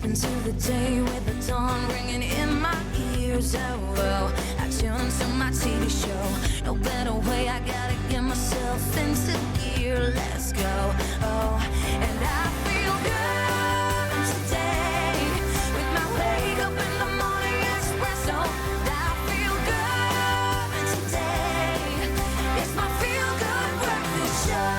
Step into the day with the dawn ringing in my ears. Oh, I tune to my TV show. No better way, I gotta get myself into gear. Let's go. Oh, and I feel good today with my wake up in the morning espresso. I feel good today. It's my feel good breakfast show.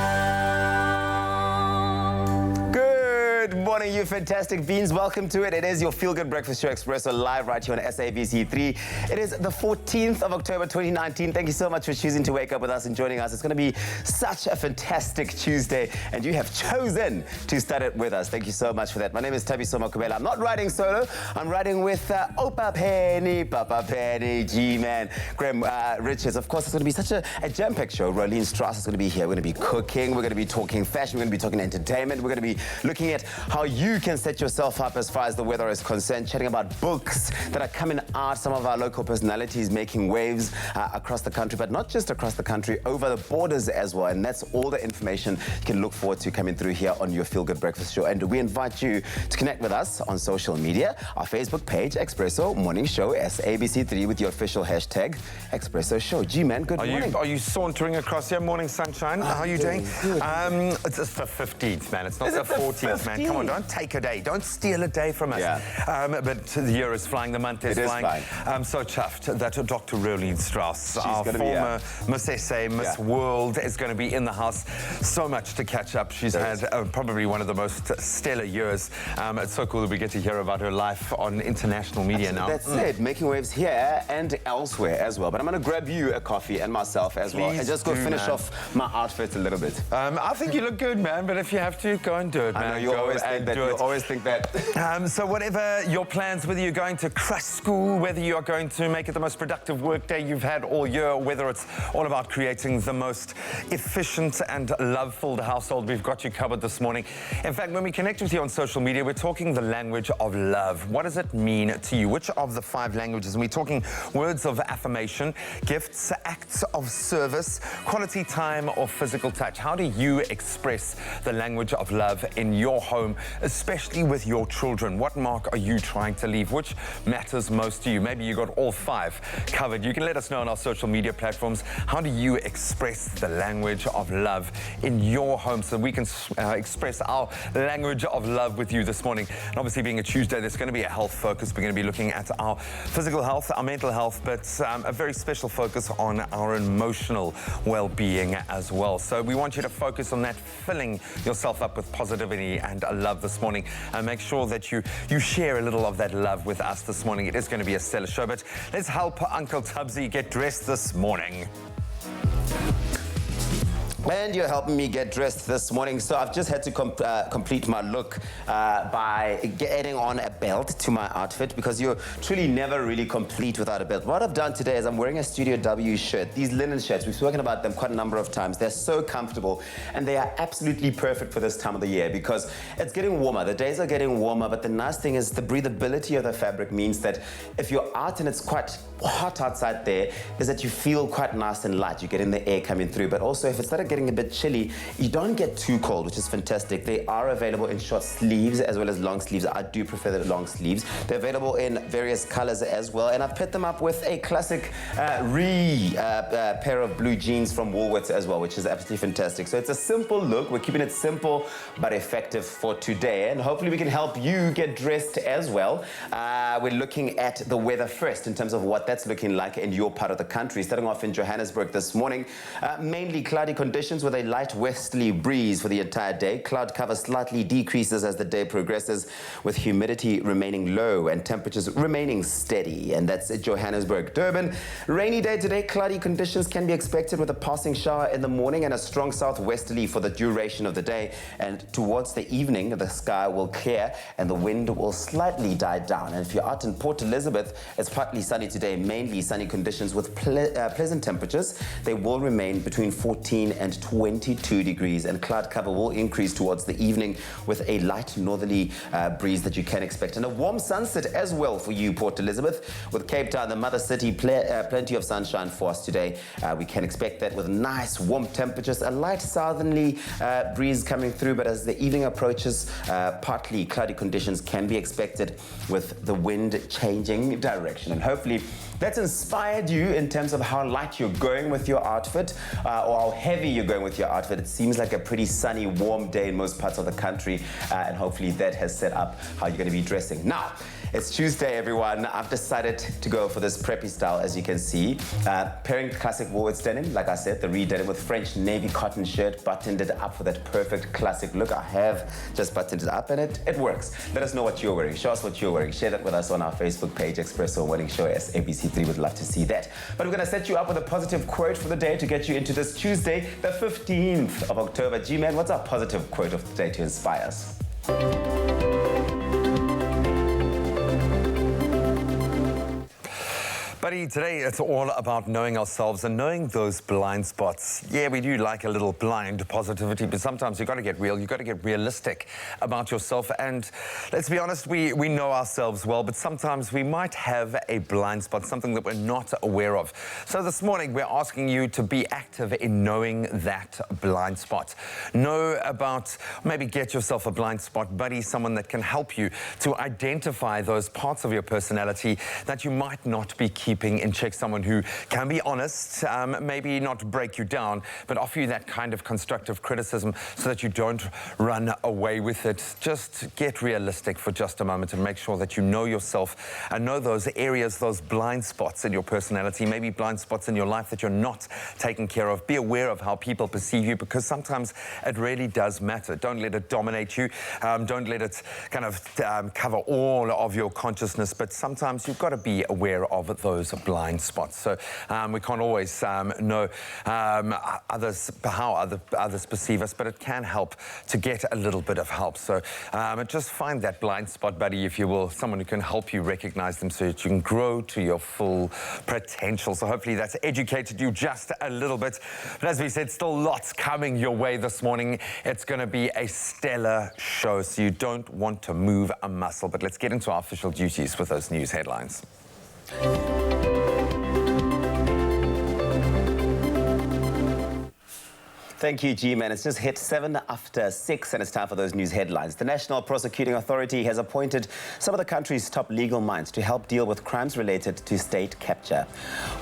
Good morning, you fantastic beings. Welcome to it. It is your Feel Good Breakfast Show Expresso live right here on SABC3. It is the 14th of October 2019. Thank you so much for choosing to wake up with us and joining us. It's going to be such a fantastic Tuesday, and you have chosen to start it with us. Thank you so much for that. My name is Thabiso Makubela. I'm not riding solo. I'm riding with Opa Penny, Papa Penny, G-Man, Graham Richards. Of course, it's going to be such a jam-packed show. Rolene Strauss is going to be here. We're going to be cooking. We're going to be talking fashion. We're going to be talking entertainment. We're going to be looking at how you can set yourself up as far as the weather is concerned, chatting about books that are coming out, some of our local personalities making waves across the country, but not just across the country, over the borders as well. And that's all the information you can look forward to coming through here on your Feel Good Breakfast Show. And we invite you to connect with us on social media, our Facebook page, Expresso Morning Show, SABC3, with your official hashtag, Expresso Show. G-Man, good morning. Are you sauntering across here? Morning, sunshine. How are you doing? It's the 15th, man. It's not the 14th, man. Come on, don't take a day. Don't steal a day from us. Yeah. But the year is flying. The month is flying. I'm so chuffed that Dr. Rolene Strauss, our former Miss SA, Miss World, is going to be in the house. So much to catch up. She's had probably one of the most stellar years. It's so cool that we get to hear about her life on international media now. That's it. Making waves here and elsewhere as well. But I'm going to grab you a coffee and myself as well, and just go finish off my outfit a little bit. I think you look good, man. But if you have to, go and do it, man. I know you always think that. You always think that. So whatever your plans, whether you're going to crush school, whether you are going to make it the most productive work day you've had all year, whether it's all about creating the most efficient and love-filled household, we've got you covered this morning. In fact, when we connect with you on social media, we're talking the language of love. What does it mean to you? Which of the 5 languages? And we're talking words of affirmation, gifts, acts of service, quality time, or physical touch. How do you express the language of love in your home, especially with your children? What mark are you trying to leave? Which matters most to you? Maybe you got all 5 covered. You can let us know on our social media platforms. How do you express the language of love in your home so we can express our language of love with you this morning? And obviously, being a Tuesday, there's going to be a health focus. We're going to be looking at our physical health, our mental health, but a very special focus on our emotional well-being as well. So we want you to focus on that, filling yourself up with positivity and love this morning. And make sure that you share a little of that love with us this morning. It is going to be a stellar show, but let's help Uncle Tubbsy get dressed this morning. And you're helping me get dressed this morning. So I've just had to complete my look by adding on a belt to my outfit, because you're truly never really complete without a belt. What I've done today is I'm wearing a Studio W shirt. These linen shirts, we've spoken about them quite a number of times. They're so comfortable, and they are absolutely perfect for this time of the year because it's getting warmer. The days are getting warmer, but the nice thing is the breathability of the fabric means that if you're out and it's quite hot outside there, is that you feel quite nice and light. You get in the air coming through, but also if it's started getting a bit chilly, you don't get too cold, which is fantastic. They are available in short sleeves as well as long sleeves. I do prefer the long sleeves. They're available in various colors as well, and I've paired them up with a classic pair of blue jeans from Woolworths as well, which is absolutely fantastic. So it's a simple look. We're keeping it simple but effective for today, and hopefully we can help you get dressed as well. We're looking at the weather first in terms of what that's looking like in your part of the country. Starting off in Johannesburg this morning, mainly cloudy conditions with a light westerly breeze for the entire day. Cloud cover slightly decreases as the day progresses, with humidity remaining low and temperatures remaining steady. And that's Johannesburg. Durban, rainy day today. Cloudy conditions can be expected with a passing shower in the morning and a strong southwesterly for the duration of the day. And towards the evening, the sky will clear and the wind will slightly die down. And if you're out in Port Elizabeth, it's partly sunny today, mainly sunny conditions with pleasant temperatures. They will remain between 14 and and 22 degrees. And cloud cover will increase towards the evening with a light northerly breeze that you can expect. And a warm sunset as well for you, Port Elizabeth. With Cape Town, the mother city, plenty of sunshine for us today. We can expect that with nice warm temperatures, a light southerly breeze coming through, but as the evening approaches, partly cloudy conditions can be expected with the wind changing direction. And hopefully that's inspired you in terms of how light you're going with your outfit or how heavy you're going with your outfit. It seems like a pretty sunny, warm day in most parts of the country, and hopefully that has set up how you're going to be dressing. Now, it's Tuesday, everyone. I've decided to go for this preppy style, as you can see. Pairing classic Woolworths denim, like I said, the re-denim with French navy cotton shirt, buttoned it up for that perfect classic look. I have just buttoned it up and it works. Let us know what you're wearing. Show us what you're wearing. Share that with us on our Facebook page, Expresso Morning Show, SABC3. Would love to see that. But we're going to set you up with a positive quote for the day to get you into this Tuesday, the 15th of October. G-Man, what's our positive quote of the day to inspire us? Buddy, today it's all about knowing ourselves and knowing those blind spots. Yeah, we do like a little blind positivity, but sometimes you've got to get real. You've got to get realistic about yourself. And let's be honest, we know ourselves well, but sometimes we might have a blind spot, something that we're not aware of. So this morning, we're asking you to be active in knowing that blind spot. Know about, maybe get yourself a blind spot buddy, someone that can help you to identify those parts of your personality that you might not be keeping in check, someone who can be honest, maybe not break you down, but offer you that kind of constructive criticism so that you don't run away with it. Just get realistic for just a moment and make sure that you know yourself and know those areas, those blind spots in your personality, maybe blind spots in your life that you're not taking care of. Be aware of how people perceive you, because sometimes it really does matter. Don't let it dominate you. Don't let it kind of cover all of your consciousness, but sometimes you've got to be aware of those blind spots. So we can't always know others, how others perceive us, but it can help to get a little bit of help. So just find that blind spot buddy, if you will, someone who can help you recognize them so that you can grow to your full potential. So hopefully that's educated you just a little bit. But as we said, still lots coming your way this morning. It's going to be a stellar show, so you don't want to move a muscle. But let's get into our official duties with those news headlines. Thank you, G-Man. It's just hit 6:07, and it's time for those news headlines. The National Prosecuting Authority has appointed some of the country's top legal minds to help deal with crimes related to state capture.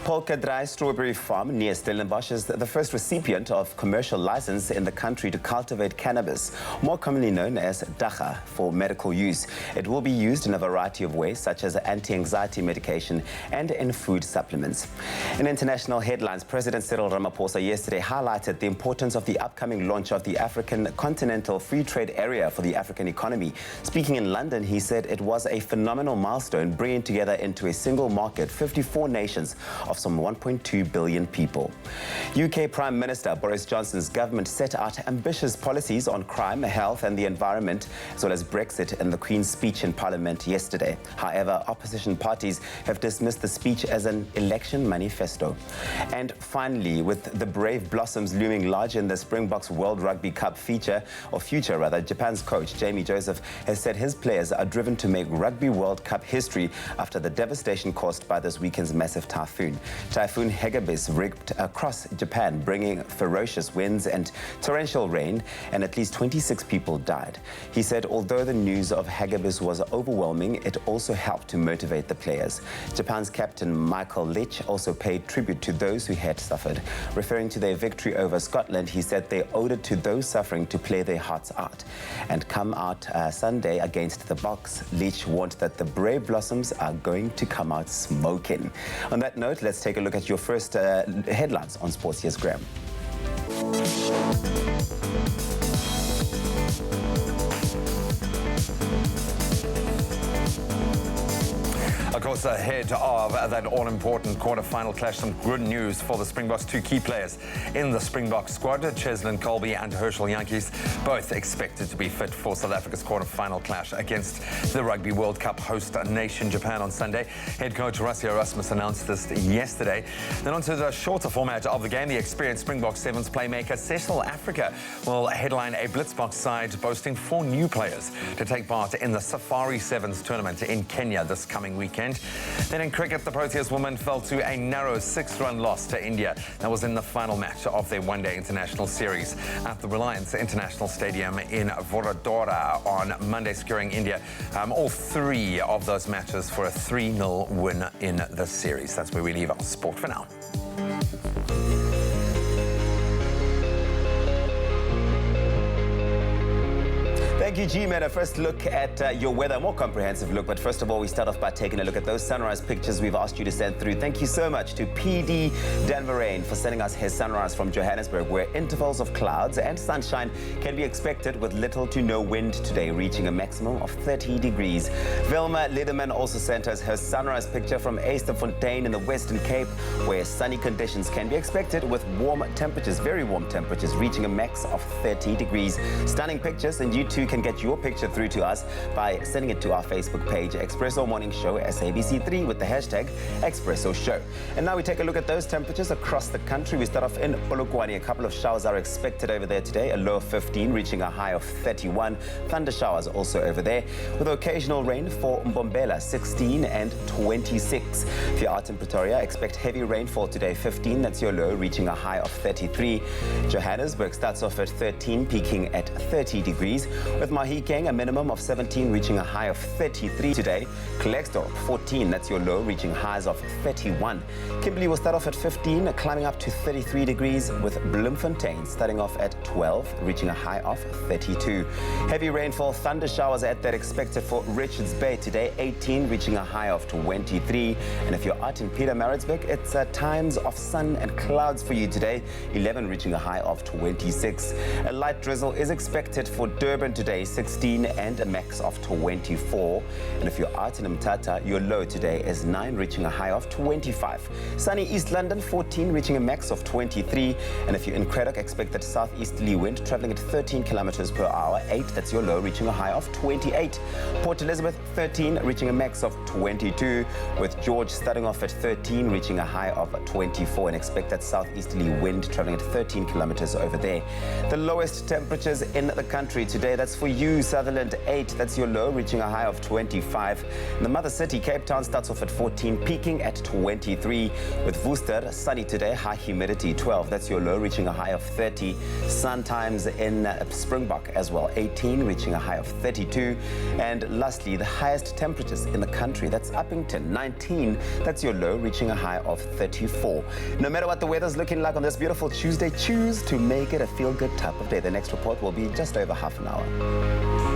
Polkadrai Strawberry Farm near Stellenbosch is the first recipient of commercial license in the country to cultivate cannabis, more commonly known as dagga, for medical use. It will be used in a variety of ways, such as anti-anxiety medication and in food supplements. In international headlines, President Cyril Ramaphosa yesterday highlighted the importance of the upcoming launch of the African Continental Free Trade Area for the African economy. Speaking in London, he said it was a phenomenal milestone, bringing together into a single market 54 nations of some 1.2 billion people. UK Prime Minister Boris Johnson's government set out ambitious policies on crime, health and the environment, as well as Brexit, in the Queen's speech in Parliament yesterday. However, opposition parties have dismissed the speech as an election manifesto. And finally, with the brave blossoms looming large in the Springboks World Rugby Cup future, Japan's coach Jamie Joseph has said his players are driven to make Rugby World Cup history after the devastation caused by this weekend's massive typhoon. Typhoon Hagibis ripped across Japan, bringing ferocious winds and torrential rain, and at least 26 people died. He said although the news of Hagibis was overwhelming, it also helped to motivate the players. Japan's captain Michael Leach also paid tribute to those who had suffered. Referring to their victory over Scotland, he said they owed it to those suffering to play their hearts out. And come out Sunday against the Boks, Leach warned that the brave blossoms are going to come out smoking. On that note, let's take a look at your first headlines on Sports. Yes, Graham. Of course, ahead of that all-important quarter-final clash, some good news for the Springboks. Two key players in the Springbok squad, Cheslin Colby and Herschel Yankees, both expected to be fit for South Africa's quarter-final clash against the Rugby World Cup host nation Japan on Sunday. Head coach Rassie Erasmus announced this yesterday. Then on to the shorter format of the game, the experienced Springbok Sevens playmaker Cecil Africa will headline a Blitzbox side boasting 4 new players to take part in the Safari Sevens tournament in Kenya this coming weekend. Then in cricket, the Proteas women fell to a narrow 6-run loss to India. That was in the final match of their one-day international series at the Reliance International Stadium in Vadodara on Monday, securing India all 3 of those matches for a 3-0 win in the series. That's where we leave our sport for now. Thank you, G-Man. A first look at your weather, a more comprehensive look. But first of all, we start off by taking a look at those sunrise pictures we've asked you to send through. Thank you so much to PD Danverain for sending us his sunrise from Johannesburg, where intervals of clouds and sunshine can be expected with little to no wind today, reaching a maximum of 30 degrees. Vilma Lederman also sent us her sunrise picture from Esterfontein in the Western Cape, where sunny conditions can be expected with warm temperatures, very warm temperatures, reaching a max of 30 degrees. Stunning pictures, and you too can get your picture through to us by sending it to our Facebook page, Expresso Morning Show SABC3, with the hashtag Expresso Show. And now we take a look at those temperatures across the country. We start off in Polokwane. A couple of showers are expected over there today, a low of 15, reaching a high of 31. Thunder showers also over there, with occasional rain for Mbombela, 16 and 26. If you're out in Pretoria, expect heavy rainfall today, 15. That's your low, reaching a high of 33. Johannesburg starts off at 13, peaking at 30 degrees. With Mahikeng, a minimum of 17, reaching a high of 33 today. Klerksdorp, 14, that's your low, reaching highs of 31. Kimberley will start off at 15, climbing up to 33 degrees, with Bloemfontein starting off at 12, reaching a high of 32. Heavy rainfall, thunder showers at that expected for Richards Bay today, 18, reaching a high of 23. And if you're out in Pietermaritzburg, it's times of sun and clouds for you today, 11, reaching a high of 26. A light drizzle is expected for Durban today, 16, and a max of 24. And if you're out in Mthatha, your low today is 9, reaching a high of 25. Sunny East London, 14, reaching a max of 23. And if you're in Craddock, expect that southeasterly wind traveling at 13 kilometers per hour, 8, that's your low, reaching a high of 28. Port Elizabeth, 13, reaching a max of 22, with George starting off at 13, reaching a high of 24, and expect that southeasterly wind traveling at 13 kilometers over there. The lowest temperatures in the country today, that's for you, Sutherland, 8, that's your low, reaching a high of 25. In the mother city, Cape Town, starts off at 14, peaking at 23. With Worcester, sunny today, high humidity, 12, that's your low, reaching a high of 30. Sun times in Springbok as well, 18, reaching a high of 32. And lastly, the highest temperatures in the country, that's Uppington, 19, that's your low, reaching a high of 34. No matter what the weather's looking like on this beautiful Tuesday, choose to make it a feel-good type of day. The next report will be just over half an hour.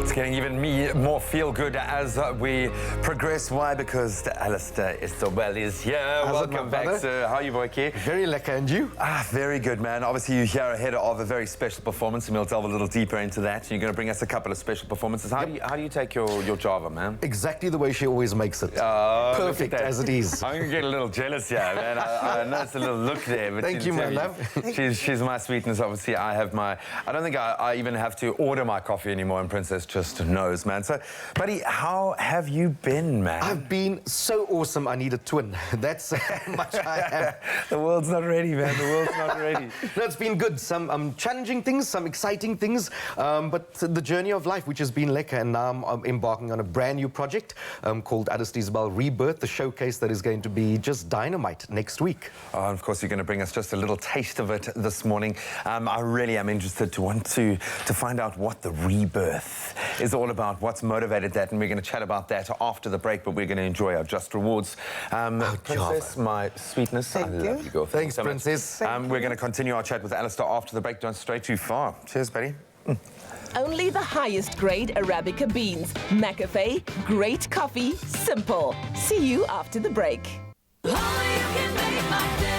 It's getting even more feel-good as we progress. Why? Because Alistair Isobel is here. Welcome back, sir. How are you, Boyke? Very lekker, and you? Very good, man. Obviously, you're here ahead of a very special performance, and we'll delve a little deeper into that. You're going to bring us a couple of special performances. How do you take your Java, man? Exactly the way she always makes it. Perfect as it is. I'm going to get a little jealous here, man. I know it's a little look there. But Thank you, my love. She's my sweetness, obviously. I have my... I don't think I even have to order my coffee anymore, and Princess just knows, man. So, buddy, how have you been, man? I've been so awesome, I need a twin. That's how much I am. The world's not ready, man. The world's not ready. No, it's been good. Some challenging things, some exciting things, but the journey of life, which has been lekker, and now I'm embarking on a brand new project called Adestisbal Rebirth, the showcase that is going to be just dynamite next week. Oh, and of course, you're going to bring us just a little taste of it this morning. I really am interested to find out what the rebirth is all about, what's motivated that, and we're going to chat about that after the break, but we're going to enjoy our Just Rewards. Princess, my sweetness, I love you, girl. Thanks, Princess. We're going to continue our chat with Alistair after the break. Don't stray too far. Cheers, buddy. Only the highest grade Arabica beans. McAfee, great coffee, simple. See you after the break. Only you can make my day.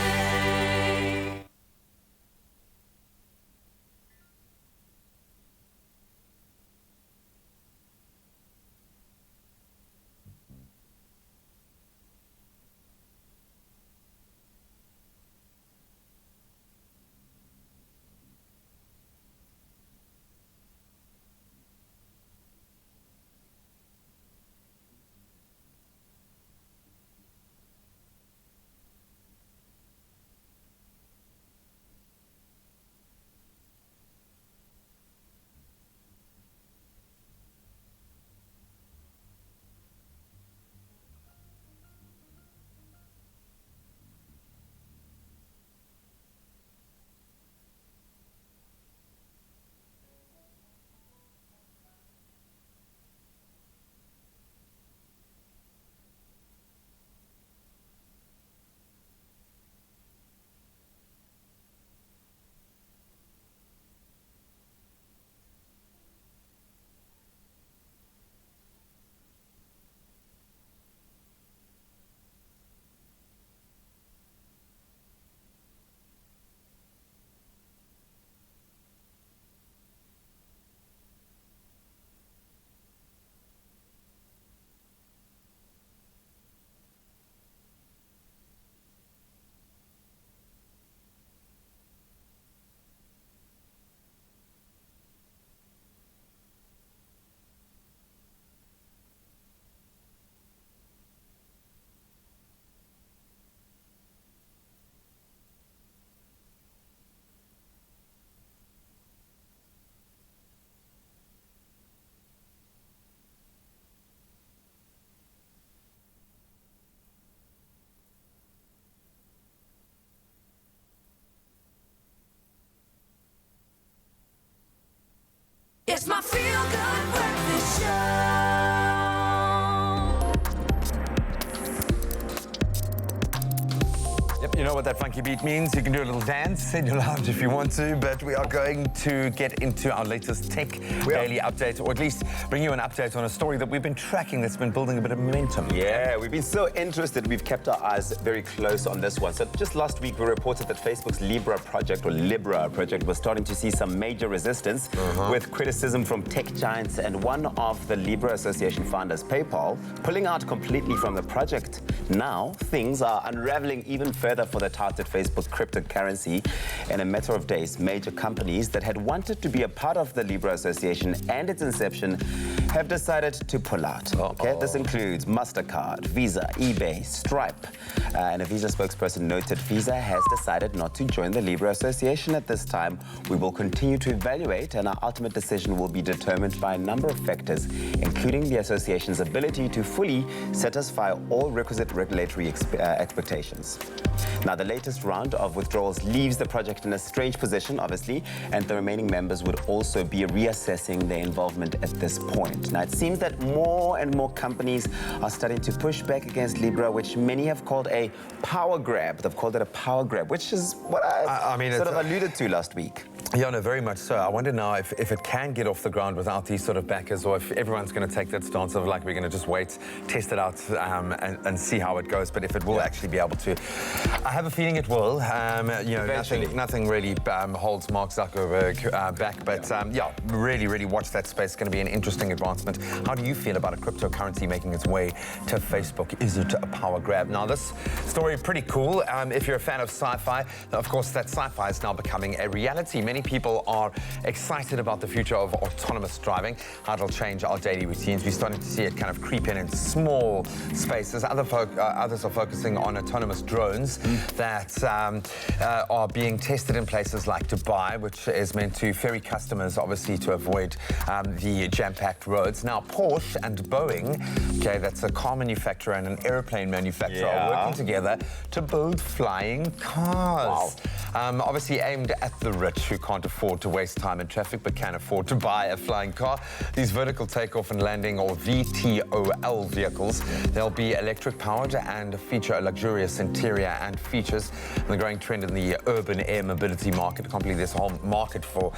You know what that funky beat means. You can do a little dance in your lounge if you want to, but we are going to get into our latest tech daily update, or at least bring you an update on a story that we've been tracking that's been building a bit of momentum. Yeah, we've been so interested. We've kept our eyes very close on this one. So just last week, we reported that Facebook's Libra project was starting to see some major resistance with criticism from tech giants, and one of the Libra Association founders, PayPal, pulling out completely from the project. Now, things are unraveling even further for the touted Facebook cryptocurrency. In a matter of days, major companies that had wanted to be a part of the Libra Association and its inception have decided to pull out. Okay, this includes MasterCard, Visa, eBay, Stripe. And a Visa spokesperson noted Visa has decided not to join the Libra Association at this time. We will continue to evaluate, and our ultimate decision will be determined by a number of factors, including the association's ability to fully satisfy all requisite regulatory expectations. Now, the latest round of withdrawals leaves the project in a strange position, obviously, and the remaining members would also be reassessing their involvement at this point. Now, it seems that more and more companies are starting to push back against Libra, which many have called a power grab. They've called it a power grab, which is what I mean, sort of alluded to last week. Yeah, no, very much so. I wonder now if it can get off the ground without these sort of backers, or if everyone's going to take that stance of like, we're going to just wait, test it out, and see how it goes. But if it will actually be able to, I have a feeling it will. You know, nothing really holds Mark Zuckerberg back. But yeah, really watch that space. It's going to be an interesting advancement. How do you feel about a cryptocurrency making its way to Facebook? Is it a power grab? Now, this story pretty cool. If you're a fan of sci-fi, of course, that sci-fi is now becoming a reality. Many people are excited about the future of autonomous driving, how it'll change our daily routines. We're starting to see it kind of creep in small spaces. Others are focusing on autonomous drones that are being tested in places like Dubai, which is meant to ferry customers, obviously, to avoid the jam-packed roads. Now, Porsche and Boeing, okay, that's a car manufacturer and an airplane manufacturer, are working together to build flying cars. Wow. Obviously aimed at the rich who can't afford to waste time in traffic but can afford to buy a flying car. These vertical takeoff and landing, or VTOL vehicles, they'll be electric powered and feature a luxurious interior and features. And the growing trend in the urban air mobility market. I can't believe there's a whole market for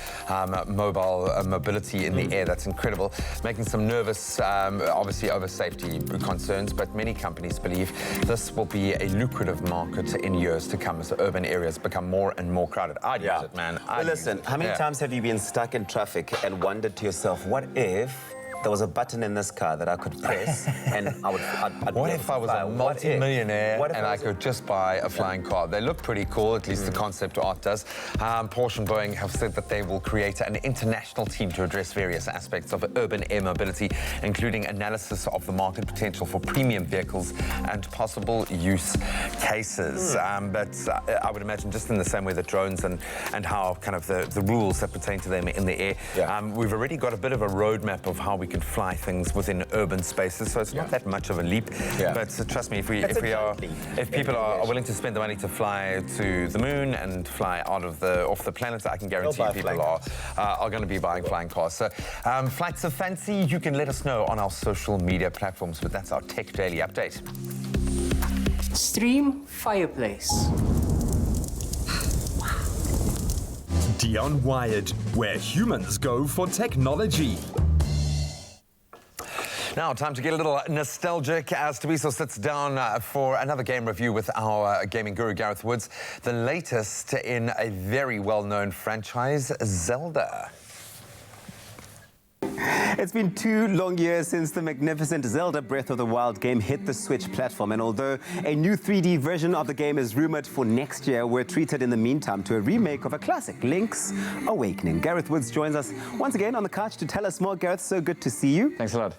mobile mobility in the air. That's incredible. Making some nervous, obviously, over safety concerns, but many companies believe this will be a lucrative market in years to come as urban areas become more and more crowded. I'd use it, man. Well, listen, how many times have you been stuck in traffic and wondered to yourself, what if there was a button in this car that I could press and I'd what if I was a multi-millionaire and I could just buy a flying car? They look pretty cool, at least the concept art does. Porsche and Boeing have said that they will create an international team to address various aspects of urban air mobility, including analysis of the market potential for premium vehicles and possible use cases. But I would imagine just in the same way that drones and how kind of the rules that pertain to them in the air, we've already got a bit of a roadmap of how we can fly things within urban spaces, so it's not that much of a leap. But trust me, if people are willing to spend the money to fly to the moon and fly off the planet, I can guarantee people are going to be buying flying cars. So flights of fancy, you can let us know on our social media platforms. But that's our Tech Daily Update. Stream Fireplace. Dion Wired, where humans go for technology. Now, time to get a little nostalgic as Tabiso sits down for another game review with our gaming guru, Gareth Woods. The latest in a very well-known franchise, Zelda. It's been 2 long years since the magnificent Zelda Breath of the Wild game hit the Switch platform, and although a new 3D version of the game is rumored for next year, we're treated in the meantime to a remake of a classic, Link's Awakening. Gareth Woods joins us once again on the couch to tell us more. Gareth, so good to see you. Thanks a lot.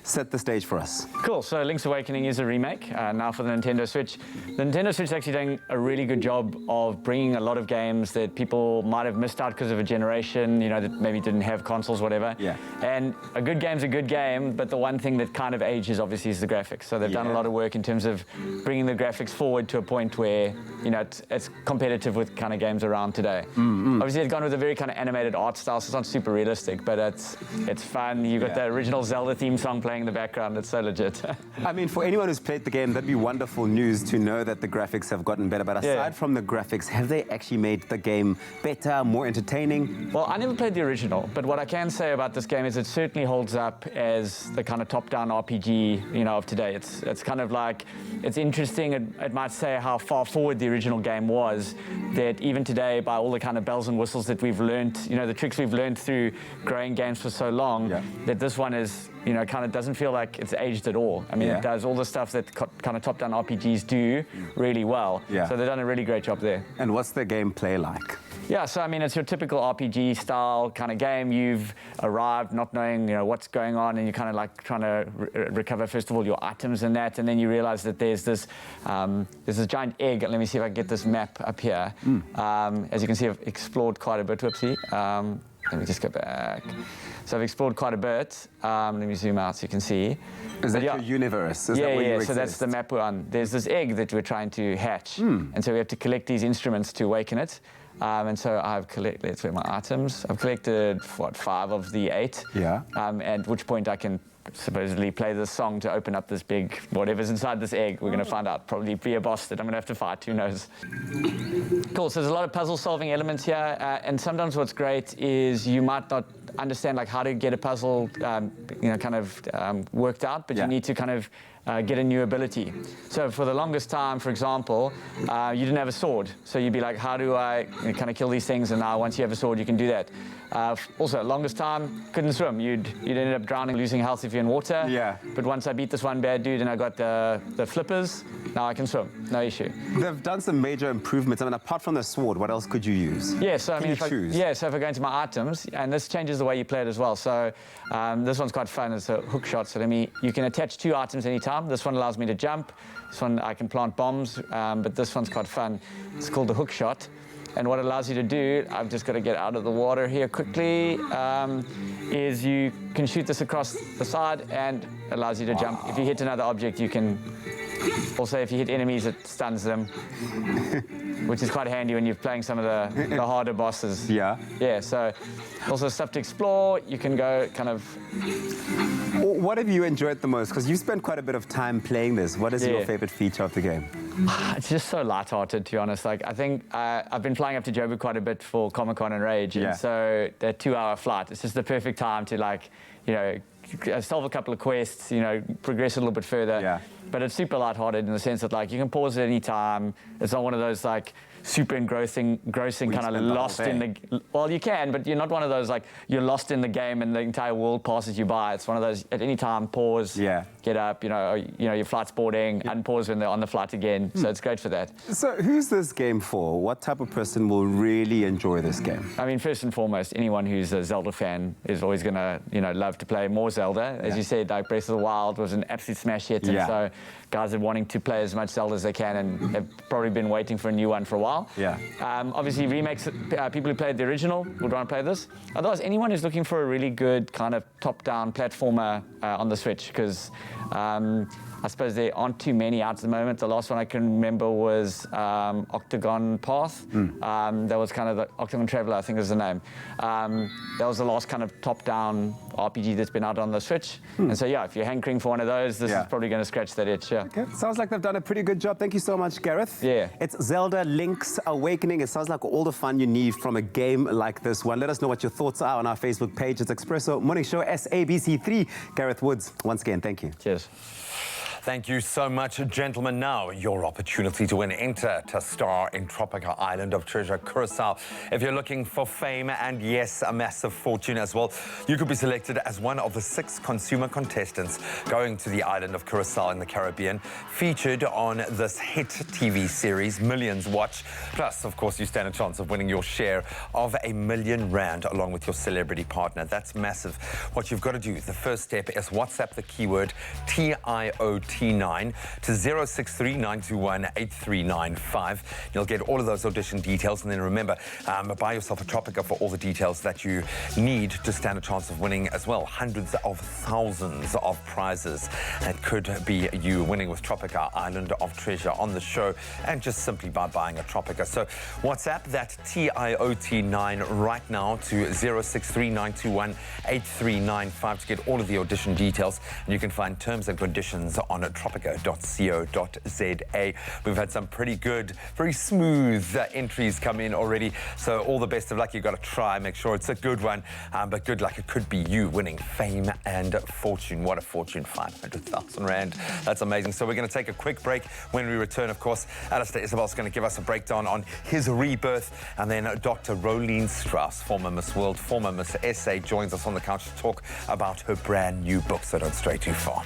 Set the stage for us. Cool, so Link's Awakening is a remake now for the Nintendo Switch. The Nintendo Switch is actually doing a really good job of bringing a lot of games that people might have missed out because of a generation, you know, that maybe didn't have consoles, whatever. Yeah. And a good game's a good game, but the one thing that kind of ages, obviously, is the graphics. So they've done a lot of work in terms of bringing the graphics forward to a point where, you know, it's competitive with kind of games around today. Obviously, they've gone with a very kind of animated art style, so it's not super realistic, but it's fun. You've got the original Zelda theme song playing playing in the background. It's so legit. I mean, for anyone who's played the game, that'd be wonderful news to know that the graphics have gotten better. But aside from the graphics, have they actually made the game better, more entertaining? Well, I never played the original, but what I can say about this game is it certainly holds up as the kind of top-down RPG, you know, of today. It's kind of like, it's interesting. It might say how far forward the original game was, that even today, by all the kind of bells and whistles that we've learned, you know, the tricks we've learned through growing games for so long, that this one is, you know, kind of doesn't feel like it's aged at all. I mean, it does all the stuff that kind of top-down RPGs do really well. So they've done a really great job there. And what's the gameplay like? Yeah, so I mean, it's your typical RPG style kind of game. You've arrived not knowing, you know, what's going on, and you're kind of like trying to recover, first of all, your items and that, and then you realize that there's this giant egg. Let me see if I can get this map up here. As you can see, I've explored quite a bit. Whoopsie. Let me just go back. So I've explored quite a bit. Let me zoom out so you can see. Is that your universe? Is that where you exist? So that's the map we're on. There's this egg that we're trying to hatch, and so we have to collect these instruments to awaken it. And so I've collected, let's see my items. I've collected, what, 5 of the 8. At which point I can supposedly play this song to open up this big, whatever's inside this egg. We're going to find out. Probably be a boss that I'm going to have to fight. Who knows? Cool. So there's a lot of puzzle-solving elements here. And sometimes what's great is you might not understand like how to get a puzzle, you know, kind of worked out, but you need to kind of get a new ability. So for the longest time, for example, you didn't have a sword. So you'd be like, how do I kind of kill these things? And now once you have a sword, you can do that. Also, longest time, couldn't swim. You'd end up drowning, losing health if you're in water. But once I beat this one bad dude and I got the flippers, now I can swim, no issue. They've done some major improvements. I mean, apart from the sword, what else could you use? Yeah, so I mean, so if I go into my items, and this changes the way you play it as well. So this one's quite fun. It's a hook shot. So you can attach 2 items anytime. This one allows me to jump. This one I can plant bombs, but this one's quite fun. It's called the hook shot. And what it allows you to do, I've just got to get out of the water here quickly, is you can shoot this across the side and it allows you to jump. If you hit another object, you can... Also, if you hit enemies, it stuns them, which is quite handy when you're playing some of the harder bosses. Yeah, so also stuff to explore. You can go kind of... What have you enjoyed the most? Because you spent quite a bit of time playing this. What is your favorite feature of the game? It's just so lighthearted, to be honest. Like, I think I've been flying up to Joburg quite a bit for Comic-Con and Rage, and so that 2-hour flight, it's just the perfect time to, like, you know, solve a couple of quests, you know, progress a little bit further. But it's super lighthearted in the sense that, like, you can pause at any time. It's not one of those, like, super engrossing kind of lost in the... Well, you can, but you're not one of those, like, you're lost in the game and the entire world passes you by. It's one of those, at any time, pause, get up, you know, your flight's boarding, unpause when they're on the flight again. So it's great for that. So who's this game for? What type of person will really enjoy this game? I mean, first and foremost, anyone who's a Zelda fan is always going to, you know, love to play more Zelda. As you said, like, Breath of the Wild was an absolute smash hit, and so guys are wanting to play as much Zelda as they can and have probably been waiting for a new one for a while. Obviously, remakes, people who played the original would want to play this. Otherwise, anyone who's looking for a really good kind of top-down platformer on the Switch, because I suppose there aren't too many out at the moment. The last one I can remember was Octagon Path. That was kind of the Octagon Traveler, I think is the name. That was the last kind of top-down RPG that's been out on the Switch. And so, yeah, if you're hankering for one of those, this is probably going to scratch that itch. Okay. Sounds like they've done a pretty good job. Thank you so much, Gareth. It's Zelda Link's Awakening. It sounds like all the fun you need from a game like this one. Let us know what your thoughts are on our Facebook page. It's Expresso Morning Show, SABC3. Gareth Woods, once again, thank you. Cheers. Thank you so much, gentlemen. Now, your opportunity to win. Enter to star in Tropical Island of Treasure, Curacao. If you're looking for fame and, yes, a massive fortune as well, you could be selected as one of the 6 consumer contestants going to the island of Curacao in the Caribbean, featured on this hit TV series millions watch. Plus, of course, you stand a chance of winning your share of R1 million along with your celebrity partner. That's massive. What you've got to do, the first step is WhatsApp the keyword TIOT TIAOT9 to 063-921-8395. You'll get all of those audition details, and then remember, buy yourself a Tropica for all the details that you need to stand a chance of winning as well. Hundreds of thousands of prizes. That could be you winning with Tropica Island of Treasure on the show, and just simply by buying a Tropica. So WhatsApp that TIAOT9 right now to 063-921-8395 to get all of the audition details, and you can find terms and conditions on tropica.co.za. We've had some pretty good, very smooth entries come in already, so all the best of luck. You've got to try, make sure it's a good one, but good luck. It could be you winning fame and fortune. What a fortune, 500,000 Rand. That's amazing. So we're going to take a quick break. When we return, of course, Alistair Isabel's going to give us a breakdown on his rebirth, and then Dr. Rolene Strauss, former Miss World, former Miss SA, joins us on the couch to talk about her brand new book, so don't stray too far.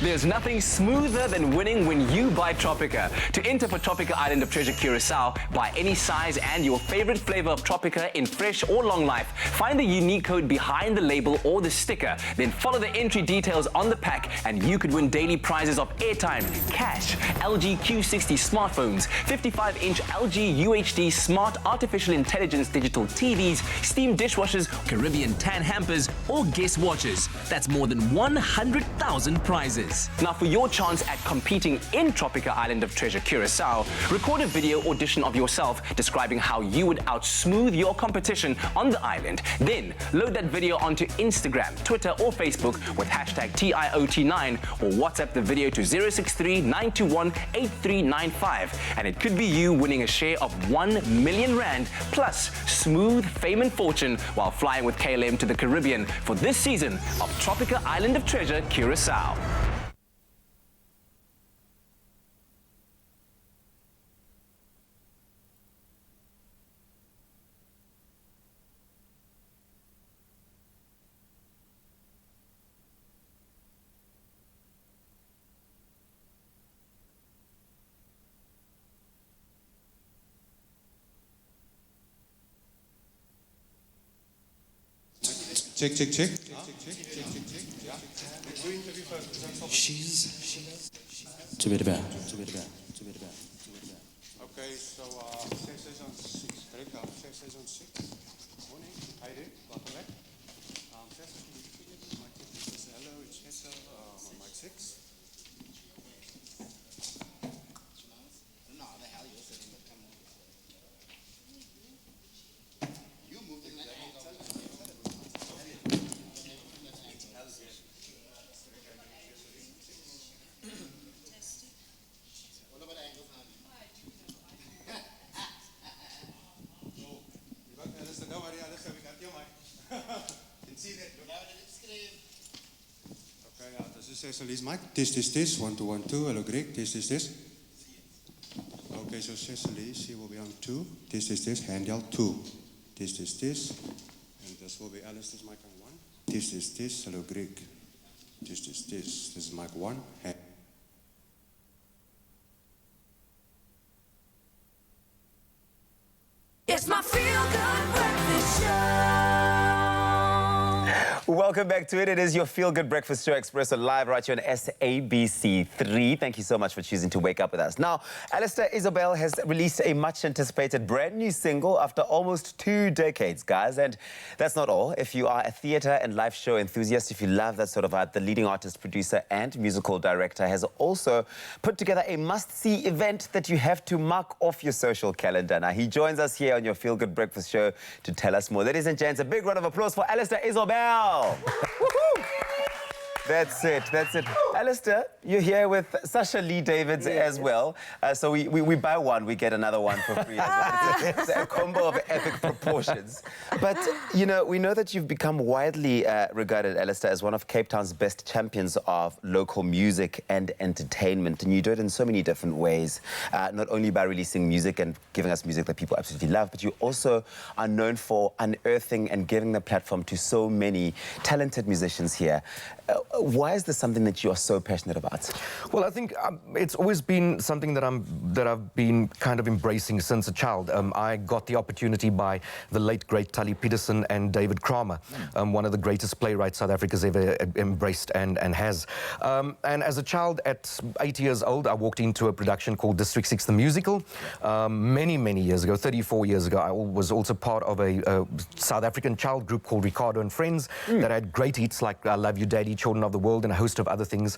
There's nothing smoother than winning when you buy Tropica. To enter for Tropica Island of Treasure Curacao, buy any size and your favorite flavor of Tropica in fresh or long life. Find the unique code behind the label or the sticker. Then follow the entry details on the pack, and you could win daily prizes of airtime, cash, LG Q60 smartphones, 55-inch LG UHD smart artificial intelligence digital TVs, steam dishwashers, Caribbean tan hampers, or guest watches. That's more than 100,000 prizes. Now, for your chance at competing in Tropica Island of Treasure Curacao, record a video audition of yourself describing how you would outsmooth your competition on the island. Then load that video onto Instagram, Twitter, or Facebook with hashtag TIAOT9, or WhatsApp the video to 063-921-8395. And it could be you winning a share of 1 million Rand plus smooth fame and fortune while flying with KLM to the Caribbean for this season of Tropica Island of Treasure Curacao. Check, check, check. She's to be the best. Okay, so 6 correct? 6 morning. How you doing? Welcome back. Hello, it's Hessa, mic 6. Cecily's mic. Test. 1 2 1 2. Hello, Greg. Test. Okay, so Cecily, she will be on 2. Test. Handheld 2. Test. And this will be Alice's mic on 1. Test. Hello, Greg. Test. This is mic 1. It's my feel-good breakfast show. Welcome back to it. It is your feel-good breakfast show, Expresso, live right here on SABC3. Thank you so much for choosing to wake up with us. Now, Alistair Isabel has released a much-anticipated brand new single after almost 2 decades, guys. And that's not all. If you are a theatre and live show enthusiast, if you love that sort of art, the leading artist, producer and musical director has also put together a must-see event that you have to mark off your social calendar. Now, he joins us here on your feel-good breakfast show to tell us more. Ladies and gents, a big round of applause for Alistair Isabel. That's it. Alistair, you're here with Sasha Lee Davids as well. So we buy one, we get another one for free. It's a combo of epic proportions. But, you know, we know that you've become widely regarded, Alistair, as one of Cape Town's best champions of local music and entertainment. And you do it in so many different ways, not only by releasing music and giving us music that people absolutely love, but you also are known for unearthing and giving the platform to so many talented musicians here. Why is this something that you are so so passionate about? Well, I think it's always been something that I've been kind of embracing since a child. I got the opportunity by the late great Tully Peterson and David Kramer, one of the greatest playwrights South Africa's ever embraced and has. And as a child, at 8 years old, I walked into a production called District 6 the Musical. Many years ago, 34 years ago, I was also part of a South African child group called Ricardo and Friends that had great hits like I Love You Daddy, Children of the World, and a host of other things.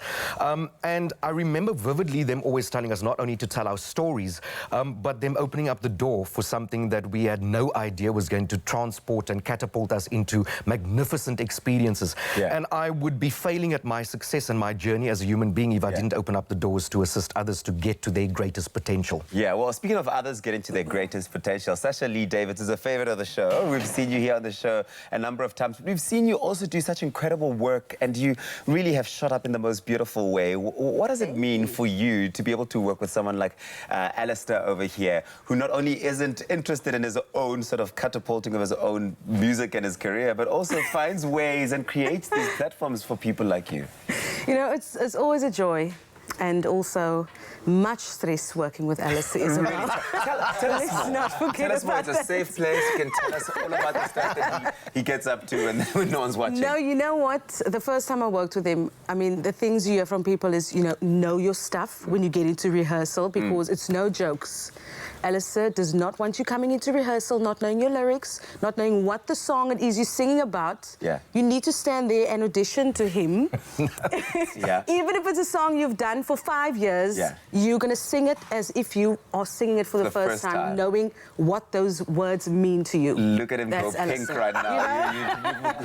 And I remember vividly them always telling us not only to tell our stories, but them opening up the door for something that we had no idea was going to transport and catapult us into magnificent experiences. And I would be failing at my success and my journey as a human being if I didn't open up the doors to assist others to get to their greatest potential. Yeah, well, speaking of others getting to their greatest potential, Sasha Lee Davids is a favorite of the show. We've seen you here on the show a number of times. We've seen you also do such incredible work, and you really have shot up in the most beautiful way. What does it mean for you to be able to work with someone like Alistair over here, who not only isn't interested in his own sort of catapulting of his own music and his career, but also finds ways and creates these platforms for people like you? You know, it's always a joy, and also much stress working with Alistair as well. Tell us more. It's a safe place. You can tell us all about the stuff that he gets up to when no one's watching. No, you know what? The first time I worked with him, I mean, the things you hear from people is, you know your stuff when you get into rehearsal, because it's no jokes. Alistair does not want you coming into rehearsal not knowing your lyrics, not knowing what the song it is you're singing about. You need to stand there and audition to him. Even if it's a song you've done for 5 years, you're going to sing it as if you are singing it for the first time, knowing what those words mean to you. Look at him go pink right now.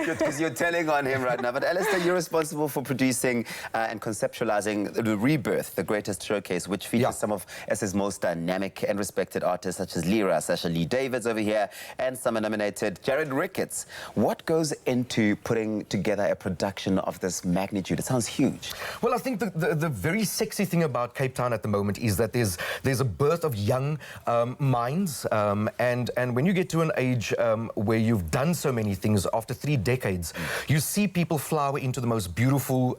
Because you're telling on him right now. But Alistair, you're responsible for producing and conceptualizing the Rebirth, the greatest showcase, which features some of SA's most dynamic and respected artists such as Lyra, Sasha Lee Davids over here, and summer-nominated Jared Ricketts. What goes into putting together a production of this magnitude? It sounds huge. Well, I think the very sexy thing about Cape Town at the moment is that there's a birth of young minds, and when you get to an age where you've done so many things, after 3 decades, you see people flower into the most beautiful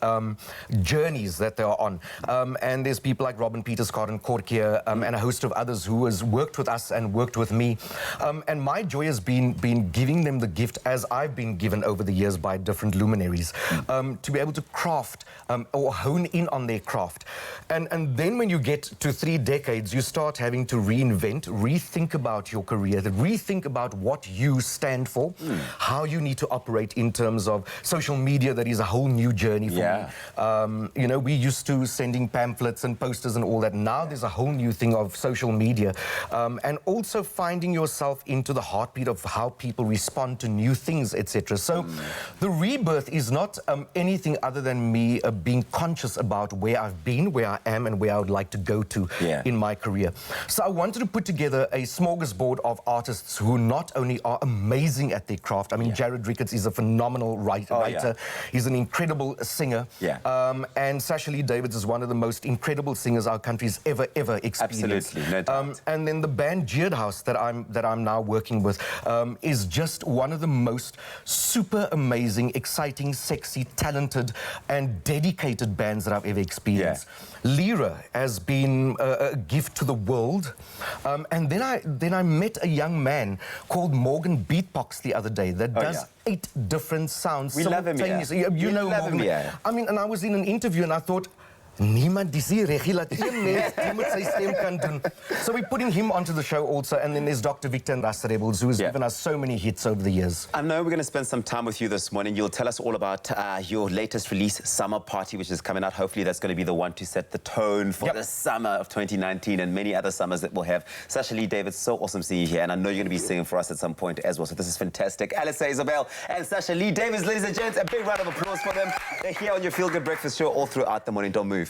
journeys that they are on. And there's people like Robin Peters-Card and Korkia, and a host of others who has worked with us and worked with me. And my joy has been giving them the gift, as I've been given over the years by different luminaries, to be able to craft or hone in on their craft. And then when you get to 3 decades, you start having to reinvent, rethink about your career, rethink about what you stand for, how you need to operate in terms of social media. That is a whole new journey for me. You know, we used to sending pamphlets and posters and all that. Now there's a whole new thing of social media, and also finding yourself into the heartbeat of how people respond to new things, etc. So the Rebirth is not anything other than me being conscious about where I've been, where I am, and where I would like to go to in my career. So I wanted to put together a smorgasbord of artists who not only are amazing at their craft. I mean, Jared Ricketts is a phenomenal writer. He's an incredible singer. And Sasha Lee Davids is one of the most incredible singers our country's ever experienced. Absolutely, no doubt. And then the band Geared House that I'm now working with is just one of the most super amazing, exciting, sexy, talented, and dedicated bands that I've ever experienced. Lyra has been a gift to the world. And then I met a young man called Morgan Beatbox the other day that does 8 different sounds simultaneously. You know Morgan. I mean, and I was in an interview and I thought, niemand is hier regulatief mens die met sy stem kan doen. So we're putting him onto the show also, and then there's Dr. Victor and Rasta Rebels, who has given us so many hits over the years. I know we're going to spend some time with you this morning. You'll tell us all about your latest release, Summer Party, which is coming out. Hopefully that's going to be the one to set the tone for the summer of 2019 and many other summers that we'll have. Sasha Lee Davids, so awesome seeing you here, and I know you're going to be singing for us at some point as well, so this is fantastic. Alistair Isabel and Sasha Lee Davids, ladies and gents, a big round of applause for them. They're here on your Feel Good Breakfast show all throughout the morning. Don't move.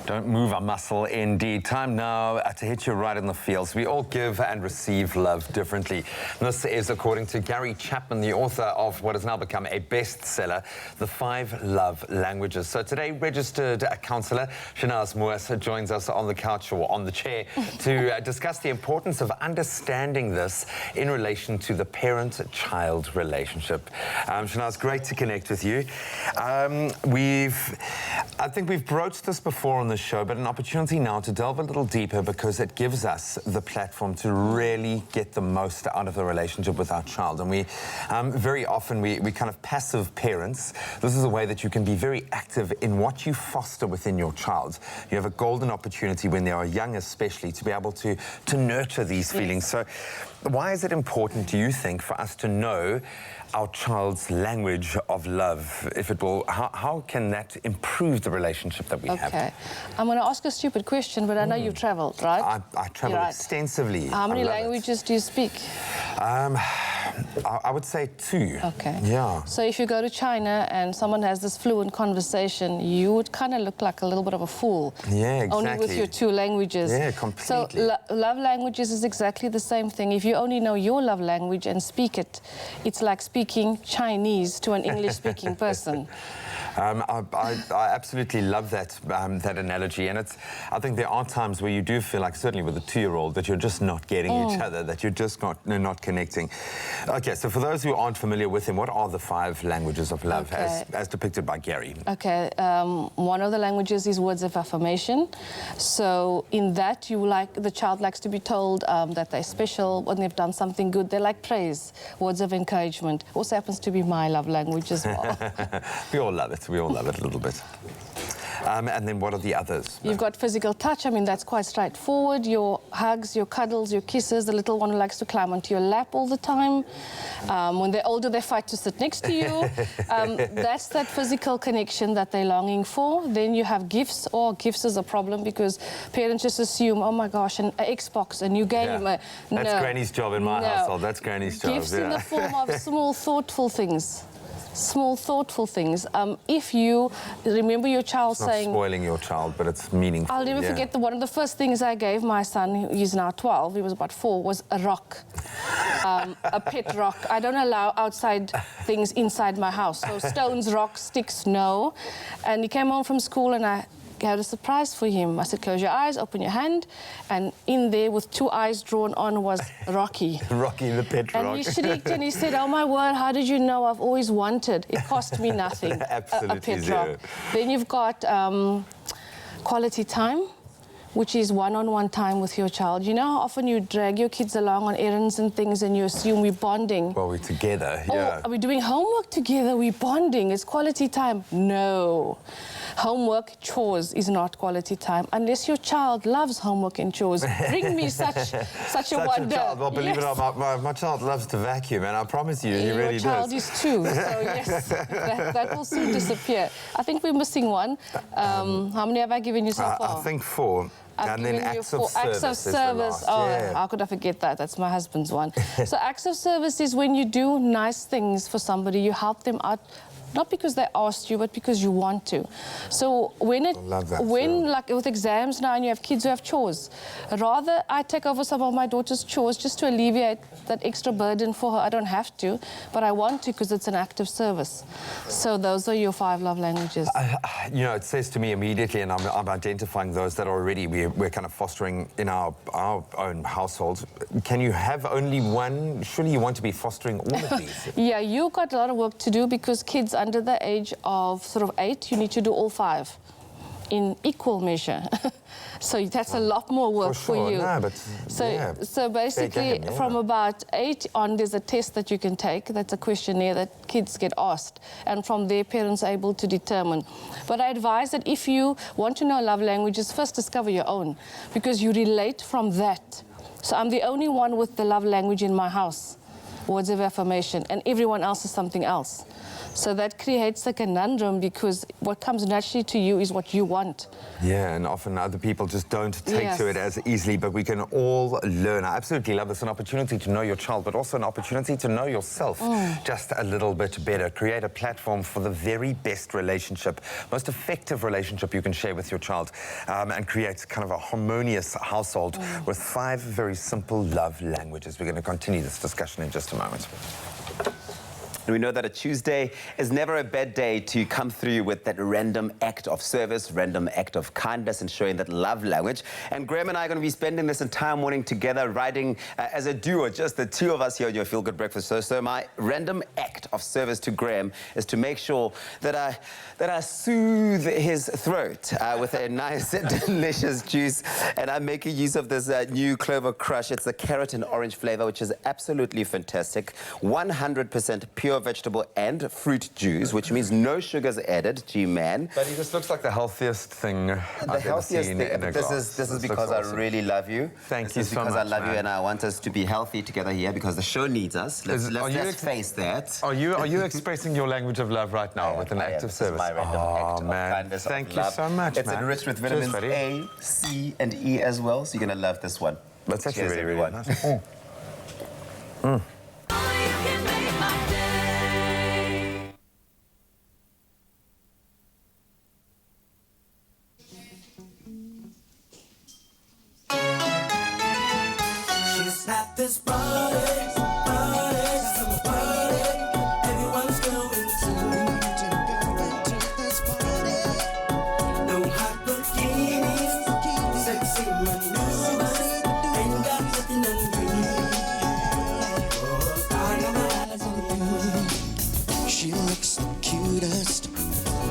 Don't move a muscle, indeed. Time now to hit you right in the feels. We all give and receive love differently. This is according to Gary Chapman, the author of what has now become a bestseller, The 5 Love Languages. So today, registered counsellor Shanaz Moas joins us on the couch or on the chair to discuss the importance of understanding this in relation to the parent-child relationship. Shanaz, great to connect with you. I think we've broached this before on the show, but an opportunity now to delve a little deeper because it gives us the platform to really get the most out of the relationship with our child. And we very often we kind of passive parents. This is a way that you can be very active in what you foster within your child. You have a golden opportunity when they are young, especially, to be able to nurture these feelings. So why is it important, do you think, for us to know our child's language of love? If it will, how can that improve the relationship that we have? Okay. I'm going to ask a stupid question, but I know you've travelled, right? I travel extensively. How many languages do you speak? I would say 2. Okay. Yeah. So if you go to China and someone has this fluent conversation, you would kind of look like a little bit of a fool. Yeah, exactly. Only with your 2 languages. Yeah, completely. So love languages is exactly the same thing. If you only know your love language and speak it, it's like speaking Chinese to an English-speaking person. I absolutely love that that analogy, and I think there are times where you do feel like, certainly with a 2-year-old, that you're just not getting each other, that you're just not connecting. Okay, so for those who aren't familiar with him, what are the 5 languages of love as depicted by Gary? Okay, one of the languages is words of affirmation. So in that, the child likes to be told that they're special when they've done something good. They like praise, words of encouragement. Also happens to be my love language as well. We all love it. We all love it a little bit. And then what are the others? You've got physical touch. I mean, that's quite straightforward. Your hugs, your cuddles, your kisses. The little one who likes to climb onto your lap all the time. When they're older, they fight to sit next to you. That's that physical connection that they're longing for. Then you have gifts. Gifts is a problem because parents just assume, oh my gosh, an Xbox, a new game. Yeah. That's Granny's job in my household. That's Granny's job. Gifts in the form of small, thoughtful things. Small, thoughtful things. If you remember your child saying... Not spoiling your child, but it's meaningful. I'll never forget one of the first things I gave my son, he's now 12, he was about 4, was a rock, a pet rock. I don't allow outside things inside my house. So stones, rocks, sticks, no. And he came home from school and I had a surprise for him. I said, close your eyes, open your hand, and in there with 2 eyes drawn on was Rocky. Rocky the pet rock. And he shrieked and he said, oh my word, how did you know? I've always wanted. It cost me nothing. Absolutely a pet zero. rock. Then you've got quality time, which is one-on-one time with your child. You know how often you drag your kids along on errands and things and you assume we're bonding? Well, we're together, yeah. Are we doing homework together? We're bonding. It's quality time. No. Homework, chores is not quality time unless your child loves homework and chores. Bring me such a wonder. Child. Well, believe it or not, my child loves to vacuum, and I promise you, he really does. Your child is too, so yes, that will soon disappear. I think we're missing one. How many have I given you so far? I think 4. And then acts of service. Acts of service. How could I forget that? That's my husband's one. So acts of service is when you do nice things for somebody, you help them out. Not because they asked you, but because you want to. So like with exams now and you have kids who have chores, rather I take over some of my daughter's chores just to alleviate that extra burden for her. I don't have to, but I want to because it's an act of service. So those are your 5 love languages. You know, it says to me immediately, and I'm identifying those that already we're kind of fostering in our own household. Can you have only one? Surely you want to be fostering all of these. Yeah, you've got a lot of work to do because kids under the age of sort of 8, you need to do all 5 in equal measure. So that's a lot more work for you. No, but, so basically, from about 8 on, there's a test that you can take. That's a questionnaire that kids get asked. And from there, parents are able to determine. But I advise that if you want to know love languages, first discover your own, because you relate from that. So I'm the only one with the love language in my house. words of affirmation, and everyone else is something else. So that creates a conundrum because what comes naturally to you is what you want. Yeah, and often other people just don't take to it as easily, but we can all learn. I absolutely love this, an opportunity to know your child, but also an opportunity to know yourself just a little bit better. Create a platform for the very best relationship, most effective relationship you can share with your child, and create kind of a harmonious household with 5 very simple love languages. We're going to continue this discussion in just a moment. And we know that a Tuesday is never a bad day to come through with that random act of service, random act of kindness, and showing that love language. And Graham and I are going to be spending this entire morning together, riding as a duo, just the two of us here on your Feel Good Breakfast show. So my random act of service to Graham is to make sure that I soothe his throat with a nice, delicious juice. And I'm making use of this new Clover Crush. It's the carrot and orange flavor, which is absolutely fantastic. 100% pure vegetable and fruit juice, which means no sugars added. Gee, man. But he just looks like the healthiest thing I've ever seen in a glass. This is because I really love you. Thank you so much, because I love you, man. and I want us to be healthy together here because the show needs us. Let's face that. Are you expressing your language of love right now with an act of service? This is my random act of kindness. Thank you so much, It's man. enriched with vitamins A, C, and E as well, so you're going to love this one. That's actually Cheers, really, really everyone. nice. She's at this party, summer party. Everyone's going to this party. No hot bikinis, sexy maneuvers, ain't got nothing on you. Oh, I got my eyes on you. She looks the cutest.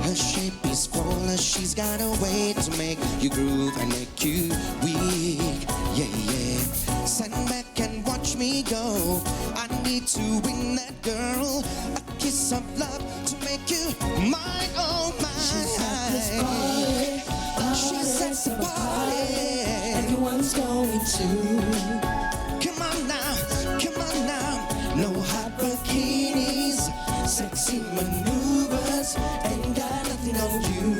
Her shape is flawless. She's got a way to make you groove and make you weak. Yeah, yeah. Stand back and watch me go. I need to win that girl. A kiss of love to make you mine, oh mine. She's at this party. She's at the party. Everyone's going to. Come on now. No hot bikinis, sexy maneuvers. Ain't got nothing on you.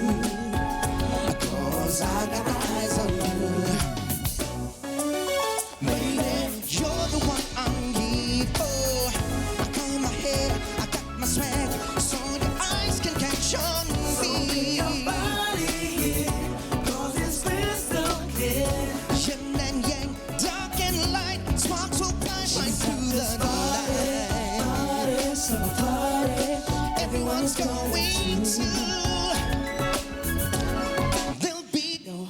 'Cause I got my eyes on you. Baby, you're the one I need. Oh, I comb my hair, I got my swag, so your eyes can catch on me. Your body, 'cause it's crystal clear. Yin and yang, dark and light, sparks will blind right through the night. Party, summer party, everyone's going to. There'll be no.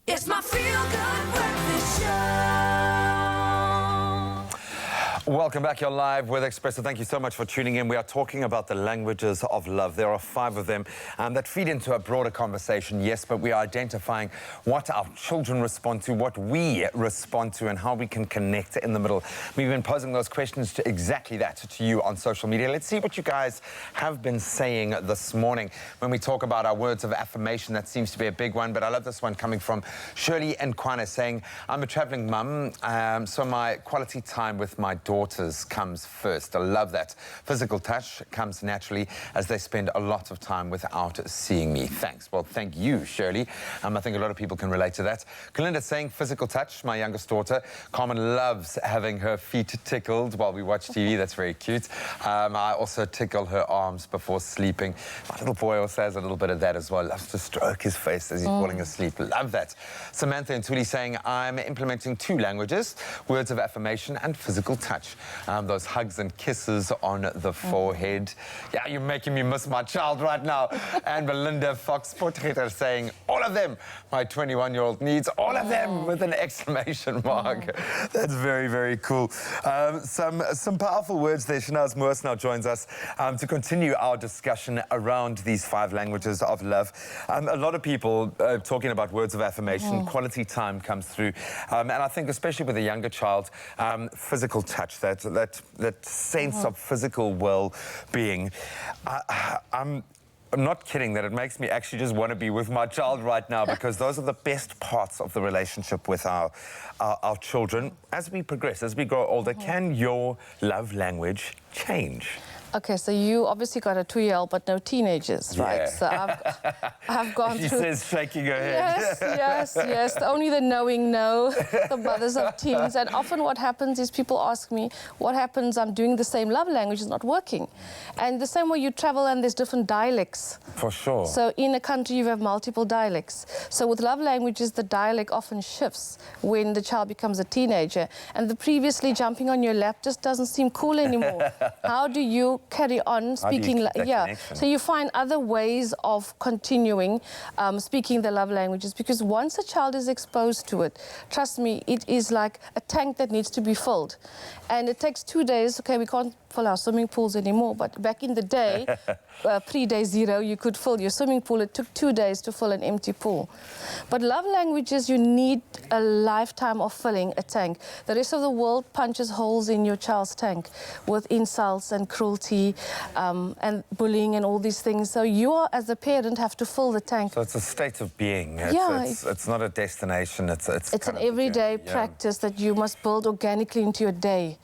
It's my Feel Good Breakfast Show. Welcome back. You're live with Expresso. Thank you so much for tuning in. We are talking about the languages of love. There are 5 of them that feed into a broader conversation, yes, but we are identifying what our children respond to, what we respond to, and how we can connect in the middle. We've been posing those questions to exactly that to you on social media. Let's see what you guys have been saying this morning. When we talk about our words of affirmation, that seems to be a big one, but I love this one coming from Shirley and Kwana saying, I'm a traveling mum, so my quality time with my daughters comes first. I love that. Physical touch comes naturally as they spend a lot of time without seeing me. Thanks. Well, thank you, Shirley. I think a lot of people can relate to that. Kalinda saying physical touch. My youngest daughter, Carmen, loves having her feet tickled while we watch TV. That's very cute. I also tickle her arms before sleeping. My little boy also has a little bit of that as well. Loves to stroke his face as he's falling asleep. Love that. Samantha and Tuli saying, I'm implementing 2 languages, words of affirmation and physical touch. Those hugs and kisses on the forehead. Yeah, you're making me miss my child right now. And Belinda Fox-Potreter saying, all of them. My 21-year-old needs all of them with an exclamation mark. That's very, very cool. Some powerful words there. Shanaz Moos now joins us to continue our discussion around these 5 languages of love. A lot of people talking about words of affirmation, quality time comes through. And I think especially with a younger child, physical touch, that sense of physical well-being. I'm not kidding that it makes me actually just want to be with my child right now, because those are the best parts of the relationship with our children. As we progress, as we grow older, can your love language change? Okay, so you obviously got a 2-year-old, but no teenagers, right? So I've gone she through... She says, shaking her head. Yes. Only the knowing know, the mothers of teens. And often what happens is people ask me, what happens, I'm doing the same love language, it's not working. And the same way you travel and there's different dialects. For sure. So in a country you have multiple dialects. So with love languages, the dialect often shifts when the child becomes a teenager. And the previously jumping on your lap just doesn't seem cool anymore. How do you carry on speaking? So you find other ways of continuing speaking the love languages, because once a child is exposed to it, trust me, it is like a tank that needs to be filled. And it takes 2 days. Okay, we can't fill our swimming pools anymore, but back in the day, pre-day 0, you could fill your swimming pool. It took 2 days to fill an empty pool. But love languages, you need a lifetime of filling a tank. The rest of the world punches holes in your child's tank with insults and cruelty and bullying and all these things. So you, are, as a parent, have to fill the tank. So it's a state of being. It's not a destination. It's an everyday practice that you must build organically into your day.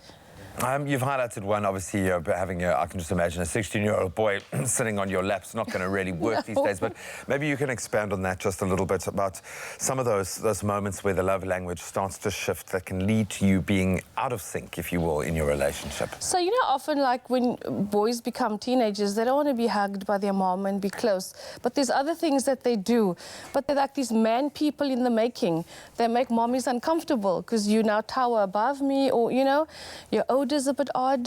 You've highlighted one, obviously, having I can just imagine a 16-year-old boy sitting on your lap's not going to really work these days, but maybe you can expand on that just a little bit about some of those moments where the love language starts to shift that can lead to you being out of sync, if you will, in your relationship. So, you know, often, like, when boys become teenagers, they don't want to be hugged by their mom and be close, but there's other things that they do. But they're like these man people in the making. They make mommies uncomfortable because you now tower above me, or, you know, you're is a bit odd.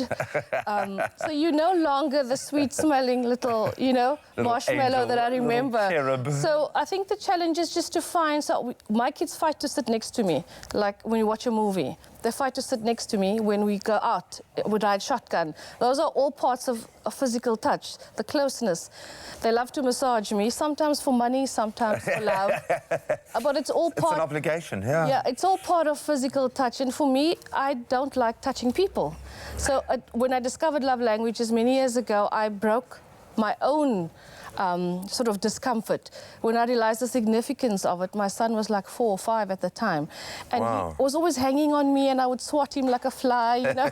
So you're no longer the sweet-smelling little, you know, marshmallow that I remember. So I think the challenge is just to find... So my kids fight to sit next to me, like when we watch a movie. They fight to sit next to me when we go out, we ride shotgun. Those are all parts of a physical touch, the closeness. They love to massage me, sometimes for money, sometimes for love. But it's all part... It's an obligation, yeah. Yeah, it's all part of physical touch. And for me, I don't like touching people. So when I discovered love languages many years ago, I broke my own sort of discomfort when I realized the significance of it. My son was like 4 or 5 at the time, and he was always hanging on me, and I would swat him like a fly, you know.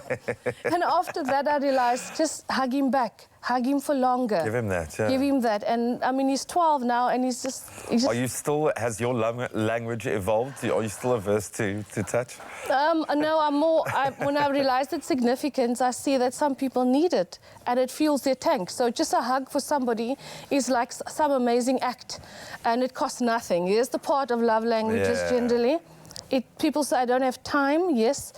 And after that, I realized, just hug him back. Hug him for longer. Give him that, yeah. Give him that. And, I mean, he's 12 now, and he's just... Are you still... Has your language evolved? Are you still averse to touch? No, I'm more... when I realised its significance, I see that some people need it, and it fuels their tank. So just a hug for somebody is like some amazing act, and it costs nothing. Here's the part of love languages, generally. People say, I don't have time, yes,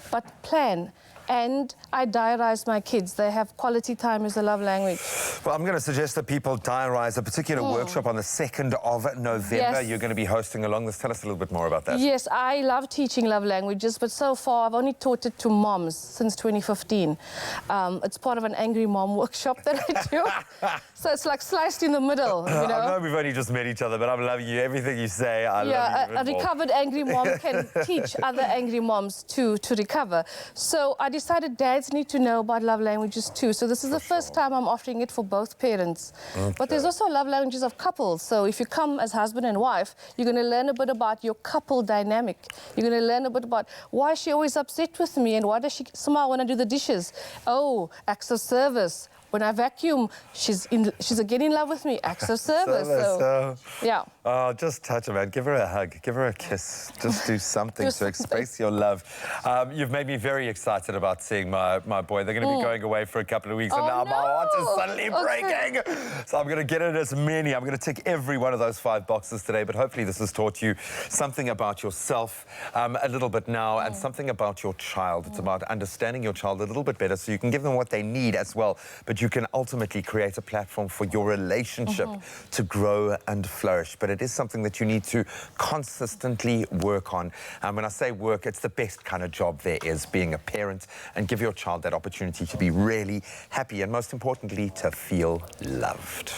but plan. And I diarise my kids. They have quality time as a love language. Well, I'm going to suggest that people diarise a particular workshop on the 2nd of November. Yes. You're going to be hosting along this. Tell us a little bit more about that. Yes, I love teaching love languages, but so far I've only taught it to moms since 2015. It's part of an angry mom workshop that I do. So it's like sliced in the middle, you know? I know we've only just met each other, but I'm loving you. Everything you say, I love you. A recovered angry mom can teach other angry moms to recover. So I decided dads need to know about love languages too. So this is the first time I'm offering it for both parents. Okay. But there's also love languages of couples. So if you come as husband and wife, you're going to learn a bit about your couple dynamic. You're going to learn a bit about why is she always upset with me, and why does she smile when I do the dishes? Oh, acts of service. When I vacuum, she's again in love with me. Acts of service. So, yeah. Oh, just touch her, man. Give her a hug. Give her a kiss. Just do something to express your love. You've made me very excited about seeing my boy. They're going to be going away for a couple of weeks, and now my heart is suddenly breaking. So I'm going to get in as many. I'm going to tick every one of those 5 boxes today, but hopefully this has taught you something about yourself a little bit now, and something about your child. It's about understanding your child a little bit better so you can give them what they need as well, but you can ultimately create a platform for your relationship to grow and flourish. But it is something that you need to consistently work on. And when I say work, it's the best kind of job there is, being a parent, and give your child that opportunity to be really happy and, most importantly, to feel loved.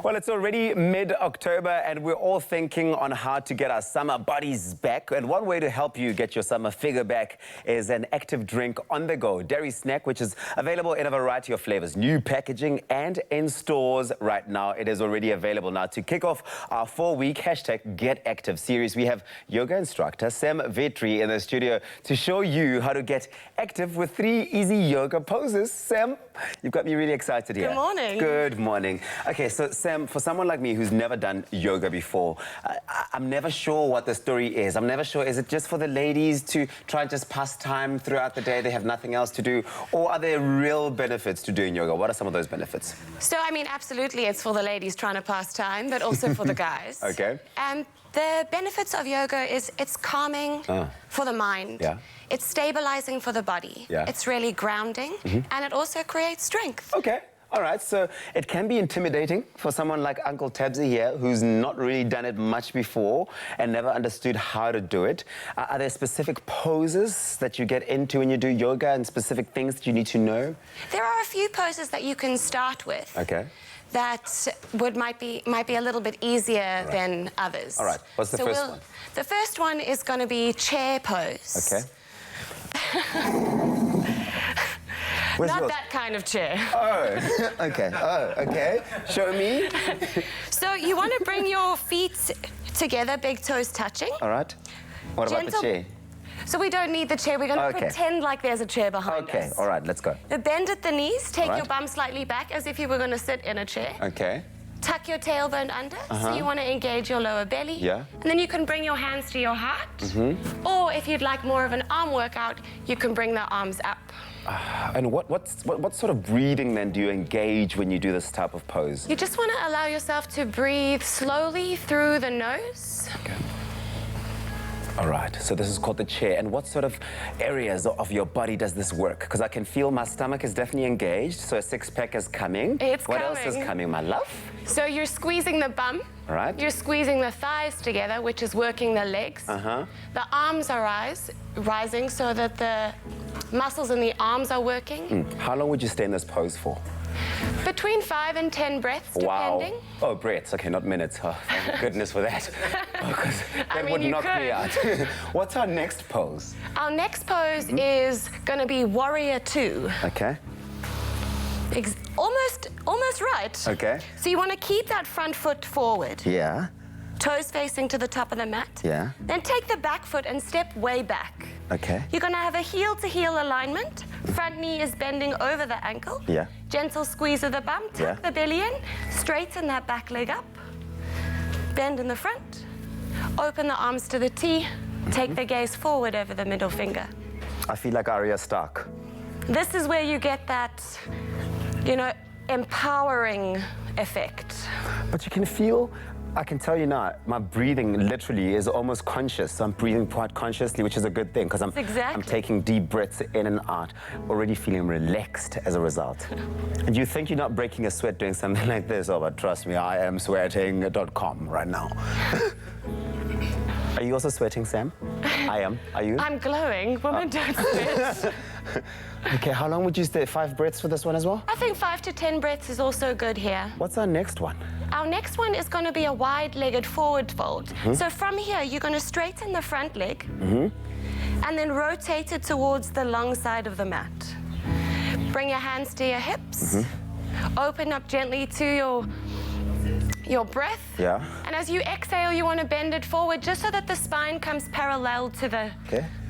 Well, it's already mid-October and we're all thinking on how to get our summer bodies back. And one way to help you get your summer figure back is an active drink on the go dairy snack, which is available in a variety of flavors, new packaging and in stores right now. It is already available now. To kick off our 4-week #GetActive series, we have yoga instructor Sam Vetri in the studio to show you how to get active with 3 easy yoga poses. Sam, you've got me really excited here. Good morning. Good morning. Okay, so Sam, for someone like me who's never done yoga before, I'm never sure what the story is. I'm never sure, is it just for the ladies to try and just pass time throughout the day, they have nothing else to do, or are there real benefits to doing yoga? What are some of those benefits? So, I mean, absolutely it's for the ladies trying to pass time, but also for the guys. Okay. And the benefits of yoga is it's calming for the mind. Yeah. It's stabilizing for the body. Yeah. It's really grounding, and it also creates strength. Okay. All right, so it can be intimidating for someone like Uncle Tabsy here, who's not really done it much before and never understood how to do it. Are there specific poses that you get into when you do yoga and specific things that you need to know? There are a few poses that you can start with. Okay. That might be a little bit easier than others. All right, what's the first one? The first one is going to be chair pose. Okay. Not that kind of chair. Oh, okay. Oh, okay. Show me. So you want to bring your feet together, big toes touching. All right. What about the chair? So we don't need the chair. We're going to pretend like there's a chair behind us. Okay, all right, let's go. Bend at the knees. Take your bum slightly back as if you were going to sit in a chair. Okay. Tuck your tailbone under. So you want to engage your lower belly. Yeah. And then you can bring your hands to your heart. Or if you'd like more of an arm workout, you can bring the arms up. And what sort of breathing then do you engage when you do this type of pose? You just want to allow yourself to breathe slowly through the nose. Okay. All right, so this is called the chair. And what sort of areas of your body does this work? Because I can feel my stomach is definitely engaged, so a six-pack is coming. It's what coming. else is coming, my love? So you're squeezing the bum. All right. You're squeezing the thighs together, which is working the legs. The arms are rising so that the muscles in the arms are working. How long would you stay in this pose for? Between 5 and 10 breaths, depending. Wow. Oh, breaths. Okay, not minutes. Oh, thank goodness for that. Because that would knock me out. What's our next pose? Our next pose is going to be Warrior 2. Okay. Almost right. Okay. So you want to keep that front foot forward. Yeah. Toes facing to the top of the mat. Yeah. Then take the back foot and step way back. Okay. You're going to have a heel-to-heel alignment. Front knee is bending over the ankle. Yeah. Gentle squeeze of the bum. Tuck the belly in. Straighten that back leg up. Bend in the front. Open the arms to the T. Take the gaze forward over the middle finger. I feel like Arya Stark. This is where you get that, you know, empowering effect. But you can feel, I can tell you now, my breathing literally is almost conscious. So I'm breathing quite consciously, which is a good thing because I'm taking deep breaths in and out, already feeling relaxed as a result. And you think you're not breaking a sweat doing something like this? Oh, but trust me, I am sweating.com right now. Are you also sweating, Sam? I am. Are you? I'm glowing. Women don't sweat. Okay, how long would you stay? 5 breaths for this one as well? I think 5 to 10 breaths is also good here. What's our next one? Our next one is going to be a wide-legged forward fold. So from here, you're going to straighten the front leg and then rotate it towards the long side of the mat. Bring your hands to your hips. Open up gently to your breath. Yeah. And as you exhale, you want to bend it forward just so that the spine comes parallel to the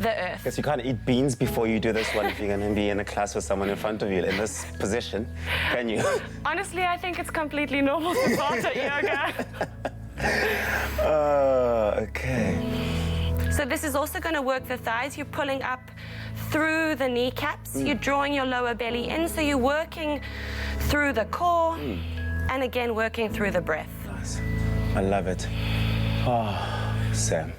earth. Guess you can't eat beans before you do this one if you're going to be in a class with someone in front of you in this position, can you? Honestly, I think it's completely normal to start at yoga. Okay. So this is also going to work the thighs. You're pulling up through the kneecaps. You're drawing your lower belly in, so you're working through the core. And again, working through the breath. Nice. I love it. Oh, Sam.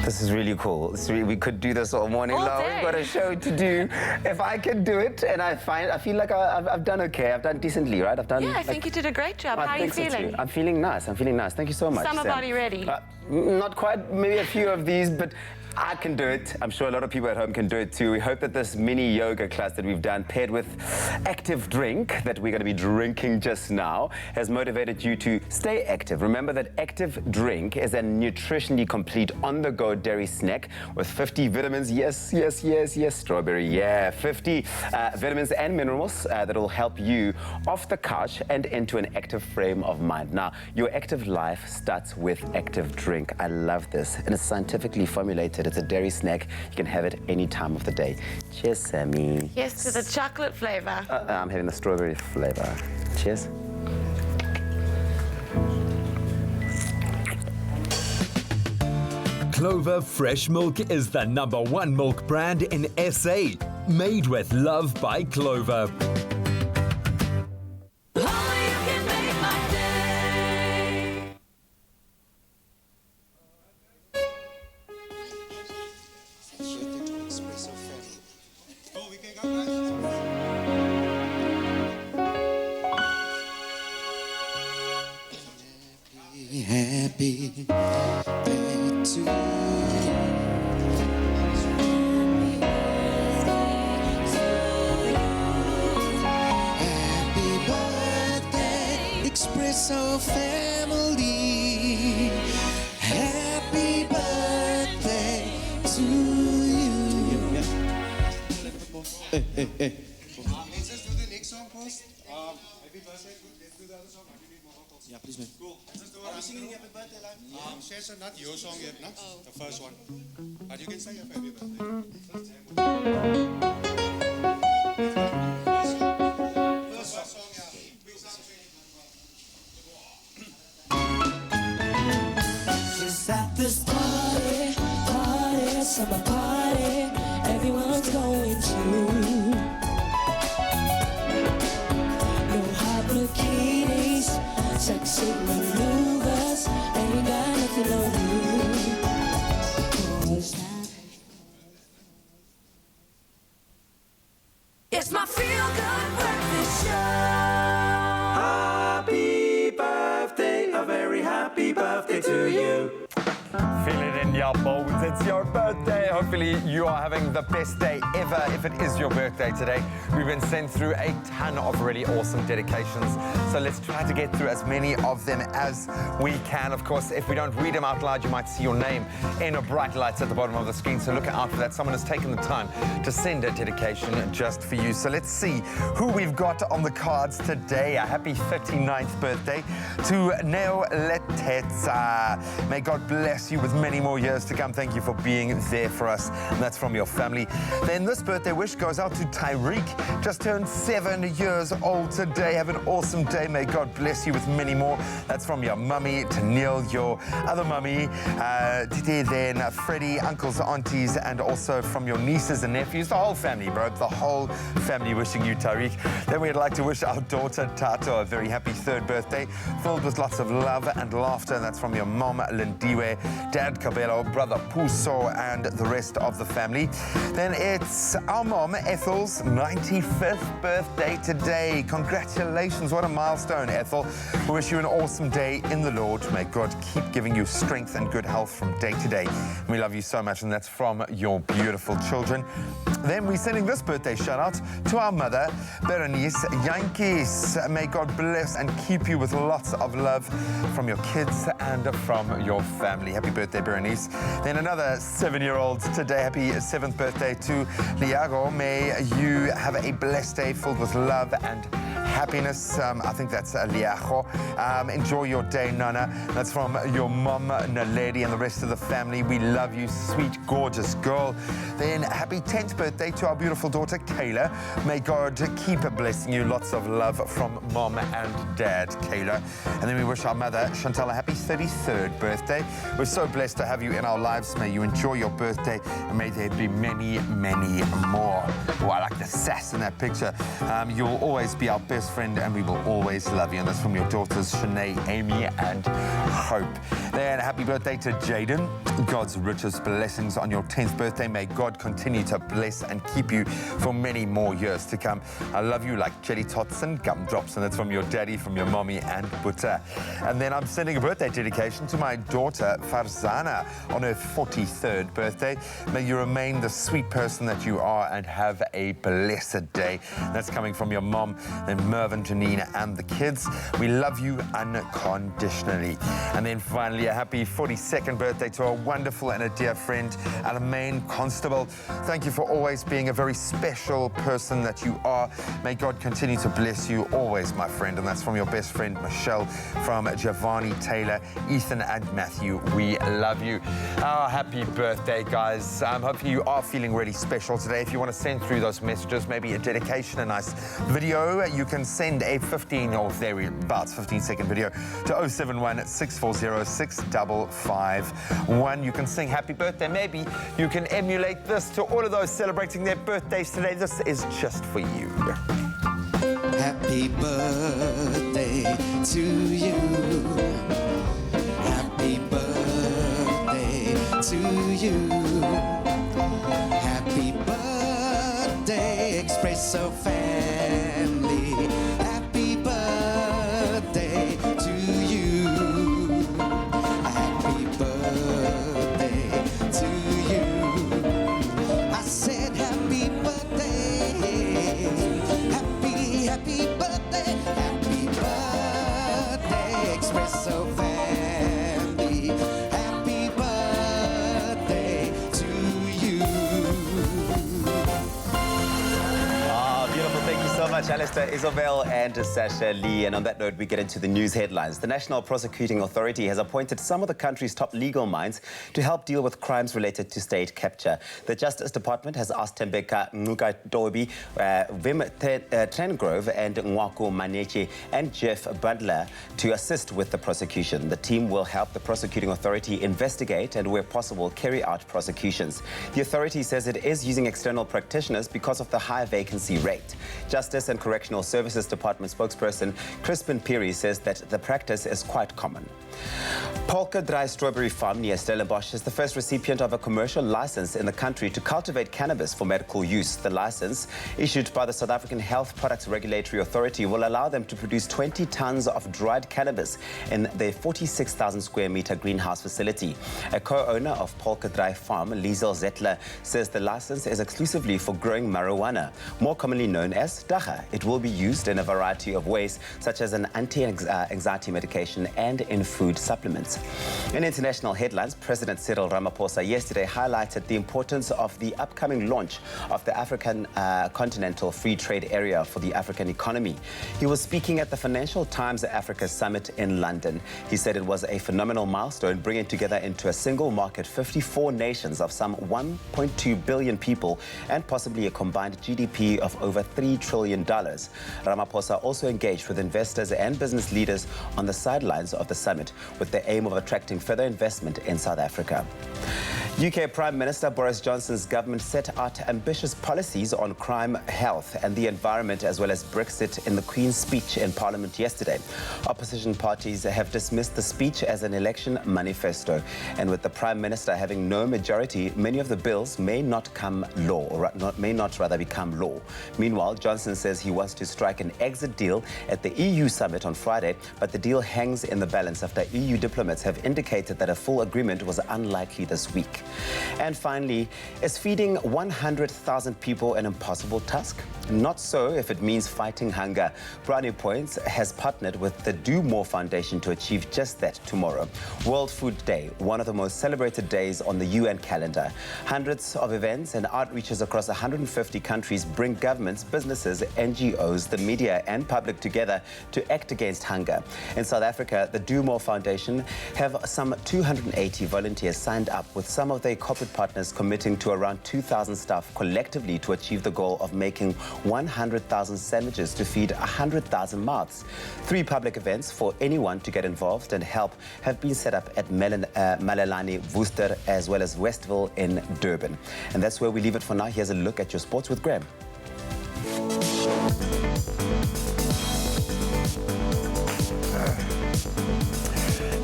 This is really cool. We could do this all morning long. We've got a show to do. If I can do it, and I feel like I've done okay. I've done decently, right? I've done. Yeah, I think you did a great job. How are you feeling? So I'm feeling nice. I'm feeling nice. Thank you so much. Summer Sam. body ready? Not quite. Maybe a few of these, but I can do it. I'm sure a lot of people at home can do it too. We hope that this mini yoga class that we've done, paired with active drink that we're going to be drinking just now, has motivated you to stay active. Remember that active drink is a nutritionally complete on-the-go dairy snack with 50 vitamins. Yes, strawberry. Yeah, 50 vitamins and minerals that will help you off the couch and into an active frame of mind. Now, your active life starts with active drink. I love this, and it's scientifically formulated. It's a dairy snack. You can have it any time of the day. Cheers, Sammy. Yes, to the chocolate flavor. I'm having the strawberry flavor. Cheers. Clover Fresh Milk is the #1 milk brand in SA. Made with love by Clover. Happy birthday to you. Happy birthday, Expresso family. Happy birthday to you. Hey. Let's just do the next song first. Happy birthday. Let's do the other song. Yeah, please, man. Cool. Let's do it. Are we singing happy birthday live? Shesa, not your song yet, no? The first one. But you can say happy birthday. First song, yeah. It's at this party, summer party, everyone's going to. No hot bikinis, sexy maneuvers, ain't got nothing on you. It's my feel-good breakfast show. Happy birthday, a very happy birthday to you. Feel it in your bones, it's your birthday. Hopefully you are having the best day ever if it is your birthday today. We've been sent through a ton of really awesome dedications, so let's try to get through as many of them as we can. Of course, if we don't read them out loud, you might see your name in a bright lights at the bottom of the screen, so look out for that. Someone has taken the time to send a dedication just for you. So let's see who we've got on the cards today. A happy 39th birthday to Neo Letetsa. May God bless you with many more years to come. Thank you for being there for us. And that's from your family. Then this birthday wish goes out to Tyreek. Just turned 7 years old today. Have an awesome day. May God bless you with many more. That's from your mummy, Tennille, your other mummy, Tite, then Freddie, uncles, aunties, and also from your nieces and nephews. The whole family, bro. The whole family wishing you, Tyreek. Then we'd like to wish our daughter, Tato, a very happy 3rd birthday, filled with lots of love and laughter. And that's from your mom, Lindiwe, Dad, Cabello, brother Puso, and the rest of the family. Then it's our mom, Ethel's 95th birthday today. Congratulations, what a milestone, Ethel. We wish you an awesome day in the Lord. May God keep giving you strength and good health from day to day. We love you so much, and that's from your beautiful children. Then we're sending this birthday shout out to our mother, Berenice Yankees. May God bless and keep you with lots of love from your kids and from your family. Happy birthday, Berenice. Then another 7-year-old today. Happy 7th birthday to Liago. May you have a blessed day filled with love and happiness. I think that's Liago. Enjoy your day, Nana. That's from your mom, Naledi, and the rest of the family. We love you, sweet, gorgeous girl. Then happy 10th birthday to our beautiful daughter, Kayla. May God keep blessing you. Lots of love from mom and dad, Kayla. And then we wish our mother, Chantal, a happy 33rd birthday. We're so blessed to have you in our lives. May you enjoy your birthday, and may there there'd be many, many more. Oh, I like the sass in that picture. You'll always be our best friend and we will always love you. And that's from your daughters, Shanae, Amy, and Hope. Then happy birthday to Jaden. God's richest blessings on your 10th birthday. May God continue to bless and keep you for many more years to come. I love you like jelly tots and gumdrops. And that's from your daddy, from your mommy, and Butter. And then I'm sending a birthday dedication to my daughter, Farzana, on her 43rd birthday. May you remain the sweet person that you are and have a blessed day. That's coming from your mom, then Mervyn, Janina, and the kids. We love you unconditionally. And then finally, a happy 42nd birthday to a wonderful and a dear friend, Alamain Constable. Thank you for always being a very special person that you are. May God continue to bless you always, my friend. And that's from your best friend, Michelle, from Giovanni, Taylor, Ethan, and Matthew. We love you. Oh, happy birthday, guys. Hopefully you are feeling really special today. If you want to send through those messages, maybe a dedication, a nice video, you can send a 15-second video to 071 640 6551. You can sing happy birthday. Maybe you can emulate this to all of those celebrating their birthdays today. This is just for you. Happy birthday to you. Happy birthday to you. Happy birthday, Expresso family. Happy birthday to you. Happy birthday to you. I said happy birthday. Happy birthday. Happy birthday, Expresso family. Happy birthday to you. Beautiful. Thank you so much, Alistair, Isabel, and Sasha Lee. And on that note, we get into the news headlines. The National Prosecuting Authority has appointed some of the country's top legal minds to help deal with crimes related to state capture. The Justice Department has asked Tembeka Ngukatobi, Wim Trengrove, and Nwako Maneche, and Jeff Butler to assist with the prosecution. The team will help the Prosecuting Authority investigate and, where possible, carry out prosecutions. The authority says it is using external practitioners because of the high vacancy rate. Justice and Correctional Services Department spokesperson Crispin Peary says that the practice is quite common. Polka Dry Strawberry Farm near Stellenbosch is the first recipient of a commercial license in the country to cultivate cannabis for medical use. The license, issued by the South African Health Products Regulatory Authority, will allow them to produce 20 tons of dried cannabis in their 46,000 square meter greenhouse facility. A co-owner of Polka Dry Farm, Liesel Zettler, says the license is exclusively for growing marijuana, more commonly known as dagga. It will be used in a variety of ways, such as an anti-anxiety medication and in food supplements. In international headlines, President Cyril Ramaphosa yesterday highlighted the importance of the upcoming launch of the African Continental Free Trade Area for the African economy. He was speaking at the Financial Times Africa Summit in London. He said it was a phenomenal milestone, bringing together into a single market 54 nations of some 1.2 billion people and possibly a combined GDP of over $3 trillion. Ramaphosa also engaged with investors and business leaders on the sidelines of the summit with the aim of attracting further investment in South Africa. UK Prime Minister Boris Johnson's government set out ambitious policies on crime, health and the environment, as well as Brexit, in the Queen's speech in Parliament yesterday. Opposition parties have dismissed the speech as an election manifesto, and with the Prime Minister having no majority, many of the bills may not become law. Meanwhile, Johnson says he wants to strike an exit deal at the EU summit on Friday, but the deal hangs in the balance after EU diplomats have indicated that a full agreement was unlikely this week. And finally, is feeding 100,000 people an impossible task? Not so if it means fighting hunger. Brownie Points has partnered with the Do More Foundation to achieve just that tomorrow. World Food Day, one of the most celebrated days on the UN calendar. Hundreds of events and outreaches across 150 countries bring governments, businesses, NGOs, the media and public together to act against hunger. In South Africa, the Do More Foundation Foundation have some 280 volunteers signed up, with some of their corporate partners committing to around 2,000 staff collectively to achieve the goal of making 100,000 sandwiches to feed 100,000 mouths. 3 public events for anyone to get involved and help have been set up at Malelane, Worcester, as well as Westville in Durban. And that's where we leave it for now. Here's a look at your sports with Graham.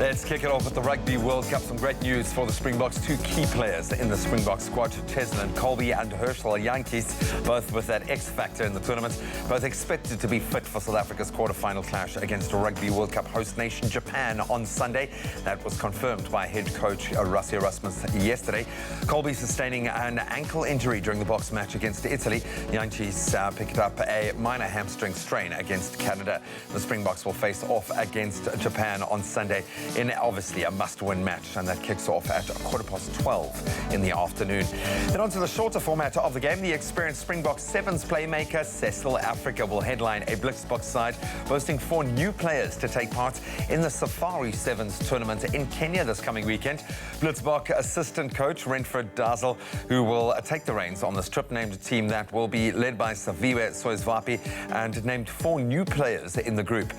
Let's kick it off with the Rugby World Cup. Some great news for the Springboks. 2 key players in the Springboks squad, Cheslin Colby and Herschel Yankees, both with that X factor in the tournament, both expected to be fit for South Africa's quarter-final clash against Rugby World Cup host nation Japan on Sunday. That was confirmed by head coach Rassie Erasmus yesterday. Colby sustaining an ankle injury during the box match against Italy. Yankees picked up a minor hamstring strain against Canada. The Springboks will face off against Japan on Sunday in obviously a must-win match, and that kicks off at 12:15 in the afternoon. Then on to the shorter format of the game. The experienced Springboks Sevens playmaker Cecil Africa will headline a Blitzboks side, boasting 4 new players to take part in the Safari Sevens tournament in Kenya this coming weekend. Blitzbok assistant coach Renfred Dazel, who will take the reins on this trip, named a team that will be led by Saviwe Soizvapi and named 4 new players in the group.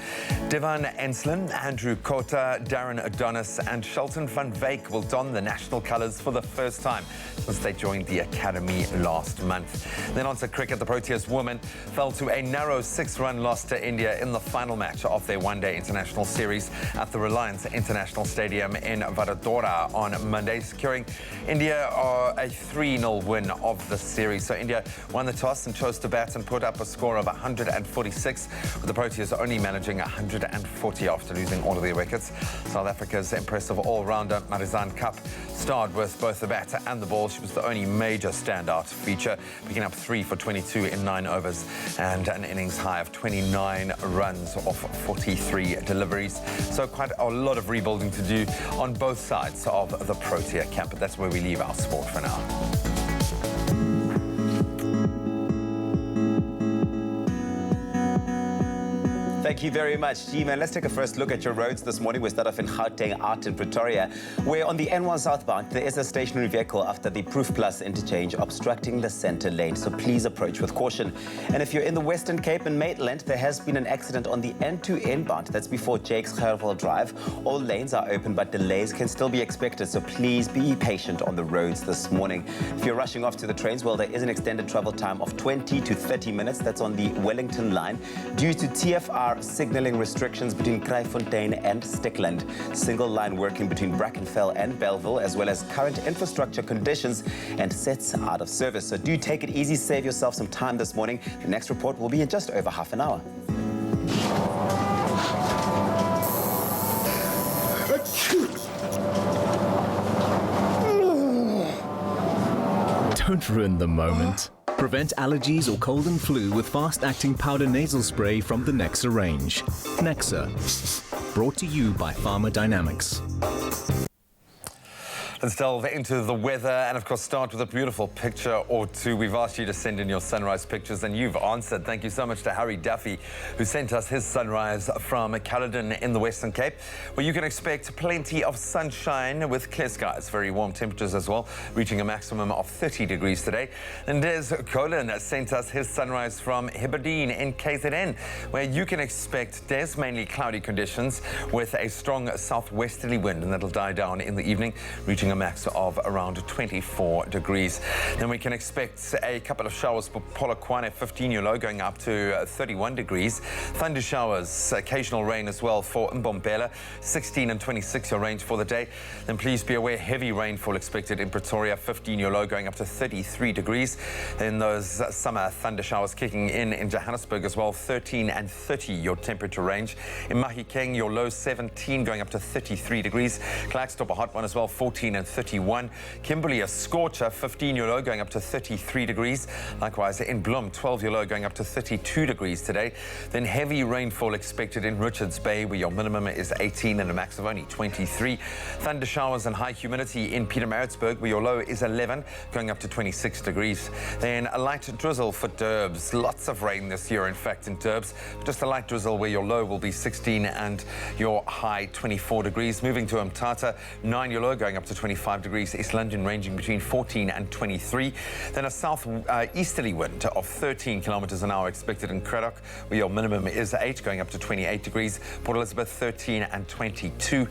Devan Enslin, Andrew Kota, Darren Adonis and Shelton van Wyk will don the national colours for the first time since they joined the academy last month. Then on to cricket. The Proteas women fell to a narrow 6-run loss to India in the final match of their one-day international series at the Reliance International Stadium in Vadodara on Monday, securing India a 3-0 win of the series. So India won the toss and chose to bat and put up a score of 146, with the Proteas only managing 140 after losing all of their wickets. South Africa's impressive all-rounder Marizanne Kapp starred with both the bat and the ball. She was the only major standout feature, picking up 3 for 22 in 9 overs and an innings high of 29 runs off 43 deliveries. So quite a lot of rebuilding to do on both sides of the Protea camp, but that's where we leave our sport for now. Thank you very much, G-Man. Let's take a first look at your roads this morning. We start off in Gauteng, out in Pretoria, where on the N1 southbound, there is a stationary vehicle after the Proof Plus interchange obstructing the center lane. So please approach with caution. And if you're in the Western Cape and Maitland, there has been an accident on the N2 inbound. That's before Jake's Gerwel Drive. All lanes are open, but delays can still be expected. So please be patient on the roads this morning. If you're rushing off to the trains, well, there is an extended travel time of 20 to 30 minutes. That's on the Wellington line due to TFR signalling restrictions between Kraaifontein and Stickland, single line working between Brackenfell and Belleville, as well as current infrastructure conditions and sets out of service. So do take it easy, save yourself some time this morning. The next report will be in just over half an hour. Don't ruin the moment. Prevent allergies or cold and flu with fast-acting powder nasal spray from the Nexa range. Nexa, brought to you by Pharmadynamics. Let's delve into the weather and, of course, start with a beautiful picture or two. We've asked you to send in your sunrise pictures, and you've answered. Thank you so much to Harry Duffy, who sent us his sunrise from Caledon in the Western Cape, where you can expect plenty of sunshine with clear skies. Very warm temperatures as well, reaching a maximum of 30 degrees today. And Des Colin sent us his sunrise from Heberdean in KZN, where you can expect, Des, mainly cloudy conditions with a strong southwesterly wind, and that'll die down in the evening, reaching a max of around 24 degrees. Then we can expect a couple of showers for Polokwane, 15-year low, going up to 31 degrees. Thunder showers, occasional rain as well for Mbombela, 16 and 26-year range for the day. Then please be aware, heavy rainfall expected in Pretoria, 15-year low, going up to 33 degrees. Then those summer thunder showers kicking in Johannesburg as well, 13 and 30 your temperature range. In Mahikeng, your low 17, going up to 33 degrees. Klerksdorp, a hot one as well, 14 and and 31. Kimberley, a scorcher, 15 your low, going up to 33 degrees. Likewise, in Bloem, 12 your low, going up to 32 degrees today. Then heavy rainfall expected in Richards Bay, where your minimum is 18 and a max of only 23. Thunder showers and high humidity in Pietermaritzburg, where your low is 11, going up to 26 degrees. Then a light drizzle for Durbs. Lots of rain this year, in fact, in Durbs. Just a light drizzle where your low will be 16 and your high 24 degrees. Moving to Umtata, 9 your low, going up to 25 degrees. East London ranging between 14 and 23. Then a south easterly wind of 13 kilometers an hour expected in Craddock, where your minimum is 8, going up to 28 degrees. Port Elizabeth, 13 and 22.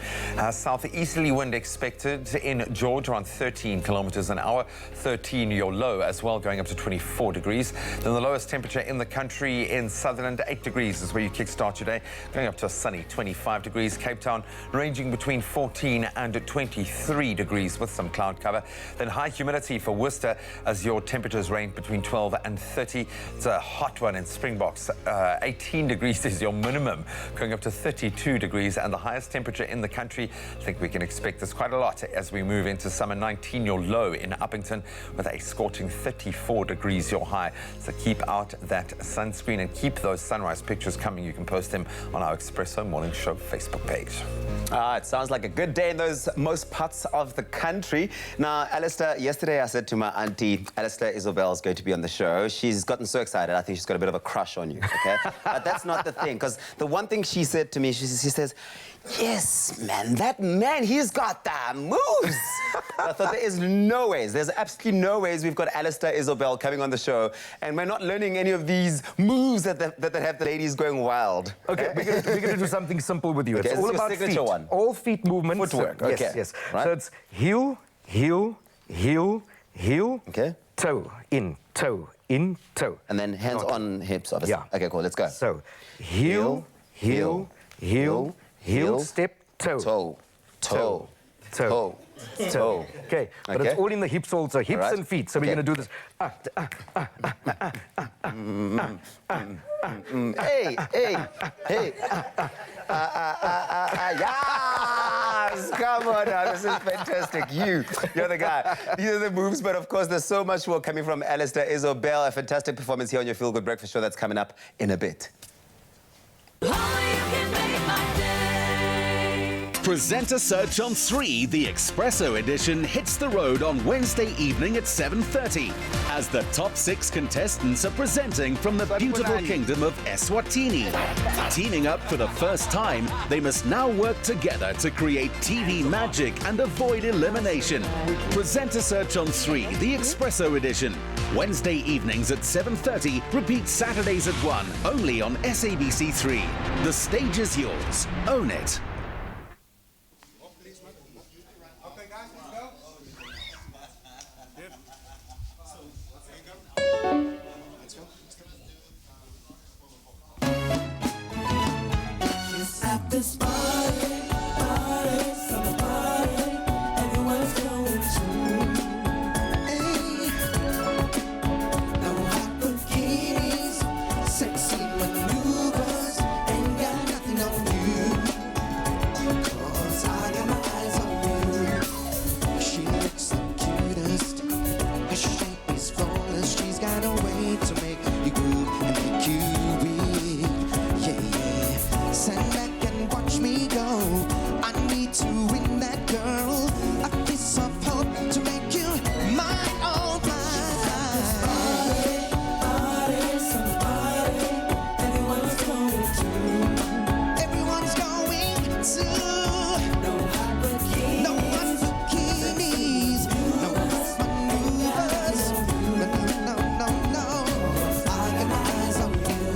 Southeasterly wind expected in George, around 13 kilometers an hour. 13 your low as well, going up to 24 degrees. Then the lowest temperature in the country in Sutherland, 8 degrees is where you kickstart your day, going up to a sunny 25 degrees. Cape Town ranging between 14 and 23 degrees with some cloud cover. Then high humidity for Worcester as your temperatures range between 12 and 30. It's a hot one in Springboks. 18 degrees is your minimum, going up to 32 degrees, and the highest temperature in the country. I think we can expect this quite a lot as we move into summer. 19 your low in Uppington, with a scorching 34 degrees your high. So keep out that sunscreen and keep those sunrise pictures coming. You can post them on our Expresso Morning Show Facebook page. It sounds like a good day in those most parts of the country. Now, Alistair, yesterday I said to my auntie, Alistair Isobel is going to be on the show. She's gotten so excited. I think she's got a bit of a crush on you, okay? But that's not the thing, because the one thing she said to me, she says, yes, man, that man, he's got the moves. I thought there is no ways, there's absolutely no ways we've got Alistair Isobel coming on the show and we're not learning any of these moves that have the ladies going wild. Okay, we're going to do something simple with you. Okay, it's all about feet. One. All feet movements. Footwork, Yes, okay. yes. Right. So it's heel, heel, heel, heel, okay. toe, in, toe, in, toe. And then hands on hips, obviously. Yeah. Okay, cool, let's go. So heel, heel, heel, heel, step, toe. Toe, toe, toe, toe. Okay, but it's all in the hips also, hips and feet. So we're going to do this. Hey, hey, hey. Yes! Come on now, this is fantastic. You're the guy. These are the moves, but of course there's so much more coming from Alistair Isobel. A fantastic performance here on your Feel Good Breakfast Show that's coming up in a bit. Presenter Search on 3, the Expresso edition, hits the road on Wednesday evening at 7:30 as the top 6 contestants are presenting from the beautiful kingdom of Eswatini. Teaming up for the first time, they must now work together to create TV magic and avoid elimination. Presenter Search on 3, the Expresso edition, Wednesday evenings at 7:30, repeat Saturdays at 1, only on SABC 3. The stage is yours. Own it. This party, summer party, everyone's going to. Hey, no hot bikinis, sexy maneuvers, ain't got nothing on you. 'Cause I got my eyes on you. She looks the cutest, her shape is flawless. She's got a way to make you groove and make you weak. Yeah, yeah. Send back watch me go. I need to win that girl. A kiss of hope to make you my own party, somebody, everyone's going to. Everyone's going to. No hot bikinis. No hot bikinis. No hot maneuvers. No. I got my eyes on you.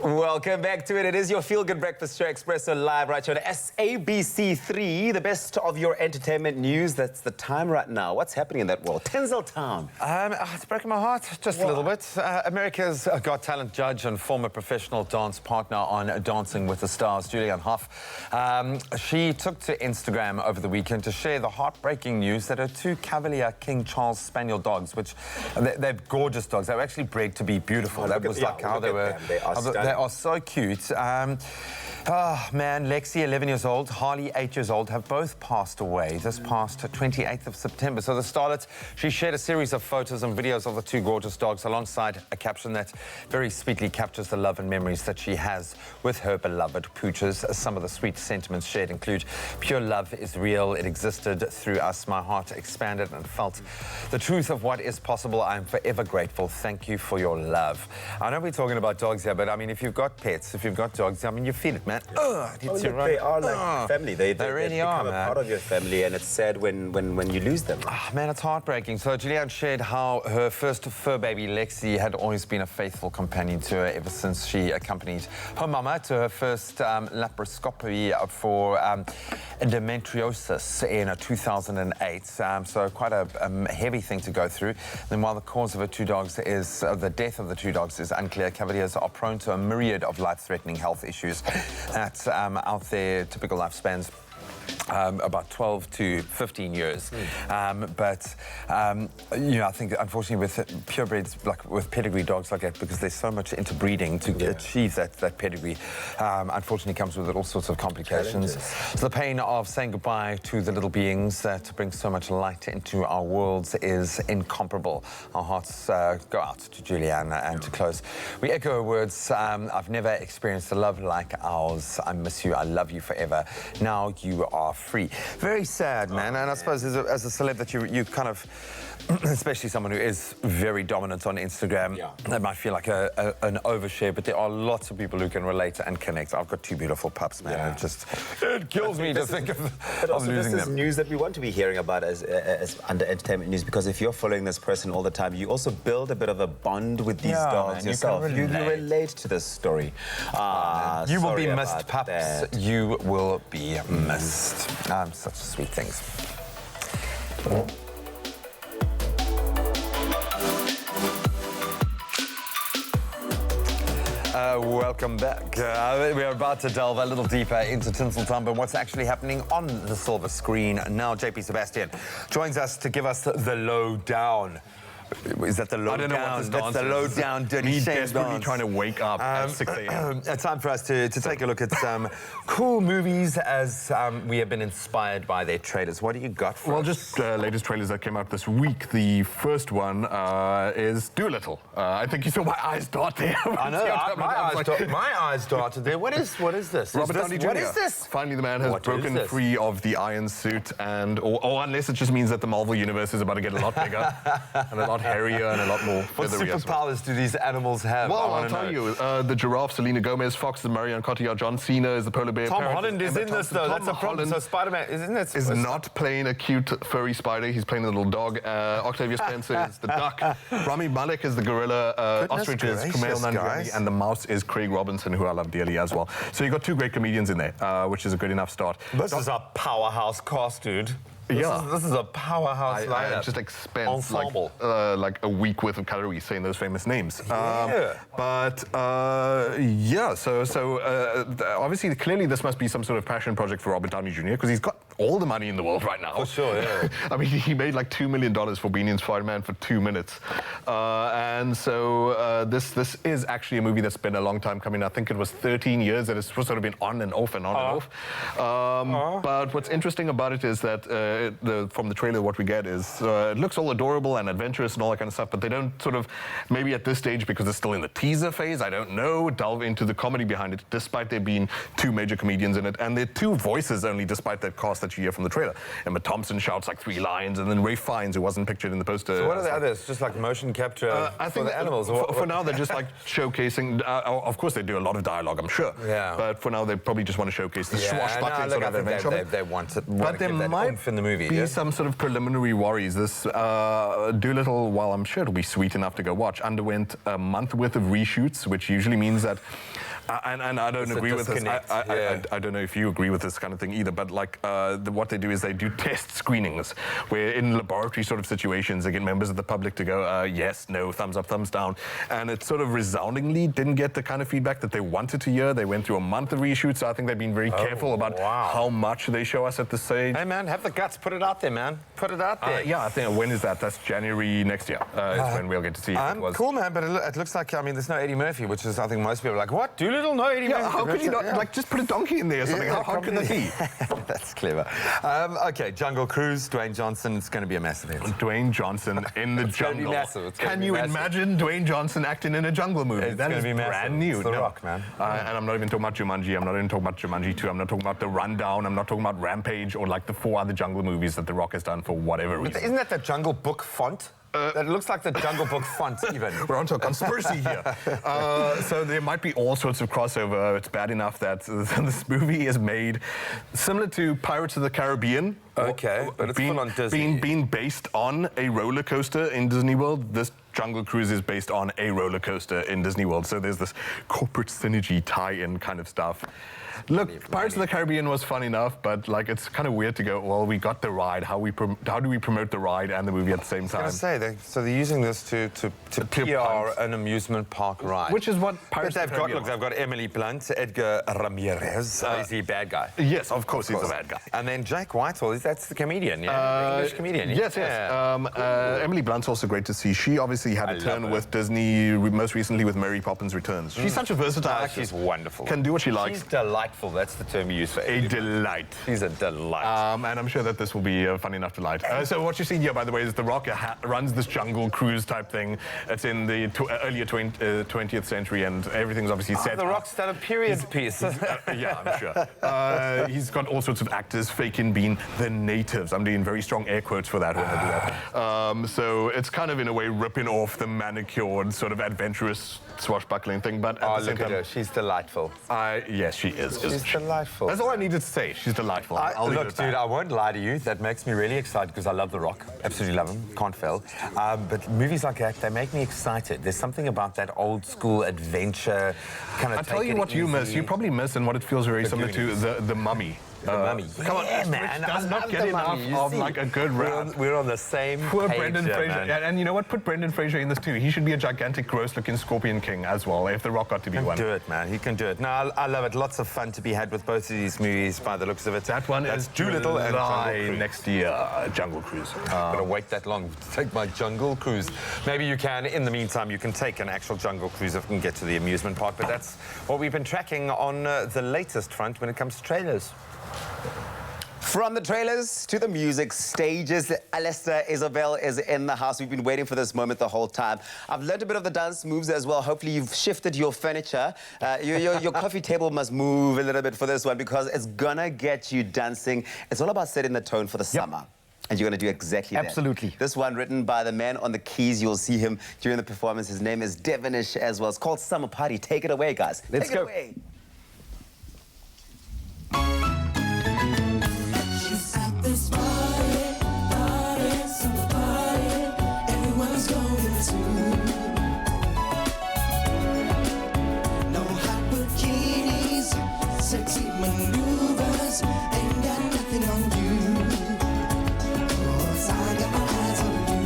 Welcome back to it. It is your Feel Good Breakfast Show, Expresso, live right here on SABC3, the best of your entertainment news. That's the time right now. What's happening in that world? Tinseltown. It's breaking my heart just a little bit. America's Got Talent judge and former professional dance partner on Dancing with the Stars, Julianne Hough. She took to Instagram over the weekend to share the heartbreaking news that her two Cavalier King Charles Spaniel dogs, which they're gorgeous dogs, they were actually bred to be beautiful. That was like how they were. They are so cute. Oh, man, Lexi, 11 years old, Harley, 8 years old, have both passed away this past 28th of September. So the starlet, she shared a series of photos and videos of the two gorgeous dogs alongside a caption that very sweetly captures the love and memories that she has with her beloved pooches. Some of the sweet sentiments shared include, pure love is real, it existed through us. My heart expanded and felt the truth of what is possible. I am forever grateful. Thank you for your love. I know we're talking about dogs here, but I mean, if you've got pets, if you've got dogs, I mean, you feel it, man. They are like family. They really become are, a man. part of your family, and it's sad when you lose them. Man, it's heartbreaking. So Julianne shared how her first fur baby, Lexi, had always been a faithful companion to her ever since she accompanied her mama to her first laparoscopy for endometriosis in 2008. So quite a heavy thing to go through. Then while the cause of her two dogs is, the death of the two dogs is unclear, Cavaliers are prone to a myriad of life-threatening health issues that out their typical lifespans. About 12 to 15 years. But, you know, I think, unfortunately, with purebreds, like with pedigree dogs like that, because there's so much interbreeding to achieve that pedigree, unfortunately comes with all sorts of complications. So the pain of saying goodbye to the little beings that bring so much light into our worlds is incomparable. Our hearts go out to Julianne, and to close, we echo her words, I've never experienced a love like ours. I miss you. I love you forever. Now you are free. Very sad, man. And I suppose as a celeb that you kind of, especially someone who is very dominant on Instagram, that might feel like an overshare, but there are lots of people who can relate and connect. I've got two beautiful pups, man. It kills me to think of losing them. This is news that we want to be hearing about as under entertainment news, because if you're following this person all the time, you also build a bit of a bond with these dogs yourself. You relate to this story. You will be missed, pups. You will be missed. Such sweet things. Welcome back. We're about to delve a little deeper into Tinseltown, but what's actually happening on the silver screen now. JP Sebastian joins us to give us the lowdown. Is that the low down? I don't know what this dance That's the low down, dirty shame desperately dance. trying to wake up at 6 a.m. It's time for us to take a look at some cool movies as we have been inspired by their trailers. What do you got for us? Just latest trailers that came out this week. The first one is Doolittle. I think you saw my eyes dart there. I know, my eyes darted there. What is this? Robert Downey Jr. What is this? Finally, the man has broken free of the iron suit, and or unless it just means that the Marvel universe is about to get a lot bigger and a lot hairier and a lot more What feathery. superpowers do these animals have? Well, I'll tell you. The giraffe, Selena Gomez, Fox, the Marion Cotillard, John Cena is the polar bear. Tom Holland is in this, though. That's a problem. So Spider-Man, isn't it? Is not playing a cute furry spider. He's playing a little dog. Octavia Spencer is the duck. Rami Malek is the gorilla. Ostrich is Kumail Nanjiani, and the mouse is Craig Robinson, who I love dearly as well. So you got two great comedians in there, which is a good enough start. This is a powerhouse cast, dude. This is a powerhouse lineup. I just expend like a week worth of calories saying those famous names. So obviously, clearly this must be some sort of passion project for Robert Downey Jr. because he's got all the money in the world right now. For sure, yeah. I mean, he made like $2 million for being in Spider-Man for 2 minutes. And so this is actually a movie that's been a long time coming. I think it was 13 years that it's sort of been on and off and on and off. But what's interesting about it is that from the trailer, what we get is it looks all adorable and adventurous and all that kind of stuff, but they don't sort of, maybe at this stage, because it's still in the teaser phase, I don't know, delve into the comedy behind it, despite there being two major comedians in it. And they're two voices only, despite that cast that you hear from the trailer. Emma Thompson shouts like 3 lines, and then Ray Fiennes, who wasn't pictured in the poster. So what are the others? Just like motion capture I think for the animals? For now, they're just like showcasing. Of course, they do a lot of dialogue, I'm sure. Yeah. But for now, they probably just want to showcase the swashbuckling sort of adventure. They want it. But there might in the movie, be some sort of preliminary worries. This Doolittle, while I'm sure it'll be sweet enough to go watch, underwent a month worth of reshoots, which usually means that And I don't agree with this. I don't know if you agree with this kind of thing either, but like what they do is they do test screenings where in laboratory sort of situations they get members of the public to go yes, no, thumbs up, thumbs down, and it sort of resoundingly didn't get the kind of feedback that they wanted to hear. They went through a month of reshoots, so I think they've been very careful about how much they show us at this stage. Hey man, have the guts, put it out there, man. Put it out there. Yeah, I think, when is that? That's January next year. Is when we'll get to see it. Cool, man, but it looks like, I mean, there's no Eddie Murphy, which is, I think most people are like, what? Doolittle? No Eddie Murphy? How could you not, like, just put a donkey in there or something? How hard could that be? That's clever. Okay, Jungle Cruise, Dwayne Johnson, it's going to be a massive hit. Dwayne Johnson in the jungle. Massive. Can you imagine Dwayne Johnson acting in a jungle movie? It's that is be brand new. It's The Rock, man. And I'm not even talking about Jumanji. I'm not even talking about Jumanji 2. I'm not talking about The Rundown. I'm not talking about Rampage or like the 4 other jungle movies that The Rock has done for whatever reason. Isn't that the Jungle Book font? That looks like the Jungle Book font, even. We're onto a conspiracy here. So there might be all sorts of crossover. It's bad enough that this movie is made similar to Pirates of the Caribbean. Okay, but it's full on Disney. Being based on a roller coaster in Disney World, this Jungle Cruise is based on a roller coaster in Disney World. So there's this corporate synergy tie-in kind of stuff. Look, Pirates of the Caribbean was fun enough, but like it's kind of weird to go, well, we got the ride. How do we promote the ride and the movie at the same time? I was going to say, so they're using this to PR an amusement park ride. Which is what Pirates of the Caribbean Look, they've got Emily Blunt, Edgar Ramirez. Is he a bad guy? Yes, of course he's a bad guy. And then Jake Whitehall, that's the comedian, yeah? The English comedian. Yes, yes. Emily Blunt's also great to see. She obviously had a turn with Disney, most recently with Mary Poppins Returns. She's such a versatile actress. She's wonderful. Can do what she likes. She's delightful. That's the term you use for a delight. She's a delight. And I'm sure that this will be a fun enough delight. So what you're seeing here, by the way, is The Rock runs this jungle cruise type thing. It's in the earlier 20th century, and everything's obviously set. The Rock's done a period piece. Yeah, I'm sure. He's got all sorts of actors fake in being the natives. I'm doing very strong air quotes for that when I do that. So it's kind of in a way ripping off the manicured sort of adventurous swashbuckling thing, but at the same time, she's delightful. Yes, she is. She's delightful. That's all I needed to say. She's delightful. Look, dude, I won't lie to you. That makes me really excited because I love The Rock. Absolutely love him. Can't fail. But movies like that, they make me excited. There's something about that old school adventure kind of. I'll tell you what you miss. You probably miss, and what it feels very similar to the Mummy. The Mummy. Come on, man. Which does not get enough of like a good rap. We're on the same Poor page Brendan here, Fraser. man. And you know what? Put Brendan Fraser in this too. He should be a gigantic, gross-looking Scorpion King as well, if The Rock got to be one. He can do it, man. He can do it. No, I love it. Lots of fun to be had with both of these movies by the looks of it. That one is Doolittle and Jungle Cruise. Next year, Jungle Cruise. Gotta wait that long to take my Jungle Cruise. Maybe you can. In the meantime, you can take an actual Jungle Cruise if you can get to the amusement park. But that's what we've been tracking on the latest front when it comes to trailers. From the trailers to the music stages, Alistair Isabel is in the house. We've been waiting for this moment the whole time. I've learned a bit of the dance moves as well. Hopefully you've shifted your furniture. Your coffee table must move a little bit for this one because it's gonna get you dancing. It's all about setting the tone for the summer. And you're going to do exactly that. Absolutely. This one written by the man on the keys. You'll see him during the performance. His name is Devonish as well. It's called Summer Party. Take it away, guys. Let's go. Away. She's at this party, summer party, everyone's going to. No hot bikinis, sexy maneuvers, ain't got nothing on you. Cause I got my eyes on you.